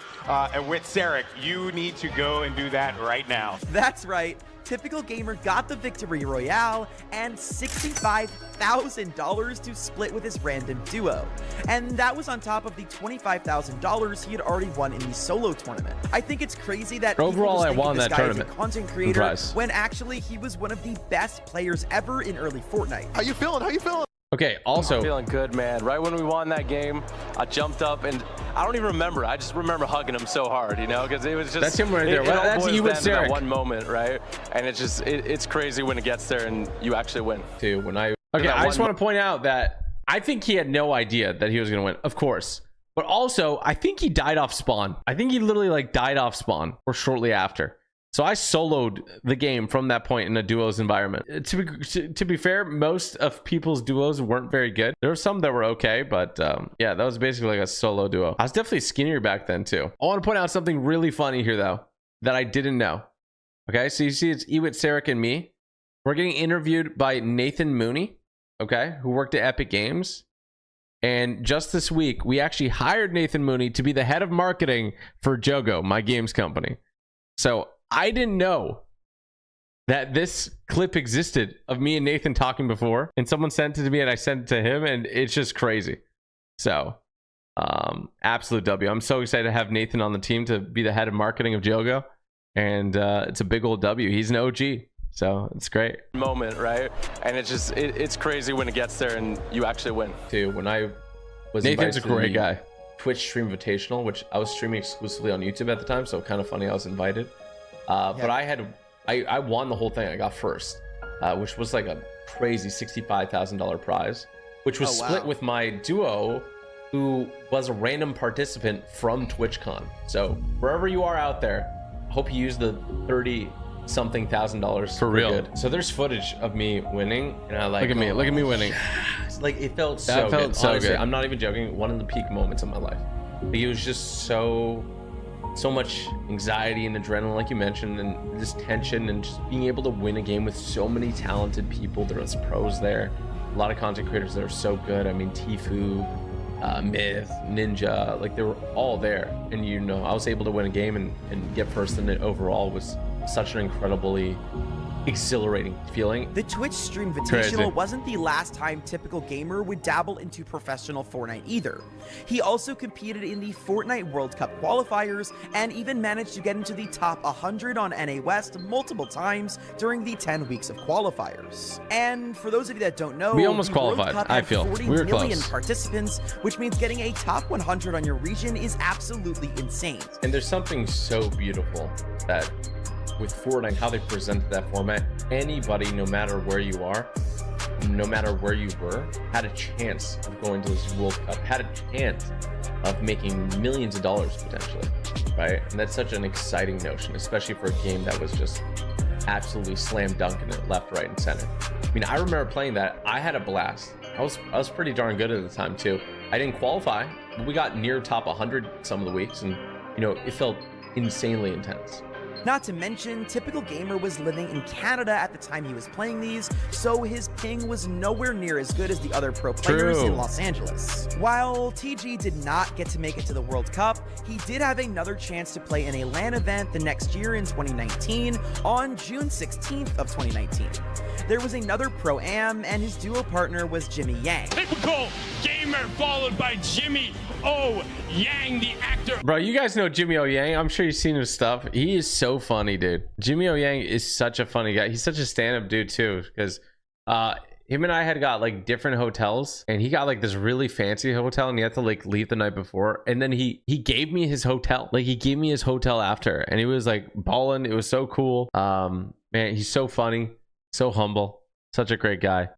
with Sarek. You need to go and do that right now. That's right. Typical Gamer got the victory royale and $65,000 to split with his random duo. And that was on top of the $25,000 he had already won in the solo tournament. I think it's crazy that overall I won that tournament. Is a content creator Surprise. when actually he was one of the best players ever in early Fortnite. How you feeling? How you feeling? Okay, also, I'm feeling good, man. Right when we won that game, I jumped up and I don't even remember. I just remember hugging him so hard, you know, because it was just. That's him right there. It all That's boils you with down to that Sarek. one moment, right? And it's just, it's crazy when it gets there and you actually win. Too, when I just want to point out that I think he had no idea that he was going to win, of course. But also, I think he died off spawn. I think he literally died off spawn or shortly after. So I soloed the game from that point in a duos environment. To be fair, most of people's duos weren't very good. There were some that were okay, but yeah, that was basically like a solo duo. I was definitely skinnier back then too. I want to point out something really funny here though, that I didn't know. Okay, so you see it's Ewit, Sarek, and me. We're getting interviewed by Nathan Mooney, okay, who worked at Epic Games. And just this week, we actually hired Nathan Mooney to be the head of marketing for Jogo, my games company. So I didn't know that this clip existed of me and Nathan talking before, and someone sent it to me and I sent it to him, and it's just crazy. So absolute W. I'm so excited to have Nathan on the team to be the head of marketing of Jogo, and it's a big old W. He's an OG, so it's great Moment, right? And it's just, it's crazy when it gets there and you actually win. too. When I was Nathan's a great guy. Twitch Stream Invitational, which I was streaming exclusively on YouTube at the time, so kind of funny I was invited. But I won the whole thing. I got first, which was like a crazy $65,000 prize, which was split with my duo, who was a random participant from TwitchCon. So wherever you are out there, I hope you use the $30-something thousand for real. good. So there's footage of me winning, and I like. Look at me winning. Yes, like it felt so good. Honestly, I'm not even joking. One of the peak moments of my life. Like, it was just so much anxiety and adrenaline, like you mentioned, and this tension, and just being able to win a game with so many talented people. There was pros there, a lot of content creators that are so good. I mean, Tfue, Myth, Ninja, like they were all there. And you know, I was able to win a game and get first in it overall was such an incredibly exhilarating feeling. The Twitch Stream Invitational wasn't the last time Typical Gamer would dabble into professional Fortnite either. He also competed in the Fortnite World Cup qualifiers and even managed to get into the top 100 on NA West multiple times during the 10 weeks of qualifiers. And for those of you that don't know, we almost the World qualified. Cup I had feel 40 we were million close. participants, which means getting a top 100 on your region is absolutely insane. And there's something so beautiful that with Fortnite, how they presented that format, anybody, no matter where you are, no matter where you were, had a chance of going to this World Cup, had a chance of making millions of dollars potentially, right? And that's such an exciting notion, especially for a game that was just absolutely slam dunking it left, right, and center. I mean, I remember playing that. I had a blast. I was pretty darn good at the time too. I didn't qualify, but we got near top 100 some of the weeks, and you know, it felt insanely intense. Not to mention, Typical Gamer was living in Canada at the time he was playing these, so his ping was nowhere near as good as the other pro players in Los Angeles. While TG did not get to make it to the World Cup, he did have another chance to play in a LAN event the next year in 2019, on June 16th of 2019. There was another Pro-Am, and his duo partner was Jimmy Yang. Typical Gamer followed by Jimmy O. Yang, the actor. Bro, you guys know Jimmy O. Yang. I'm sure you've seen his stuff. He is so funny, dude. Jimmy O. Yang is such a funny guy. He's such a stand-up dude too, because him and I had got like different hotels, and he got like this really fancy hotel, and he had to like leave the night before, and then he gave me his hotel. Like he gave me his hotel after, and he was like balling. It was so cool. Man, he's so funny, so humble, such a great guy.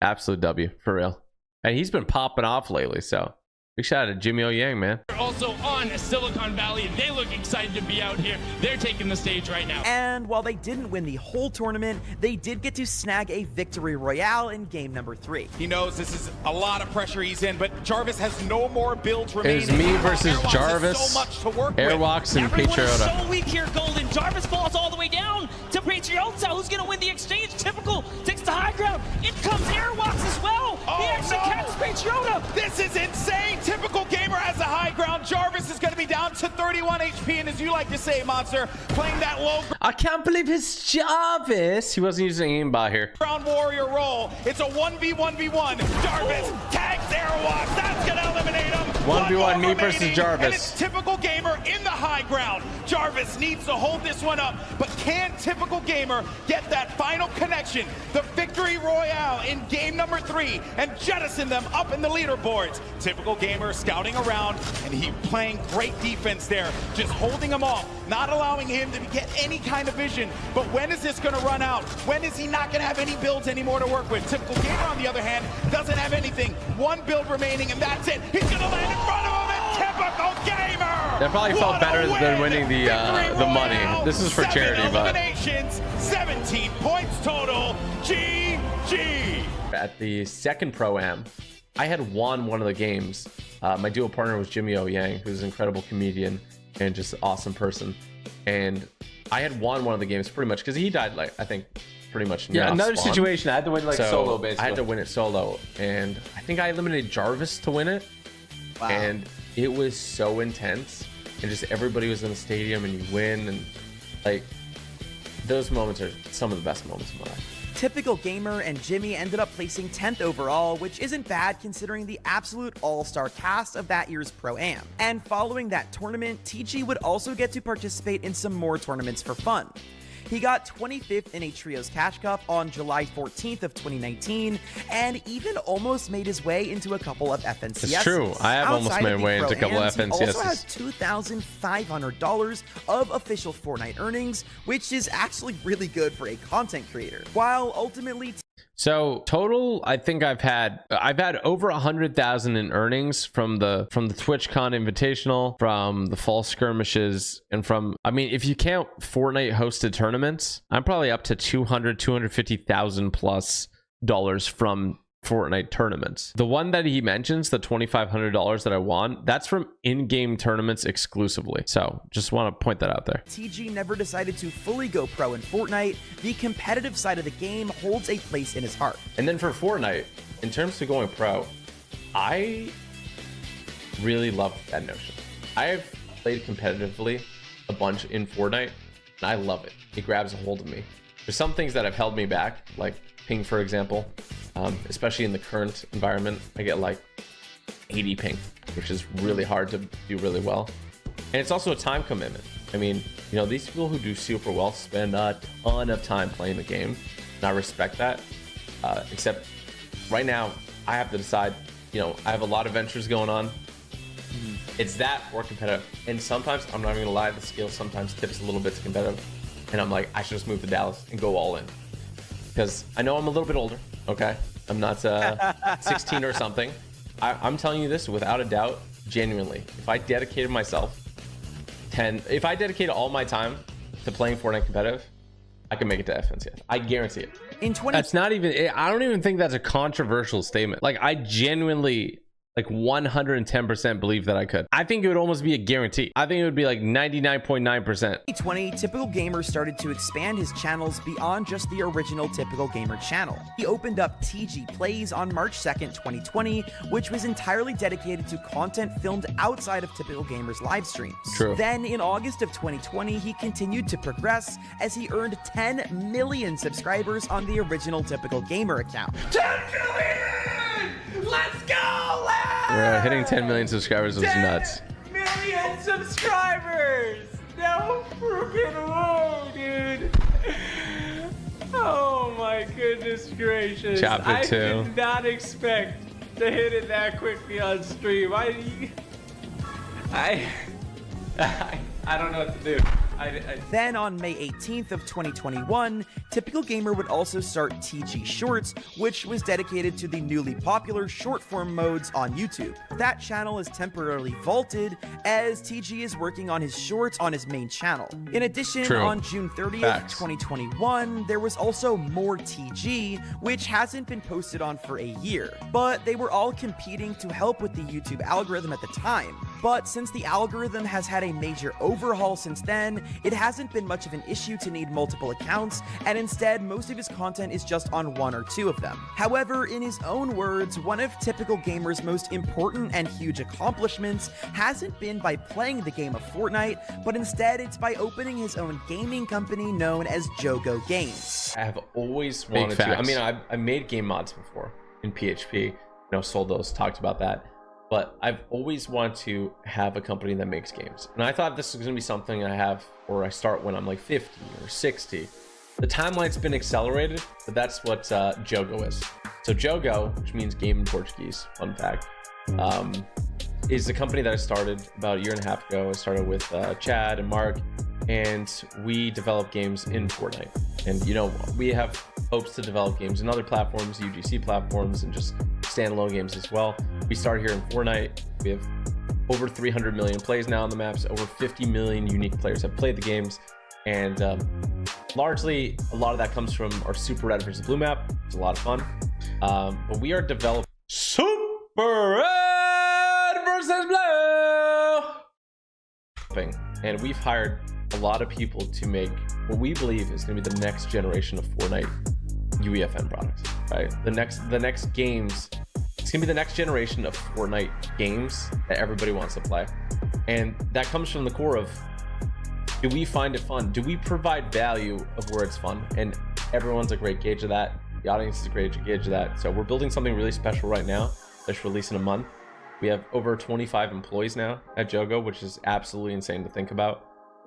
Absolute W for real. And he's been popping off lately, so big shout out to Jimmy O. Yang, man. Also on Silicon Valley, they look excited to be out here. They're taking the stage right now. And while they didn't win the whole tournament, they did get to snag a victory royale in game number 3. He knows this is a lot of pressure he's in, but Jarvis has no more builds remaining. It was me versus Airwalks Jarvis, so much to work Airwalks, and Peterbot. So weak here, Golden. Jarvis falls all the way down to Peterbot. Who's going to win the exchange? Typical takes the high ground. In comes Airwalks as well. He actually catches Peterbot. This is insane. Typical Gamer has the high ground. Jarvis is going to be down to 31 HP, and as you like to say, Monster, playing that low I can't believe his Jarvis. He wasn't using aimbot here. ground warrior role. It's a 1v1v1. Jarvis tags Airwalks. That's going to eliminate him. 1v1 me versus remaining, Jarvis. And it's Typical Gamer in the high ground. Jarvis needs to hold this one up, but can Typical Gamer get that final connection, the victory royale in game number 3, and jettison them up in the leaderboards? Typical Gamer scouting around, and he playing great defense there, just holding him off, not allowing him to get any kind of vision. But when is this going to run out? When is he not going to have any builds anymore to work with? Typical Gamer, on the other hand, doesn't have anything. One build remaining, and that's it. He's going to land in front of him, and Typical Gamer! That probably felt better than winning the money. This is for charity, but eliminations, 17 points total. GG. At the second Pro-Am, I had won one of the games. My duo partner was Jimmy O. Yang, who's an incredible comedian and just an awesome person. And I had won one of the games pretty much because he died, like, I think pretty much. Yeah, another situation. I had to win like solo, basically. I had to win it solo, and I think I eliminated Jarvis to win it. Wow. And it was so intense, and just everybody was in the stadium, and you win, and like those moments are some of the best moments of my life. Typical Gamer and Jimmy ended up placing 10th overall, which isn't bad considering the absolute all-star cast of that year's Pro-Am. And following that tournament, TG would also get to participate in some more tournaments for fun. He got 25th in a Trios Cash Cup on July 14th of 2019, and even almost made his way into a couple of FNCSs. It's true. I have almost made my way into a couple of FNCSs. He also has $2,500 of official Fortnite earnings, which is actually really good for a content creator. While ultimately... So total, I think I've had over 100,000 in earnings from the TwitchCon Invitational, from the fall skirmishes, and from, I mean, if you count Fortnite hosted tournaments, I'm probably up to 250,000 plus dollars from Fortnite tournaments. The one that he mentions, the $2,500 that I won, that's from in-game tournaments exclusively. So just want to point that out there. TG never decided to fully go pro in Fortnite. The competitive side of the game holds a place in his heart. And then for Fortnite, in terms of going pro, I really love that notion. I have played competitively a bunch in Fortnite, and I love it. It grabs a hold of me. There's some things that have held me back, like ping, for example. Especially in the current environment, I get like 80 ping, which is really hard to do really well. And it's also a time commitment. I mean, you know, these people who do super well spend a ton of time playing the game, and I respect that. Except right now, I have to decide, you know, I have a lot of ventures going on. It's that or competitive. And sometimes, I'm not even gonna lie, the skill sometimes tips a little bit to competitive. And I'm like, I should just move to Dallas and go all in. Because I know I'm a little bit older, okay? I'm not 16 or something. I'm telling you this without a doubt, genuinely. If I dedicated myself if I dedicated all my time to playing Fortnite competitive, I can make it to FNCS. I guarantee it. That's not even, I don't even think that's a controversial statement. Like, I genuinely, like 110% believe that I could. I think it would almost be a guarantee. I think it would be like 99.9%. 2020, Typical Gamer started to expand his channels beyond just the original Typical Gamer channel. He opened up TG Plays on March 2nd, 2020, which was entirely dedicated to content filmed outside of Typical Gamer's live streams. True. Then in August of 2020, he continued to progress as he earned 10 million subscribers on the original Typical Gamer account. 10 million! Let's go, lads! Yeah, hitting 10 million subscribers was nuts. Million subscribers! No freaking way, dude. Oh my goodness gracious. Chapter 2. I did not expect to hit it that quickly on stream. I don't know what to do. Then on May 18th of 2021, Typical Gamer would also start TG Shorts, which was dedicated to the newly popular short form modes on YouTube. That channel is temporarily vaulted as TG is working on his shorts on his main channel. In addition, on June 30th, 2021, there was also more TG, which hasn't been posted on for a year. But they were all competing to help with the YouTube algorithm at the time. But since the algorithm has had a major overhaul since then, it hasn't been much of an issue to need multiple accounts, and instead, most of his content is just on one or two of them. However, in his own words, one of Typical Gamer's most important and huge accomplishments hasn't been by playing the game of Fortnite, but instead it's by opening his own gaming company known as Jogo Games. I have always wanted to. I mean, I made game mods before in PHP, you know, sold those, talked about that. But I've always wanted to have a company that makes games. And I thought this was going to be something I have, or I start when I'm like 50 or 60. The timeline's been accelerated, but that's what Jogo is. So Jogo, which means game in Portuguese, fun fact, is a company that I started about a year and a half ago. I started with Chad and Mark, and we develop games in Fortnite. And, you know, we have hopes to develop games in other platforms, UGC platforms, and just standalone games as well. We started here in Fortnite. We have over 300 million plays now on the maps. Over 50 million unique players have played the games. And largely, a lot of that comes from our Super Red versus Blue map. It's a lot of fun. But we are developing Super Red versus Blue. And we've hired a lot of people to make what we believe is going to be the next generation of Fortnite UEFN products, right? The next games, it's gonna be the next generation of Fortnite games that everybody wants to play. And that comes from the core of, do we find it fun? Do we provide value of where it's fun? And everyone's a great gauge of that. The audience is a great gauge of that. So we're building something really special right now that's released in a month. We have over 25 employees now at Jogo, which is absolutely insane to think about.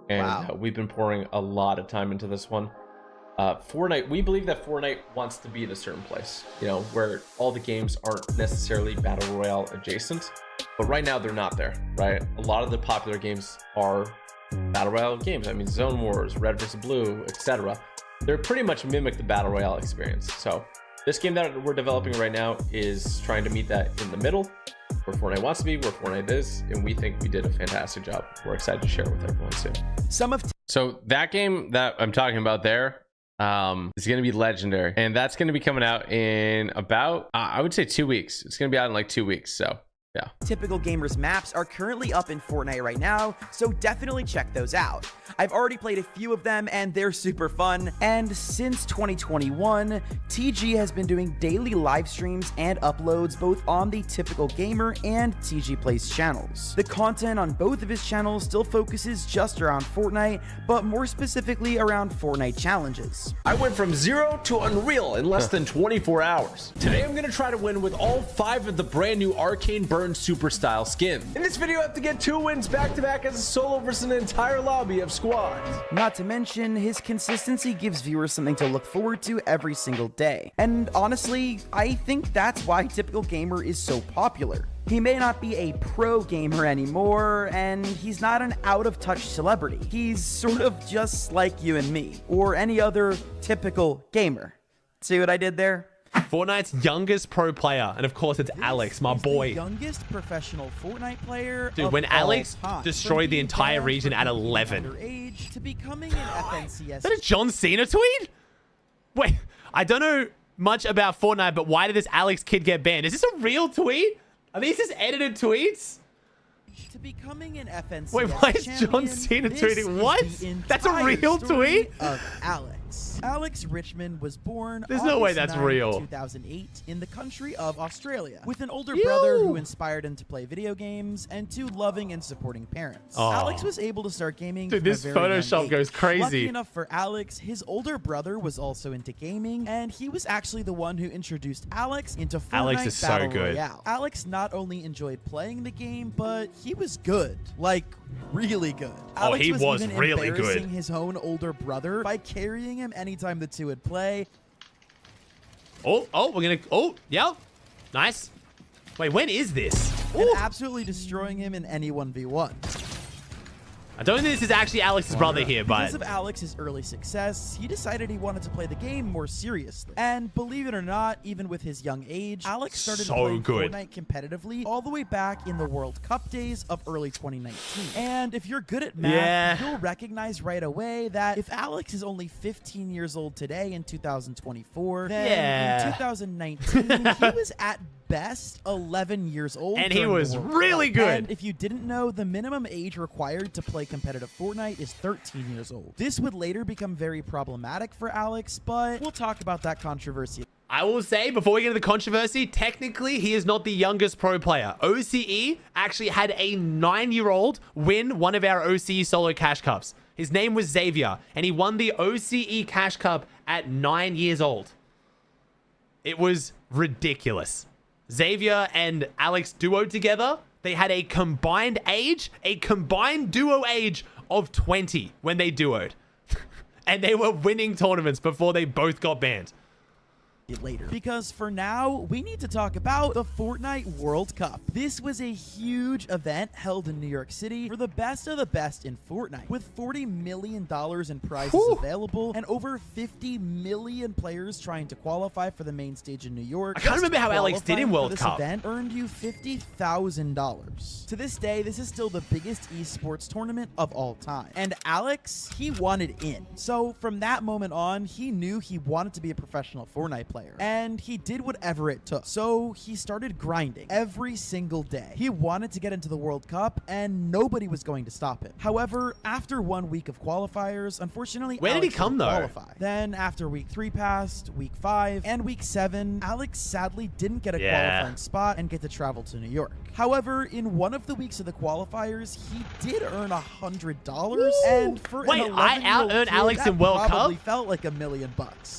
And we've been pouring a lot of time into this one. Fortnite, we believe that Fortnite wants to be at a certain place, you know, where all the games aren't necessarily battle royale adjacent, but right now they're not there, right? A lot of the popular games are battle royale games. I mean, Zone Wars, Red vs. Blue, etc. They're pretty much mimic the battle royale experience. So this game that we're developing right now is trying to meet that in the middle, where Fortnite wants to be, where Fortnite is, and we think we did a fantastic job. We're excited to share with everyone soon. So that game that I'm talking about there, is going to be legendary. And that's going to be coming out in about, I would say 2 weeks. It's going to be out in like 2 weeks. So yeah. Typical Gamers maps are currently up in Fortnite right now, so definitely check those out. I've already played a few of them and they're super fun, and since 2021, TG has been doing daily live streams and uploads both on the Typical Gamer and TG Plays channels. The content on both of his channels still focuses just around Fortnite, but more specifically around Fortnite challenges. I went from 0 to Unreal in less than 24 hours. Today I'm going to try to win with all 5 of the brand new Arcane Burn Super Style skins. In this video I have to get 2 wins back to back as a solo versus an entire lobby of squads. Not to mention, his consistency gives viewers something to look forward to every single day. And honestly, I think that's why Typical Gamer is so popular. He may not be a pro gamer anymore, and he's not an out-of-touch celebrity. He's sort of just like you and me, or any other typical gamer. See what I did there? Fortnite's youngest pro player, and of course it's Alex, my boy. The youngest professional Fortnite player. Dude, when Alex destroyed the entire region at 11. Age to becoming an FNCS. Is that a John Cena tweet? Wait, I don't know much about Fortnite, but why did this Alex kid get banned? Is this a real tweet? Are these just edited tweets? To becoming an FNCS. Wait, why is John Cena tweeting? What? That's a real tweet? Of Alex. Alex Richmond was born There's no way August that's 9, real. 2008 in the country of Australia, with an older brother who inspired him to play video games and 2 loving and supporting parents. Oh. Alex was able to start gaming. Dude, from this a very young Photoshop age. goes crazy. Lucky enough for Alex, his older brother was also into gaming, and he was actually the one who introduced Alex into Fortnite Alex is so Battle good. Royale. Alex not only enjoyed playing the game, but he was good. Like, really good. Oh, Alex he was even really good. embarrassing his own older brother by carrying him anytime the two would play. Oh, we're gonna, yeah. Nice. Wait, when is this? And absolutely destroying him in any 1v1. I don't think this is actually Alex's brother here, but... Because of Alex's early success, he decided he wanted to play the game more seriously. And believe it or not, even with his young age, Alex started playing Fortnite competitively all the way back in the World Cup days of early 2019. And if you're good at math, you'll recognize right away that if Alex is only 15 years old today in 2024, then in 2019, he was at best 11 years old. And he was really good. And if you didn't know, the minimum age required to play competitive Fortnite is 13 years old. This would later become very problematic for Alex, but we'll talk about that controversy. I will say, before we get into the controversy, technically, he is not the youngest pro player. OCE actually had a 9-year-old win one of our OCE solo cash cups. His name was Xavier, and he won the OCE cash cup at 9 years old. It was ridiculous. Xavier and Alex duoed together. They had a combined duo age of 20 when they duoed. And they were winning tournaments before they both got banned. Later, because for now we need to talk about the Fortnite World Cup. This was a huge event held in New York City for the best of the best in Fortnite, with $40 million in prizes available and over 50 million players trying to qualify for the main stage in New York. I can't remember how Alex did in World Cup. This event earned you $50,000. To this day, this is still the biggest esports tournament of all time, and Alex, he wanted in. So from that moment on, he knew he wanted to be a professional Fortnite player, and he did whatever it took. So he started grinding every single day. He wanted to get into the World Cup, and nobody was going to stop him. However, after 1 week of qualifiers, unfortunately, where did he come though? Qualify. Then after week 3 passed, week 5, and week 7, Alex sadly didn't get a qualifying spot and get to travel to New York. However, in one of the weeks of the qualifiers, he did earn $100, and for wait, an 11-year-old I out-earned kid, Alex that in World probably Cup? felt like $1 million.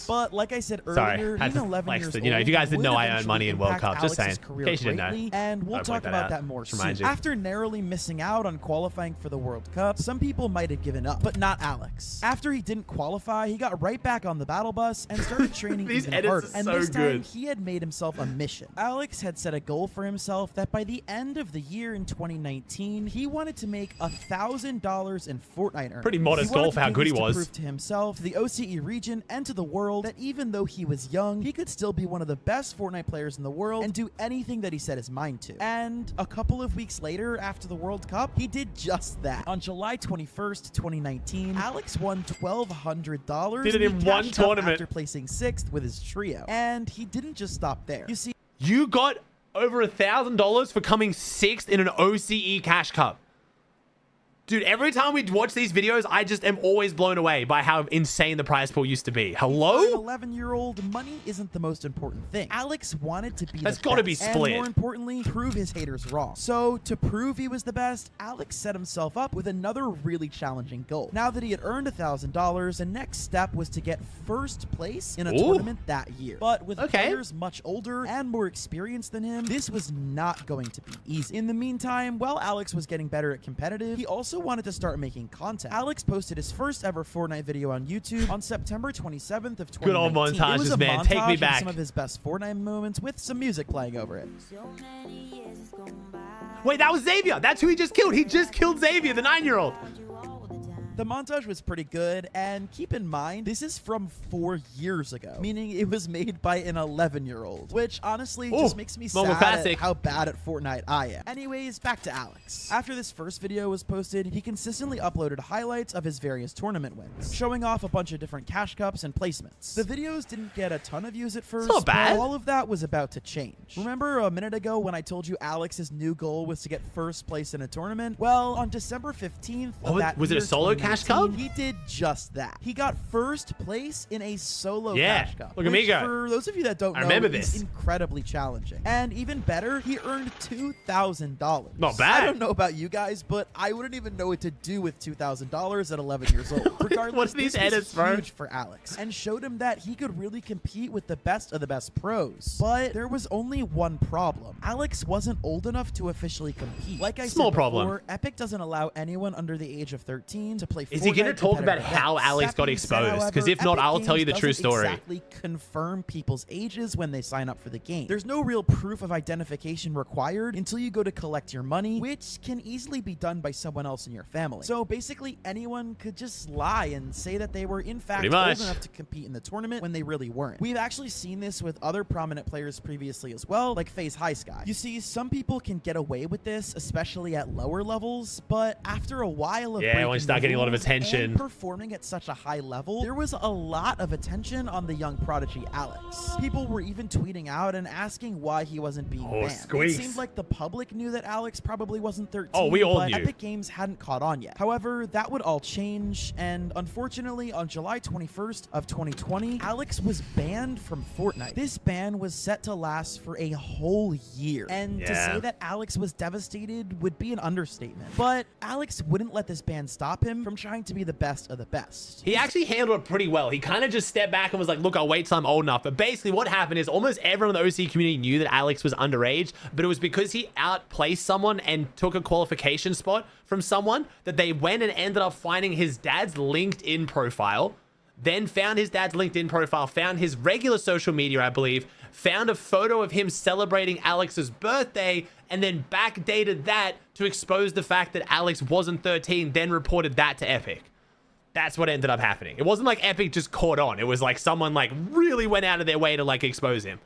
But like I said Sorry, earlier, had he's to 11 flex years it. old. You know, if you guys didn't know, I earned eventually money in World impact Cup. Just Alex's saying. career In case you didn't know. greatly, and we'll Gotta talk point that about out. that more Just soon. remind you. After narrowly missing out on qualifying for the World Cup, some people might have given up, but not Alex. After he didn't qualify, he got right back on the battle bus and started training These even edits harder. are And so this time, good. he had made himself a mission. Alex had set a goal for himself that by the end of the year in 2019, he wanted to make $1,000 in Fortnite earnings. Pretty modest goal for how good he was. To prove to himself, the OCE region, and to the world that even though he was young, he could still be one of the best Fortnite players in the world and do anything that he set his mind to. And a couple of weeks later, after the World Cup, he did just that. On July 21st, 2019, Alex won $1,200. Did it in one tournament after placing 6th with his trio. And he didn't just stop there. You see, you got over $1,000 for coming 6th in an OCE Cash Cup. Dude, every time we watch these videos, I just am always blown away by how insane the prize pool used to be. Hello? For an 11-year-old, money isn't the most important thing. Alex wanted to be That's the gotta best, be split. and more importantly, prove his haters wrong. So, to prove he was the best, Alex set himself up with another really challenging goal. Now that he had earned $1,000, the next step was to get first place in a tournament that year. But with players much older and more experienced than him, this was not going to be easy. In the meantime, while Alex was getting better at competitive, he also wanted to start making content. Alex posted his first ever Fortnite video on YouTube on September 27th of 2019. Good old montages, it was a man. montage Take me of back. some of his best Fortnite moments with some music playing over it. Wait, that was Xavier. That's who he just killed. He just killed Xavier, the 9-year-old. The montage was pretty good, and keep in mind, this is from 4 years ago, meaning it was made by an 11-year-old, which honestly just makes me sad at how bad at Fortnite I am. Anyways, back to Alex. After this first video was posted, he consistently uploaded highlights of his various tournament wins, showing off a bunch of different cash cups and placements. The videos didn't get a ton of views at first, not bad. but all of that was about to change. Remember a minute ago when I told you Alex's new goal was to get first place in a tournament? Well, on December 15th of that was it a year, solo Cash Cup? He did just that. He got first place in a solo Cash Cup. Look at me which, go. for those of you that don't know, remember is this. incredibly challenging. And even better, he earned $2,000. Not bad. I don't know about you guys, but I wouldn't even know what to do with $2,000 at 11 years old. Regardless, What are these this was edits, bro? huge for Alex and showed him that he could really compete with the best of the best pros. But there was only one problem. Alex wasn't old enough to officially compete. Like I Small said problem. before, Epic doesn't allow anyone under the age of 13 to play Fortnite. Is he going to talk about competitive how events. Alex That got being said, exposed? Because however, if not, Epic I'll tell you Games the true doesn't story. Exactly confirm people's ages when they sign up for the game. There's no real proof of identification required until you go to collect your money, which can easily be done by someone else in your family. So basically, anyone could just lie and say that they were in fact old enough to compete in the tournament when they really weren't. We've actually seen this with other prominent players previously as well, like FaZe High Sky. You see, some people can get away with this, especially at lower levels, but after a while of Yeah, when you start getting a lot of rules attention. and performing at such a high level, there was a lot of attention on the young prodigy Alex. People were even tweeting out and asking why he wasn't being banned. squeaks. It seemed like the public knew that Alex probably wasn't 13. Oh, we all but knew. Epic Games hadn't caught on yet. However, that would all change, and unfortunately, on July 21st of 2020, Alex was banned from Fortnite. This ban was set to last for a whole year, and to say that Alex was devastated would be an understatement. But Alex wouldn't let this ban stop him from trying to be the best of the best. He actually handled it pretty well. He kind of just stepped back and was like, look, I'll wait till I'm old enough. But basically what happened is almost everyone in the OC community knew that Alex was underage, but it was because he outplaced someone and took a qualification spot from someone that they went and ended up finding his dad's LinkedIn profile, then found his dad's LinkedIn profile, found his regular social media, I believe, found a photo of him celebrating Alex's birthday, and then backdated that to expose the fact that Alex wasn't 13, then reported that to Epic. That's what ended up happening. It wasn't like Epic just caught on. It was like someone like really went out of their way to like expose him.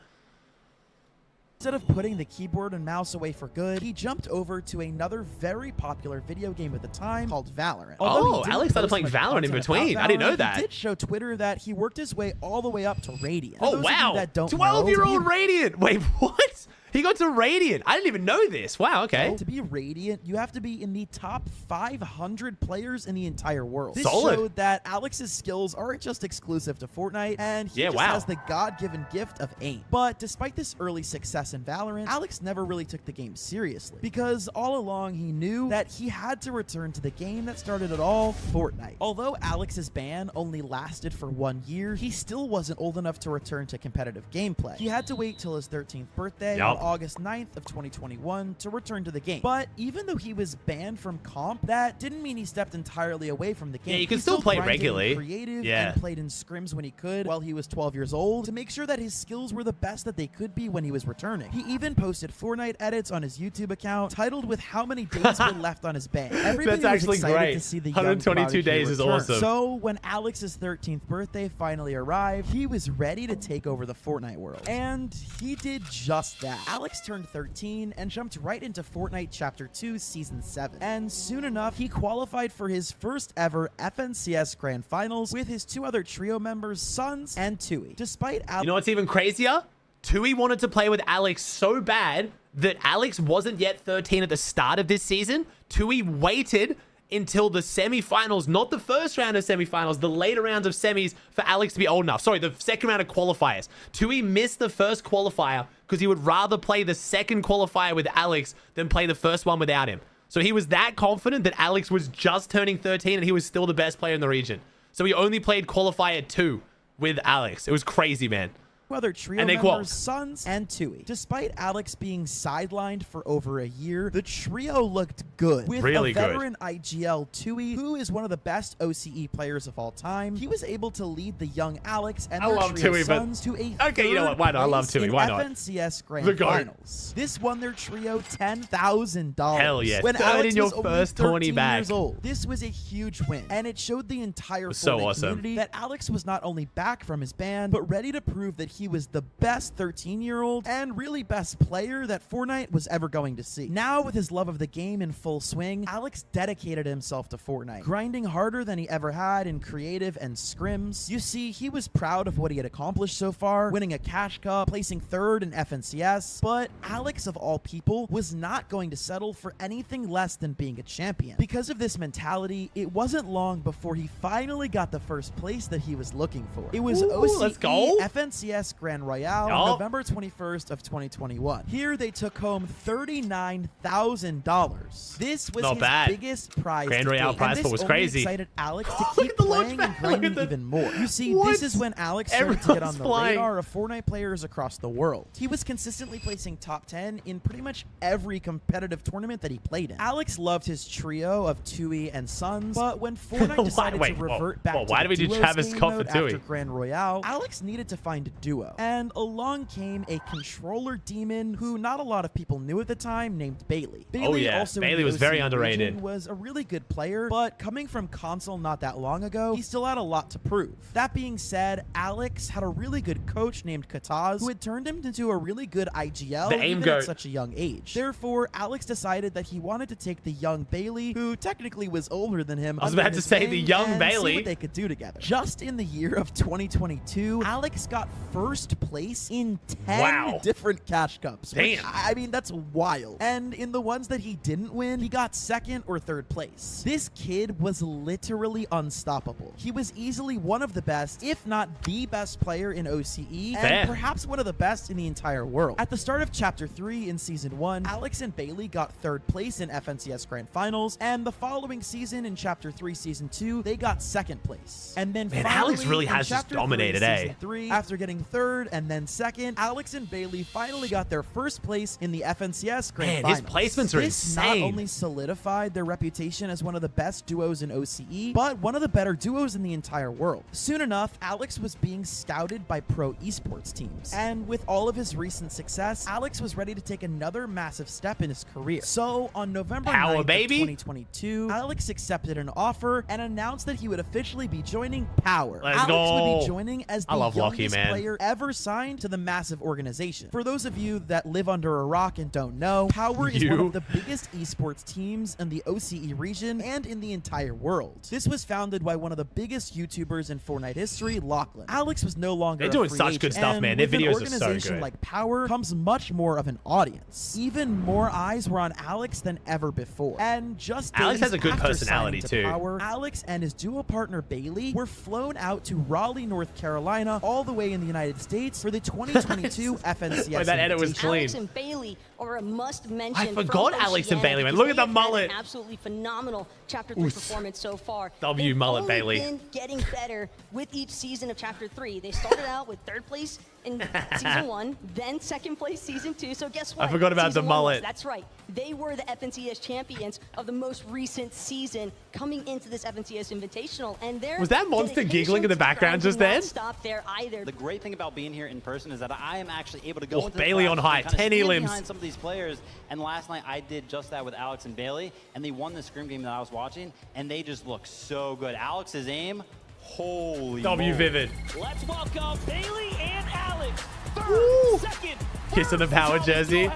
Instead of putting the keyboard and mouse away for good, he jumped over to another very popular video game at the time called Valorant. Oh, Alex started playing Valorant in between. I didn't know that. He did show Twitter that he worked his way all the way up to Radiant. Oh, wow. 12-year-old Radiant. Wait, what? He got to Radiant. I didn't even know this. Wow, okay. To be Radiant, you have to be in the top 500 players in the entire world. This Solid. showed that Alex's skills aren't just exclusive to Fortnite, and he just has the God-given gift of aim. But despite this early success in Valorant, Alex never really took the game seriously, because all along he knew that he had to return to the game that started it all, Fortnite. Although Alex's ban only lasted for 1 year, he still wasn't old enough to return to competitive gameplay. He had to wait till his 13th birthday, August 9th of 2021 to return to the game. But even though he was banned from comp, that didn't mean he stepped entirely away from the game. Yeah, you can He still play grinded regularly. Creative Yeah. and played in scrims when he could while he was 12 years old to make sure that his skills were the best that they could be when he was returning. He even posted Fortnite edits on his YouTube account titled with how many days were left on his ban. Everybody That's was actually excited great. to see the 122 young prodigy days is return. awesome. So when Alex's 13th birthday finally arrived, he was ready to take over the Fortnite world. And he did just that. Alex turned 13 and jumped right into Fortnite Chapter 2 Season 7. And soon enough, he qualified for his first ever FNCS Grand Finals with his two other trio members, Suns and Tui. Despite Alex... You know what's even crazier? Tui wanted to play with Alex so bad that Alex wasn't yet 13 at the start of this season. Tui waited until the semifinals, not the first round of semifinals, the later rounds of semis for Alex to be old enough. Sorry, the second round of qualifiers. Tui missed the first qualifier because he would rather play the second qualifier with Alex than play the first one without him. So he was that confident that Alex was just turning 13 and he was still the best player in the region. So he only played qualifier 2 with Alex. It was crazy, man. Other trio members, Suns and Tui. Despite Alex being sidelined for over a year, the trio looked good. With really a veteran IGL Tui, who is one of the best OCE players of all time, he was able to lead the young Alex and their trio Suns to a okay, you know what? Why not? I love Tui. Why not? FNCS Grand Finals. This won their trio $10,000. Hell yeah! When Third Alex in your was only first 13 tourney back. years old. This was a huge win, and it showed the entire So Fortnite awesome. community that Alex was not only back from his ban, but ready to prove that he was the best 13-year-old and really best player that Fortnite was ever going to see. Now, with his love of the game in full swing, Alex dedicated himself to Fortnite, grinding harder than he ever had in creative and scrims. You see, he was proud of what he had accomplished so far, winning a cash cup, placing 3rd in FNCS, but Alex, of all people, was not going to settle for anything less than being a champion. Because of this mentality, it wasn't long before he finally got the first place that he was looking for. It was OCE let's go. FNCS Grand Royale on November 21st of 2021. Here they took home $39,000. This was Not his bad. biggest prize. Grand to Royale date, prize and pool this was only crazy. excited Alex to keep playing and grinding even more. You see, this is when Alex started to get on the radar of Fortnite players across the world. He was consistently placing top 10 in pretty much every competitive tournament that he played in. Alex loved his trio of Tui and Suns, but when Fortnite decided to revert back to why the did we do duos Travis game Scott for mode Tui? after Grand Royale, Alex needed to find a duo. And along came a controller demon who not a lot of people knew at the time, named Bailey. Bailey also in Bailey the was very OC underrated. region was a really good player, but coming from console not that long ago, he still had a lot to prove. That being said, Alex had a really good coach named Kataz who had turned him into a really good IGL even at such a young age. Therefore, Alex decided that he wanted to take the young Bailey, who technically was older than him, I was about to say the young and Bailey. see what they could do together. Just in the year of 2022, Alex got first place in 10 different cash cups. Which, I mean, that's wild. And in the ones that he didn't win, he got 2nd or 3rd place. This kid was literally unstoppable. He was easily one of the best, if not the best player in OCE, and perhaps one of the best in the entire world. At the start of Chapter 3 in Season 1, Alex and Bailey got 3rd place in FNCS Grand Finals, and the following season in Chapter 3 Season 2, they got 2nd place. And then Man, finally, Alex really in has just Chapter dominated, 3, eh? Season 3, after getting 3rd and then 2nd, Alex and Bailey finally got their 1st place in the FNCS Grand Man, his Finals. placements are This insane. not only solidified their reputation as one of the best duos in OCE, but one of the better duos in the entire world. Soon enough, Alex was being scouted by pro esports teams. And with all of his recent success, Alex was ready to take another massive step in his career. So on November 9th of 2022, Alex accepted an offer and announced that he would officially be joining Power. Alex would be joining as the youngest player ever signed to the massive organization. For those of you that live under a rock and don't know, Power is one of the biggest esports teams in the OCE region and in the entire world. This was founded by one of the biggest YouTubers in Fortnite history, Lachlan. Alex was no longer They're doing a free such agent, good stuff, and man. Their with an videos are so organization good. like Power comes much more of an audience. Even more eyes were on Alex than ever before. And just Alex has a good after personality, signing to too. Power, Alex and his duo partner Bailey were flown out to Raleigh, North Carolina, all the way in the United States for the 2022 FNCS. Wait, that edit was clean. Alex and Bailey are a must-mention. I forgot Alex and Bailey, man. Look at the mullet. Absolutely phenomenal Chapter 3 performance so far. W mullet Bailey. They've been getting better with each season of Chapter 3. They started out with 3rd place in season 1, then second place season 2. So guess what? I forgot about Season the 1 mullet. that's right. They were the FNCS champions of the most recent season coming into this FNCS Invitational. And their Was that monster giggling in the background just then? Stop there either. The great thing about being here in person is that I am actually able to go into Bailey the on crowd high, and kinda 10 stand elims. behind some of these players. And last night I did just that with Alex and Bailey, and they won the scrim game that I was watching, and they just look so good. Alex's aim, holy W moly. Vivid. Let's welcome Bailey and Alex. Woo! Second. Kiss of the power jersey.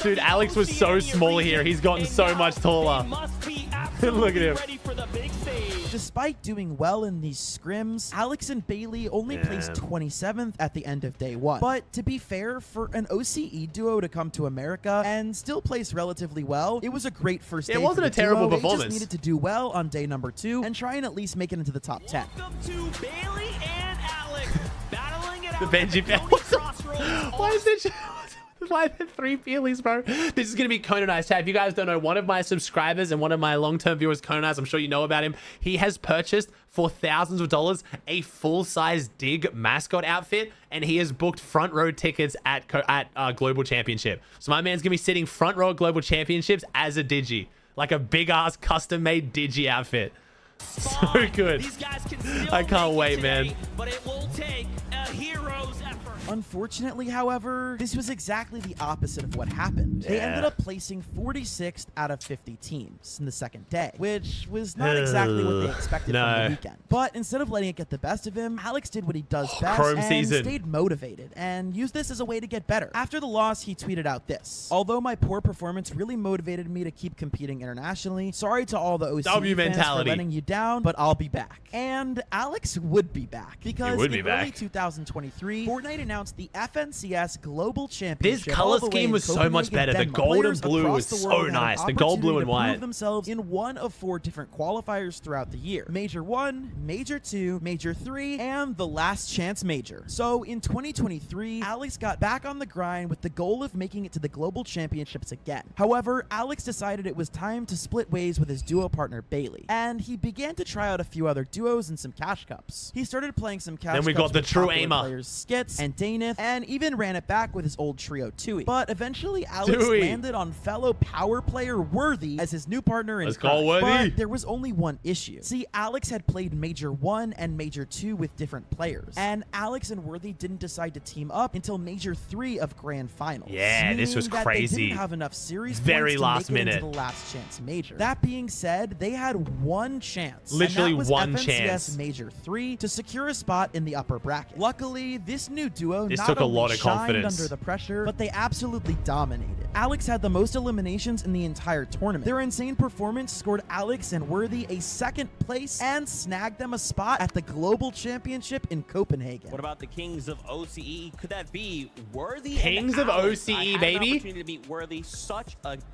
Dude, Alex was so small here. He's gotten so much taller. Look at him. Despite doing well in these scrims, Alex and Bailey only placed 27th at the end of day 1. But to be fair, for an OCE duo to come to America and still place relatively well, it was a great first day. It wasn't for a the terrible duo. They performance. just needed to do well on day number 2 and try and at least make it into the top 10. Bailey and Alex battling it out. The Benji Why is it? Why are there 3 Peelies, bro? This is going to be Conan Ice. If you guys don't know, one of my subscribers and one of my long-term viewers, Conan Ice, I'm sure you know about him. He has purchased for thousands of dollars a full-size Dig mascot outfit, and he has booked front row tickets at Global Championship. So my man's going to be sitting front row at Global Championships as a Digi. Like a big-ass custom-made Digi outfit. So good. I can't wait, man. But it will take a hero's effort. Unfortunately, however, this was exactly the opposite of what happened. They ended up placing 46th out of 50 teams in the second day, which was not exactly what they expected from the weekend. But instead of letting it get the best of him, Alex did what he does best and stayed motivated and used this as a way to get better. After the loss, he tweeted out this: "Although my poor performance really motivated me to keep competing internationally, sorry to all the OCE fans for letting you down, but I'll be back." And Alex would be back because in early 2023, Fortnite announced the FNCS Global Championship. This color scheme was so much better. The gold and blue was so nice. The gold, blue, and white. Themselves in one of 4 different qualifiers throughout the year: Major 1, Major 2, Major 3, and the Last Chance Major. So in 2023, Alex got back on the grind with the goal of making it to the Global Championships again. However, Alex decided it was time to split ways with his duo partner Bailey, and he began to try out a few other duos and some cash cups. He started playing some cash cups. Then we got the with true popular aimer. players Skits and Daneth, and even ran it back with his old trio Tui. But eventually Alex landed on fellow power player Worthy as his new partner in crime. But there was only one issue. See, Alex had played Major 1 and Major 2 with different players, and Alex and Worthy didn't decide to team up until Major 3 of Grand Finals. Yeah, this was that crazy. They didn't have enough series Very points to last make it minute. into the Last Chance Major. That being said, they had one chance. Literally and that was one FNCS chance. Major 3 to secure a spot in the upper bracket. Luckily, this new duo This not took a only lot of shined confidence. under the pressure, but they absolutely dominated. Alex had the most eliminations in the entire tournament. Their insane performance scored Alex and Worthy a 2nd place and snagged them a spot at the Global Championship in Copenhagen. What about the Kings of OCE? Could that be Worthy? Kings and of Alex? OCE, I had baby. An opportunity to meet Worthy,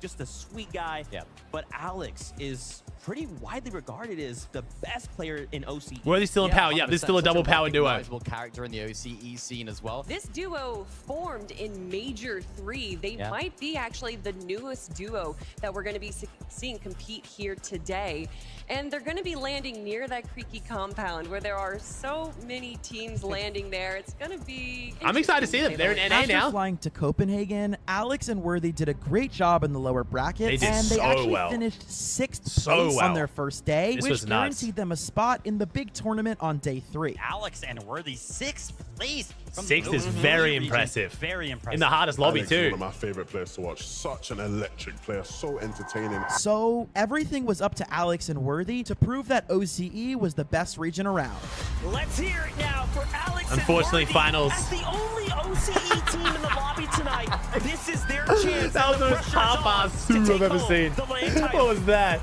just a sweet guy. Yeah. But Alex is pretty widely regarded as the best player in OCE. Worthy's still in power. Yeah, this is still a double power duo. Character in the OCE scene as well. This duo formed in Major 3. They might be actually the newest duo that we're going to be seeing compete here today. And they're going to be landing near that creaky compound where there are so many teams landing there. It's going to be... I'm excited to see them. They're in NA After now. flying to Copenhagen, Alex and Worthy did a great job in the lower bracket. They did and they so actually well. finished 6th So place well. on their first day, This which was nuts. guaranteed them a spot in the big tournament on day 3. Alex and Worthy 6th place. From 6th the is OCE very region. impressive. Very impressive. In the hardest lobby, Alex too. is one of my favorite players to watch. Such an electric player, so entertaining. So everything was up to Alex and Worthy to prove that OCE was the best region around. Let's hear it now for Alex. Unfortunately, and Worthy. finals. As the only OCE team in the lobby tonight, this is their chance. That was the most half-assed two I've ever seen. What was that?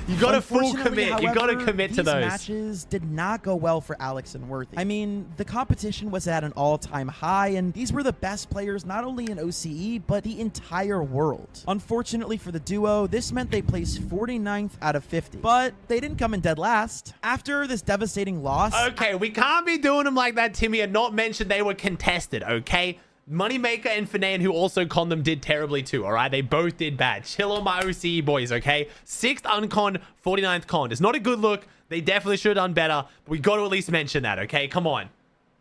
You got to full Unfortunately, commit. You got to however, commit to these those. matches did not go well for Alex and Worthy. I mean, the competition was at an all-time high, and these were the best players not only in OCE, but the entire world. Unfortunately for the duo, this meant they placed 49th out of 50, but they didn't come in dead last. After this devastating loss... Okay, we can't be doing them like that, Timmy, and not mention they were contested, okay? Moneymaker and Fernand, who also conned them, did terribly too, all right? They both did bad. Chill on my OCE boys, okay? 6th unconned, 49th conned. It's not a good look. They definitely should have done better, but we got to at least mention that, okay? Come on.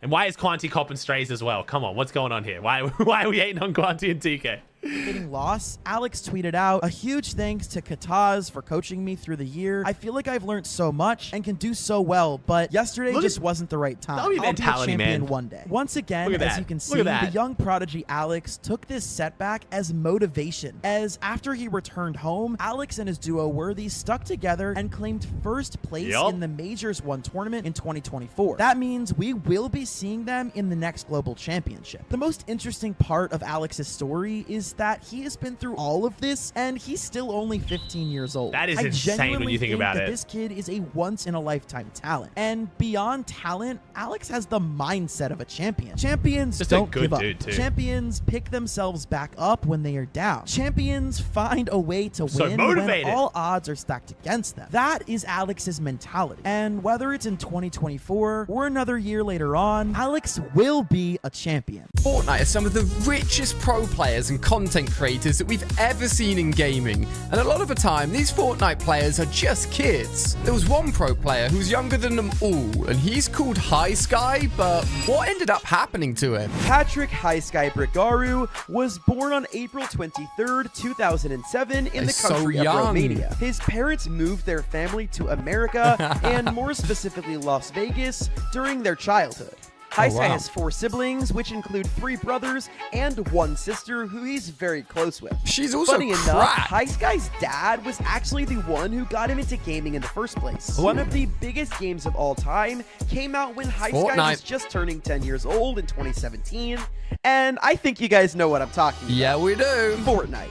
And why is Quanti copping strays as well? Come on, what's going on here? Why are we hating on Quanti and TK? Getting lost, Alex tweeted out, "A huge thanks to Kataz for coaching me through the year. I feel like I've learned so much and can do so well, but yesterday just wasn't the right time. That'll be I'll be a mentality, champion man. one day." Once again, Look at as that. you can Look see, at that. the young prodigy Alex took this setback as motivation, as after he returned home, Alex and his duo Worthy stuck together and claimed first place in the Majors 1 tournament in 2024. That means we will be seeing them in the next global championship. The most interesting part of Alex's story is that he has been through all of this and he's still only 15 years old. That is I insane when genuinely you think about that it. This kid is a once-in-a-lifetime talent. And beyond talent, Alex has the mindset of a champion. Champions Just a don't good give up. dude, too. Champions pick themselves back up when they are down. Champions find a way to So win motivated. when all odds are stacked against them. That is Alex's mentality. And whether it's in 2024 or another year later on, Alex will be a champion. Fortnite are some of the richest pro players and content creators that we've ever seen in gaming, and a lot of the time these Fortnite players are just kids. There was one pro player who's younger than them all, and he's called High Sky, but what ended up happening to him? Patrick High Sky Brigaru was born on April 23rd, 2007 in the So country of young. Romania. His parents moved their family to America and more specifically Las Vegas during their childhood. High Sky has 4 siblings, which include 3 brothers and 1 sister who he's very close with. She's also Funny enough, cracked. High Sky's dad was actually the one who got him into gaming in the first place. One of the biggest games of all time came out when High Sky was Fortnite. just turning 10 years old in 2017. And I think you guys know what I'm talking about. Yeah, we do. Fortnite.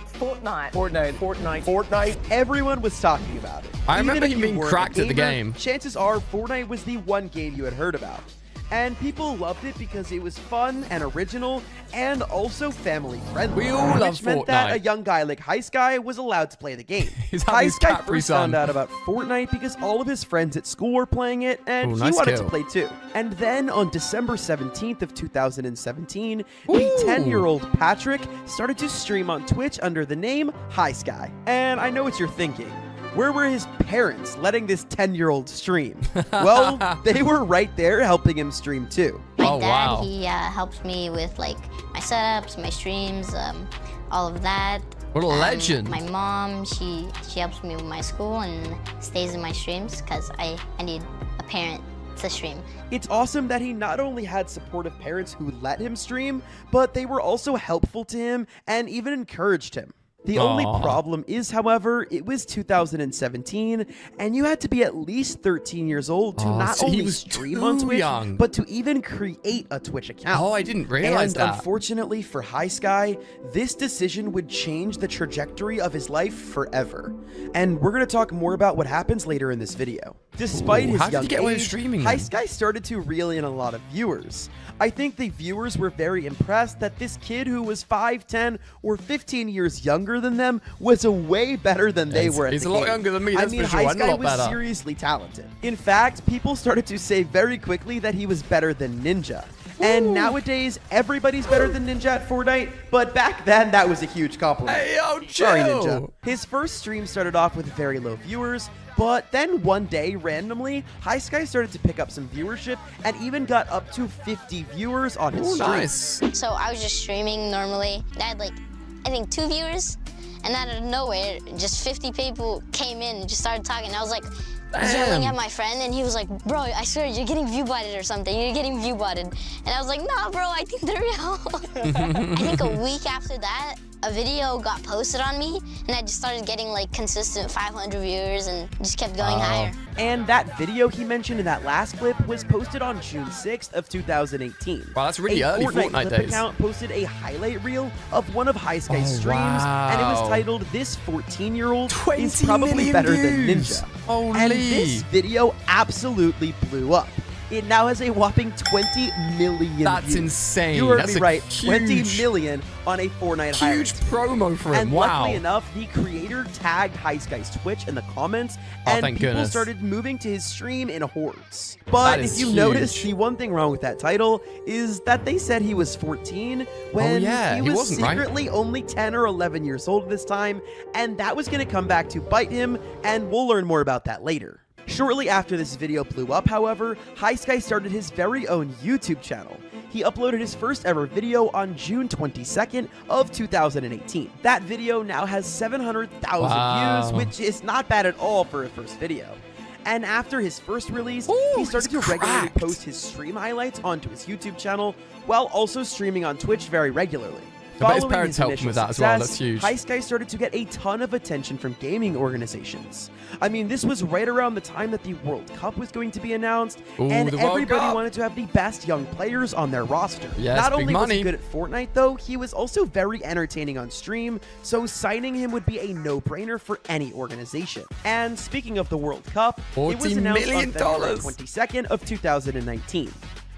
Everyone was talking about it. I Even remember if him you being weren't a cracked at the gamer, game. Chances are Fortnite was the one game you had heard about. And people loved it because it was fun and original and also family friendly. We all love Which meant that Fortnite. a young guy like High Sky was allowed to play the game. He's having High his Sky Capri first Sun. found out about Fortnite because all of his friends at school were playing it and Ooh, he nice wanted kill. to play too. And then on December 17th of 2017, the 10-year-old Patrick started to stream on Twitch under the name High Sky. And I know what you're thinking. Where were his parents letting this 10-year-old stream? Well, they were right there helping him stream too. Oh, My dad, he helps me with like my setups, my streams, all of that. What a legend. My mom, she helps me with my school and stays in my streams because I need a parent to stream. It's awesome that he not only had supportive parents who let him stream, but they were also helpful to him and even encouraged him. The only Aw. problem is, however, it was 2017, and you had to be at least 13 years old to not so he only was stream on too Twitch, young. but to even create a Twitch account. Oh, I didn't realize and that. Unfortunately for High Sky, this decision would change the trajectory of his life forever. And we're going to talk more about what happens later in this video. Despite Ooh, his how did young he get away with age, streaming High then? Sky started to reel in a lot of viewers. I think the viewers were very impressed that this kid who was 5, 10, or 15 years younger than them was a way better than they were at He's the a lot game. younger than me, I that's mean, for sure. High I'm a Sky lot was better. seriously talented. In fact, people started to say very quickly that he was better than Ninja. And nowadays, everybody's better than Ninja at Fortnite, but back then, that was a huge compliment. Hey, yo, Sorry, chill. Ninja. His first stream started off with very low viewers, but then one day, randomly, High Sky started to pick up some viewership and even got up to 50 viewers on his stream. So I was just streaming normally. I had like, I think 2 viewers, and out of nowhere, just 50 people came in and just started talking. I was like yelling at my friend, and he was like, "Bro, I swear you're getting view botted or something. You're getting view botted." And I was like, "Nah, bro, I think they're real." I think a week after that, a video got posted on me, and I just started getting like consistent 500 viewers and just kept going higher. And that video he mentioned in that last clip was posted on June 6th of 2018. Wow, that's really a early Fortnite Fortnite clip days. account posted a highlight reel of one of High Sky's Oh, streams, and it was wow. titled "This 14-year-old is 20 probably million better than views. Ninja." Holy. And this video absolutely blew up. It now has a whopping 20 million That's views. insane. You heard That's me a right. 20 huge- million on a Fortnite highlight. Huge promo for him. And Wow. luckily enough, the creator tagged High Sky's Twitch in the comments, Oh, and thank people goodness. started moving to his stream in hordes. But That if is you huge. notice, the one thing wrong with that title is that they said he was 14 when yeah, he he was wasn't, right? secretly only 10 or 11 years old this time, and that was going to come back to bite him, and we'll learn more about that later. Shortly after this video blew up, however, High Sky started his very own YouTube channel. He uploaded his first ever video on June 22nd of 2018. That video now has 700,000 views, which is not bad at all for a first video. And after his first release, he started to regularly post his stream highlights onto his YouTube channel, while also streaming on Twitch very regularly. I bet his Following parents helped him with that as well. That's huge. High Sky started to get a ton of attention from gaming organizations. I mean, this was right around the time that the World Cup was going to be announced, and everybody wanted to have the best young players on their roster. Yes, Not only big was money. he good at Fortnite, though, he was also very entertaining on stream, so signing him would be a no-brainer for any organization. And speaking of the World Cup, it was $40 announced million. on February 22nd of 2019.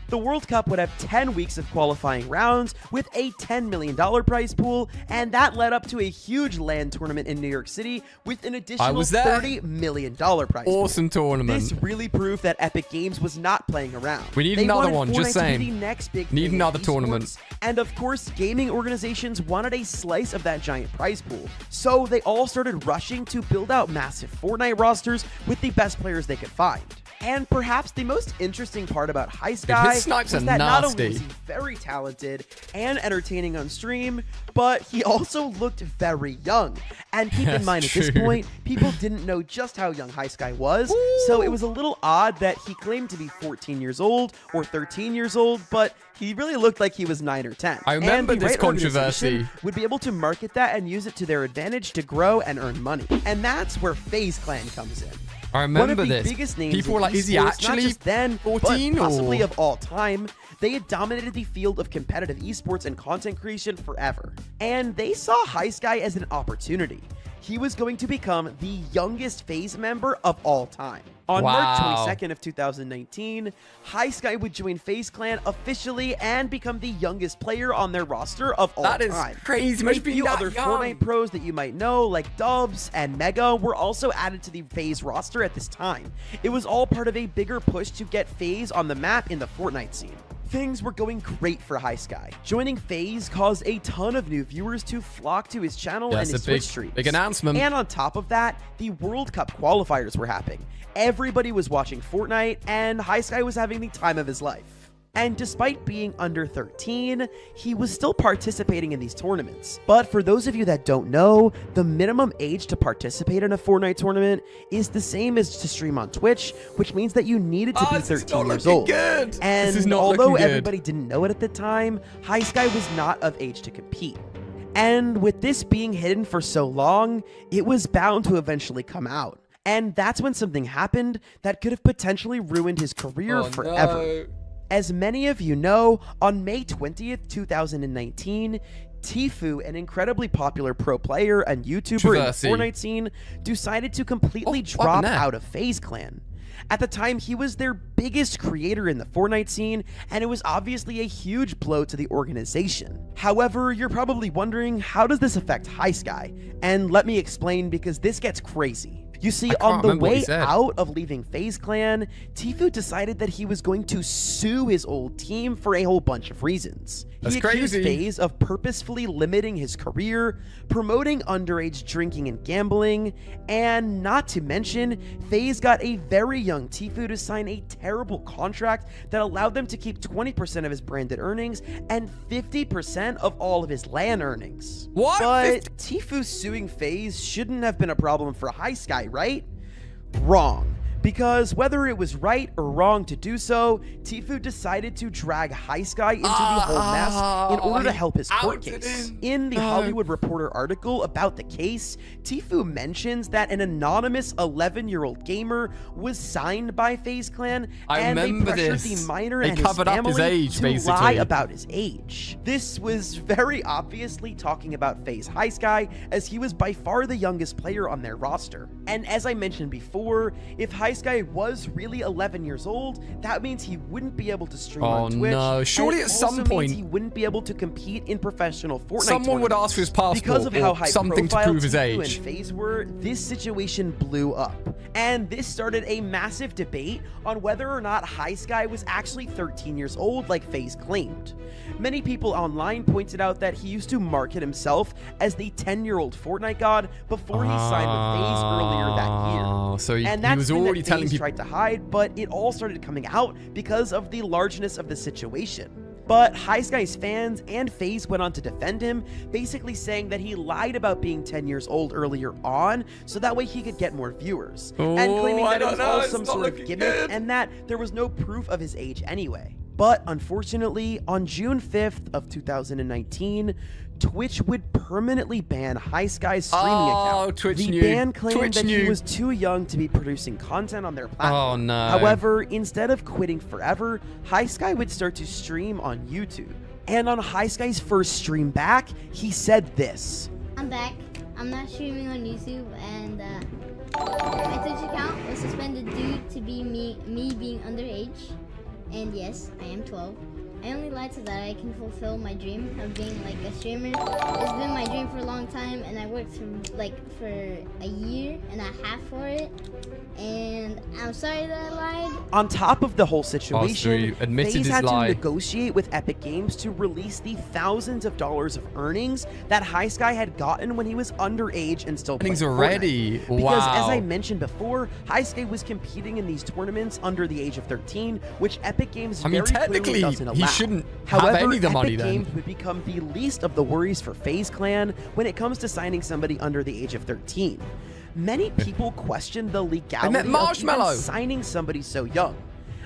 The World Cup would have 10 weeks of qualifying rounds with a $10 million prize pool, and that led up to a huge LAN tournament in New York City with an additional $30 million prize pool. Awesome tournament. This really proved that Epic Games was not playing around. We need They another wanted one, Fortnite just to be saying. the next big Need thing in another esports. tournament. And of course, gaming organizations wanted a slice of that giant prize pool. So they all started rushing to build out massive Fortnite rosters with the best players they could find. And perhaps the most interesting part about High Sky his snipes was are that not only nasty. was he very talented and entertaining on stream, but he also looked very young. And keep in That's mind, at this true. point, people didn't know just how young High Sky was, so it was a little odd that he claimed to be 14 years old or 13 years old, but he really looked like he was 9 or 10. I remember And the this right organization controversy. would be able to market that and use it to their advantage to grow and earn money. And that's where FaZe Clan comes in. I remember One of the this. biggest names People were in like, is he esports, not actually just then, 14 but possibly or? of all time. They had dominated the field of competitive esports and content creation forever. And they saw High Sky as an opportunity. He was going to become the youngest FaZe member of all time. On March 22nd of 2019, High Sky would join FaZe Clan officially and become the youngest player on their roster of all time. That is crazy. A Must be few that other young. Fortnite pros that you might know, like Dubs and Mega, were also added to the FaZe roster at this time. It was all part of a bigger push to get FaZe on the map in the Fortnite scene. Things were going great for High Sky. Joining FaZe caused a ton of new viewers to flock to his channel and his Twitch streams. Big announcement. And on top of that, the World Cup qualifiers were happening. Everybody was watching Fortnite, and High Sky was having the time of his life. And despite being under 13, he was still participating in these tournaments. But for those of you that don't know, the minimum age to participate in a Fortnite tournament is the same as to stream on Twitch, which means that you needed to be 13 years old. Good. And This is not although looking good. everybody didn't know it at the time, High Sky was not of age to compete. And with this being hidden for so long, it was bound to eventually come out. And that's when something happened that could have potentially ruined his career forever. No. As many of you know, on May 20th, 2019, Tfue, an incredibly popular pro player and YouTuber in the Controversy. Fortnite scene, decided to completely what drop happened there? out of FaZe Clan. At the time, he was their biggest creator in the Fortnite scene, and it was obviously a huge blow to the organization. However, you're probably wondering, how does this affect High Sky? And let me explain, because this gets crazy. You see, I can't on the remember what he way said. out of leaving FaZe Clan, Tfue decided that he was going to sue his old team for a whole bunch of reasons. That's He accused crazy. FaZe of purposefully limiting his career, promoting underage drinking and gambling, and not to mention, FaZe got a very young Tfue to sign a terrible contract that allowed them to keep 20% of his branded earnings and 50% of all of his LAN earnings. What? But Tfue suing FaZe shouldn't have been a problem for High Sky, right? Wrong. Because whether it was right or wrong to do so, Tfue decided to drag High Sky into the whole mess in order to help his court case. In the Hollywood Reporter article about the case, Tfue mentions that an anonymous 11-year-old gamer was signed by FaZe Clan, I and they remember pressured this. the minor They and his covered up family his age, to basically. lie about his age. This was very obviously talking about FaZe High Sky, as he was by far the youngest player on their roster. And as I mentioned before, if High Sky was really 11 years old, that means he wouldn't be able to stream on Twitch. no. Surely and at it some also means point- he wouldn't be able to compete in professional Fortnite Someone would ask for his tournaments. Because passport of how or high something to profile prove his Tfue age. and FaZe were, this situation blew up. And this started a massive debate on whether or not High Sky was actually 13 years old like FaZe claimed. Many people online pointed out that he used to market himself as the 10-year-old Fortnite god before he signed with FaZe earlier that year. Oh, so he And that's was something already that telling FaZe people. tried to hide, but it all started coming out because of the largeness of the situation. But High Sky's fans and FaZe went on to defend him, basically saying that he lied about being 10 years old earlier on, so that way he could get more viewers, and claiming that it was all some sort of gimmick and that there was no proof of his age anyway. But unfortunately, on June 5th of 2019, Twitch would permanently ban High Sky's streaming account. Twitch the knew. ban claimed Twitch that knew. he was too young to be producing content on their platform. Oh, no. However, instead of quitting forever, High Sky would start to stream on YouTube. And on High Sky's first stream back, he said this. I'm back. I'm not streaming on YouTube, and my Twitch account was suspended due to me being underage. And yes, I am 12. I only lied so that I can fulfill my dream of being like a streamer. It's been my dream for a long time, and I worked for a year and a half for it. And I'm sorry that I lied. On top of the whole so situation, he admitted FaZe his had lie. to negotiate with Epic Games to release the thousands of dollars of earnings that High Sky had gotten when he was underage and still playing Earnings already. Fortnite. Because as I Wow. mentioned before, High Sky was competing in these tournaments under the age of 13, which Epic Games I mean, very clearly technically, doesn't allow. he shouldn't However, have any of the money Epic then. Games would become the least of the worries for FaZe Clan when it comes to signing somebody under the age of 13. Many people question the legality of Marshmallow. even signing somebody so young.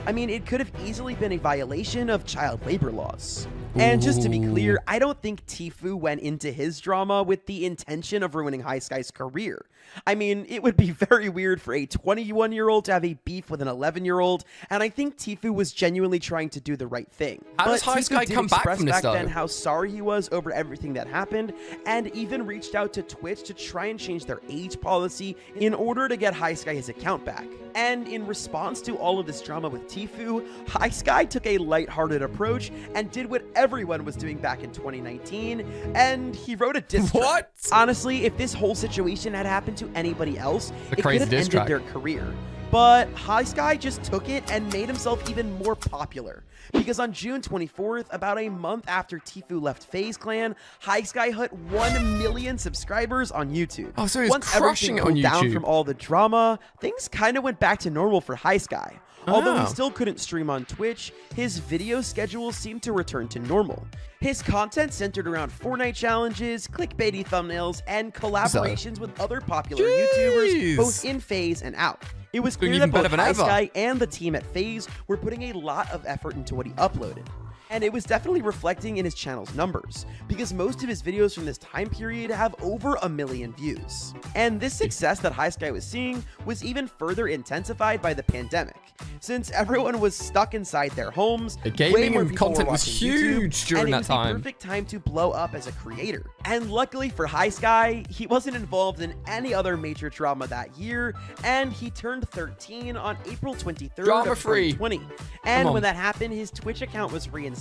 I mean, it could have easily been a violation of child labor laws. And just to be clear, I don't think Tfue went into his drama with the intention of ruining High Sky's career. I mean, it would be very weird for a 21-year-old to have a beef with an 11-year-old, and I think Tfue was genuinely trying to do the right thing. How does But High Tfue Sky did come back express from this, then though? how sorry he was over everything that happened, and even reached out to Twitch to try and change their age policy in order to get High Sky his account back. And in response to all of this drama with Tfue, High Sky took a lighthearted approach and did what everyone was doing back in 2019, and he wrote a diss track. What? Honestly, if this whole situation had happened to anybody else, it could crazy have diss ended track. their career. But High Sky just took it and made himself even more popular. Because on June 24th, about a month after Tfue left FaZe Clan, High Sky hit 1 million subscribers on YouTube. Oh, so he's Once crushing everything it on cooled down YouTube. from all the drama, things kind of went back to normal for High Sky. Although Oh. he still couldn't stream on Twitch, his video schedule seemed to return to normal. His content centered around Fortnite challenges, clickbaity thumbnails, and collaborations with other popular YouTubers, both in FaZe and out. It was Doing clear even that both better than High ever. Sky and the team at FaZe were putting a lot of effort into what he uploaded. And it was definitely reflecting in his channel's numbers, because most of his videos from this time period have over 1 million views. And this success that High Sky was seeing was even further intensified by the pandemic, since everyone was stuck inside their homes. The gaming way more and people were content was watching YouTube, huge during and it that was time. the perfect time to blow up as a creator. And luckily for High Sky, he wasn't involved in any other major drama that year, and he turned 13 on April 23rd of Drama-free. 2020. Come And on. when that happened, his Twitch account was reinstated,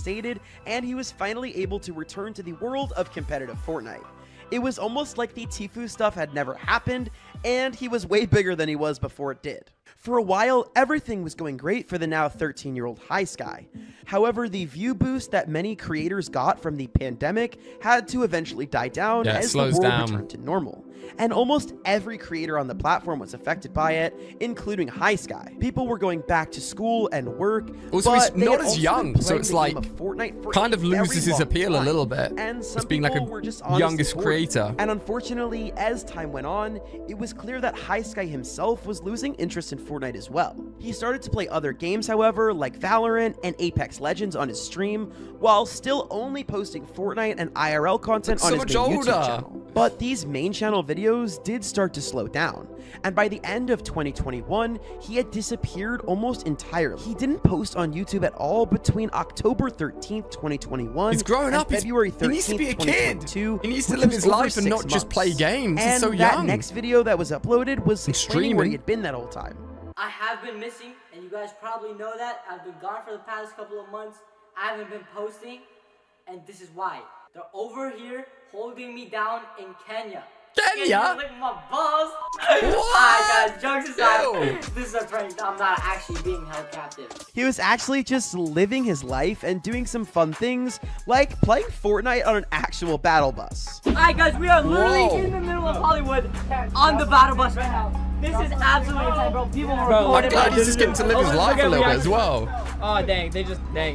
and he was finally able to return to the world of competitive Fortnite. It was almost like the Tfue stuff had never happened, and he was way bigger than he was before it did. For a while, everything was going great for the now 13-year-old High Sky. However, the view boost that many creators got from the pandemic had to eventually die down Yeah, it as the slows world down. returned to normal. And almost every creator on the platform was affected by it, including High Sky. People were going back to school and work, Also, but he's they not had as also been young, so playing it's the like game of Fortnite for kind a of loses very his long appeal a time. little bit And as some being like people a were just honestly youngest bored. creator. And unfortunately, as time went on, it was clear that High Sky himself was losing interest in Fortnite as well. He started to play other games, however, like Valorant and Apex Legends on his stream, while still only posting Fortnite and IRL content But on so his much main older. YouTube channel. But these main channel videos did start to slow down, and by the end of 2021, he had disappeared almost entirely. He didn't post on YouTube at all between October 13th, 2021 He's growing and up. February 13th, He needs to be a kid. 2022, He needs to which live was his over life and 6 not just play months. games. He's And so that young. next video that was uploaded was explaining where he streaming. had been that whole time. I have been missing, and you guys probably know that. I've been gone for the past couple of months. I haven't been posting, and this is why. They're over here holding me down in Kenya. Kenya? Lick my balls. What? Alright guys, jokes aside, Ew. this is a prank. I'm not actually being held captive. He was actually just living his life and doing some fun things, like playing Fortnite on an actual battle bus. Alright guys, we are literally Whoa. in the middle of Hollywood on the battle bus right now. This is absolutely insane, bro. People are I'm glad he's just getting to live his life a little bit as well. Oh, dang.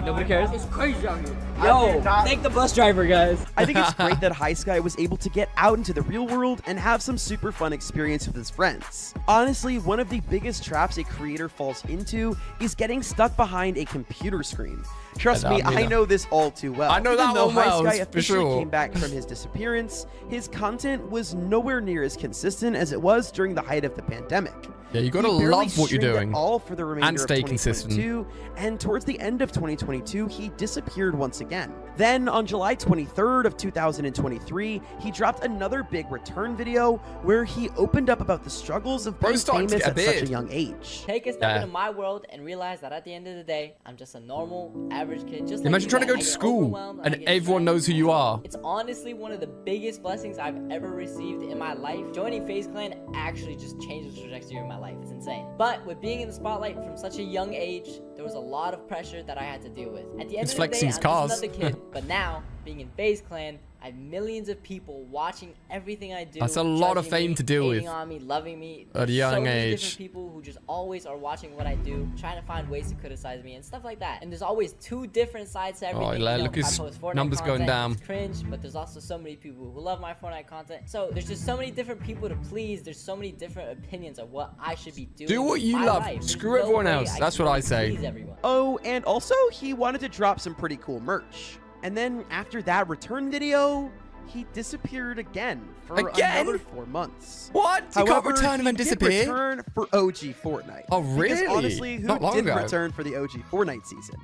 Nobody cares. It's crazy out here. Yo, thank the bus driver, guys. I think it's great that High Sky was able to get out into the real world and have some super fun experience with his friends. Honestly, one of the biggest traps a creator falls into is getting stuck behind a computer screen. Trust me, I know this all too well. I know that one well, High Sky for officially sure. came back from his disappearance, his content was nowhere near as consistent as it was during the height of the pandemic. Yeah, you gotta He barely love what you're streamed at doing. all for the remainder And stay of 2022, and towards the end of 2022, he disappeared once again. Then on July 23rd of 2023, he dropped another big return video where he opened up about the struggles of being famous at such a young age. Take a step into my world and realize that at the end of the day, I'm just a normal, average kid. Just like Imagine you trying to guys. go to I get school overwhelmed, I and get everyone knows who you are. It's honestly one of the biggest blessings I've ever received in my life. Joining FaZe Clan actually just changed the trajectory of my life. It's insane. But with being in the spotlight from such a young age, there was a lot of pressure that I had to deal with. At the end of the day, I'm just another kid. But now, being in FaZe Clan, I have millions of people watching everything I do. That's a lot of fame to deal with. Hating on me, loving me. At a There's young so many age. different people who just always are watching what I do, trying to find ways to criticize me and stuff like that. And there's always two different sides to everything. Oh, You know, look, if I his post Fortnite numbers going content, down. it's cringe, but there's also so many people who love my Fortnite content. So there's just so many different people to please. There's so many different opinions of what I should be doing. Do what with you my love. life. There's Screw no everyone way else. I That's can what I really say. please everyone. Oh, and also he wanted to drop some pretty cool merch. And then after that return video, he disappeared again for another 4 months. What? You can't return and then he did disappear? return for OG Fortnite. Oh, really? Because honestly, who Not long didn't ago. return for the OG Fortnite season?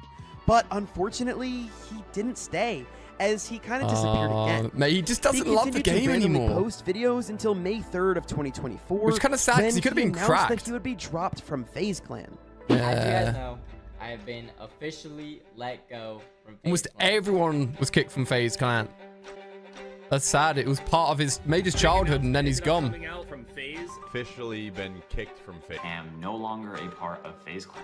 But unfortunately, he didn't stay, as he kind of disappeared again. Mate, he just doesn't He love the continued to game randomly anymore. post videos until May 3rd of 2024. Which kinda sad, 'cause when he could've been announced cracked. that he would be dropped from FaZe Clan. As you guys know, I have been officially let go from FaZe Almost Clan. everyone was kicked from FaZe Clan. That's sad. It was part of his, made his childhood, and then he's gone. Coming out from FaZe. Officially been kicked from FaZe. I am no longer a part of FaZe Clan.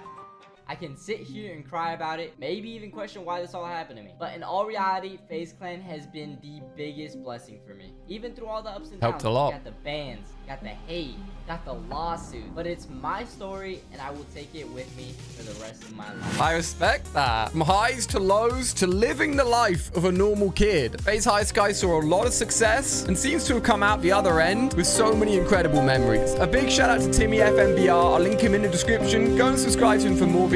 I can sit here and cry about it, maybe even question why this all happened to me. But in all reality, FaZe Clan has been the biggest blessing for me. Even through all the ups and downs. Helped a lot. Got the bans, got the hate, got the lawsuit. But it's my story, and I will take it with me for the rest of my life. I respect that. From highs to lows to living the life of a normal kid. FaZe High Sky saw a lot of success and seems to have come out the other end with so many incredible memories. A big shout out to Timmy FNBR. I'll link him in the description. Go and subscribe to him for more videos.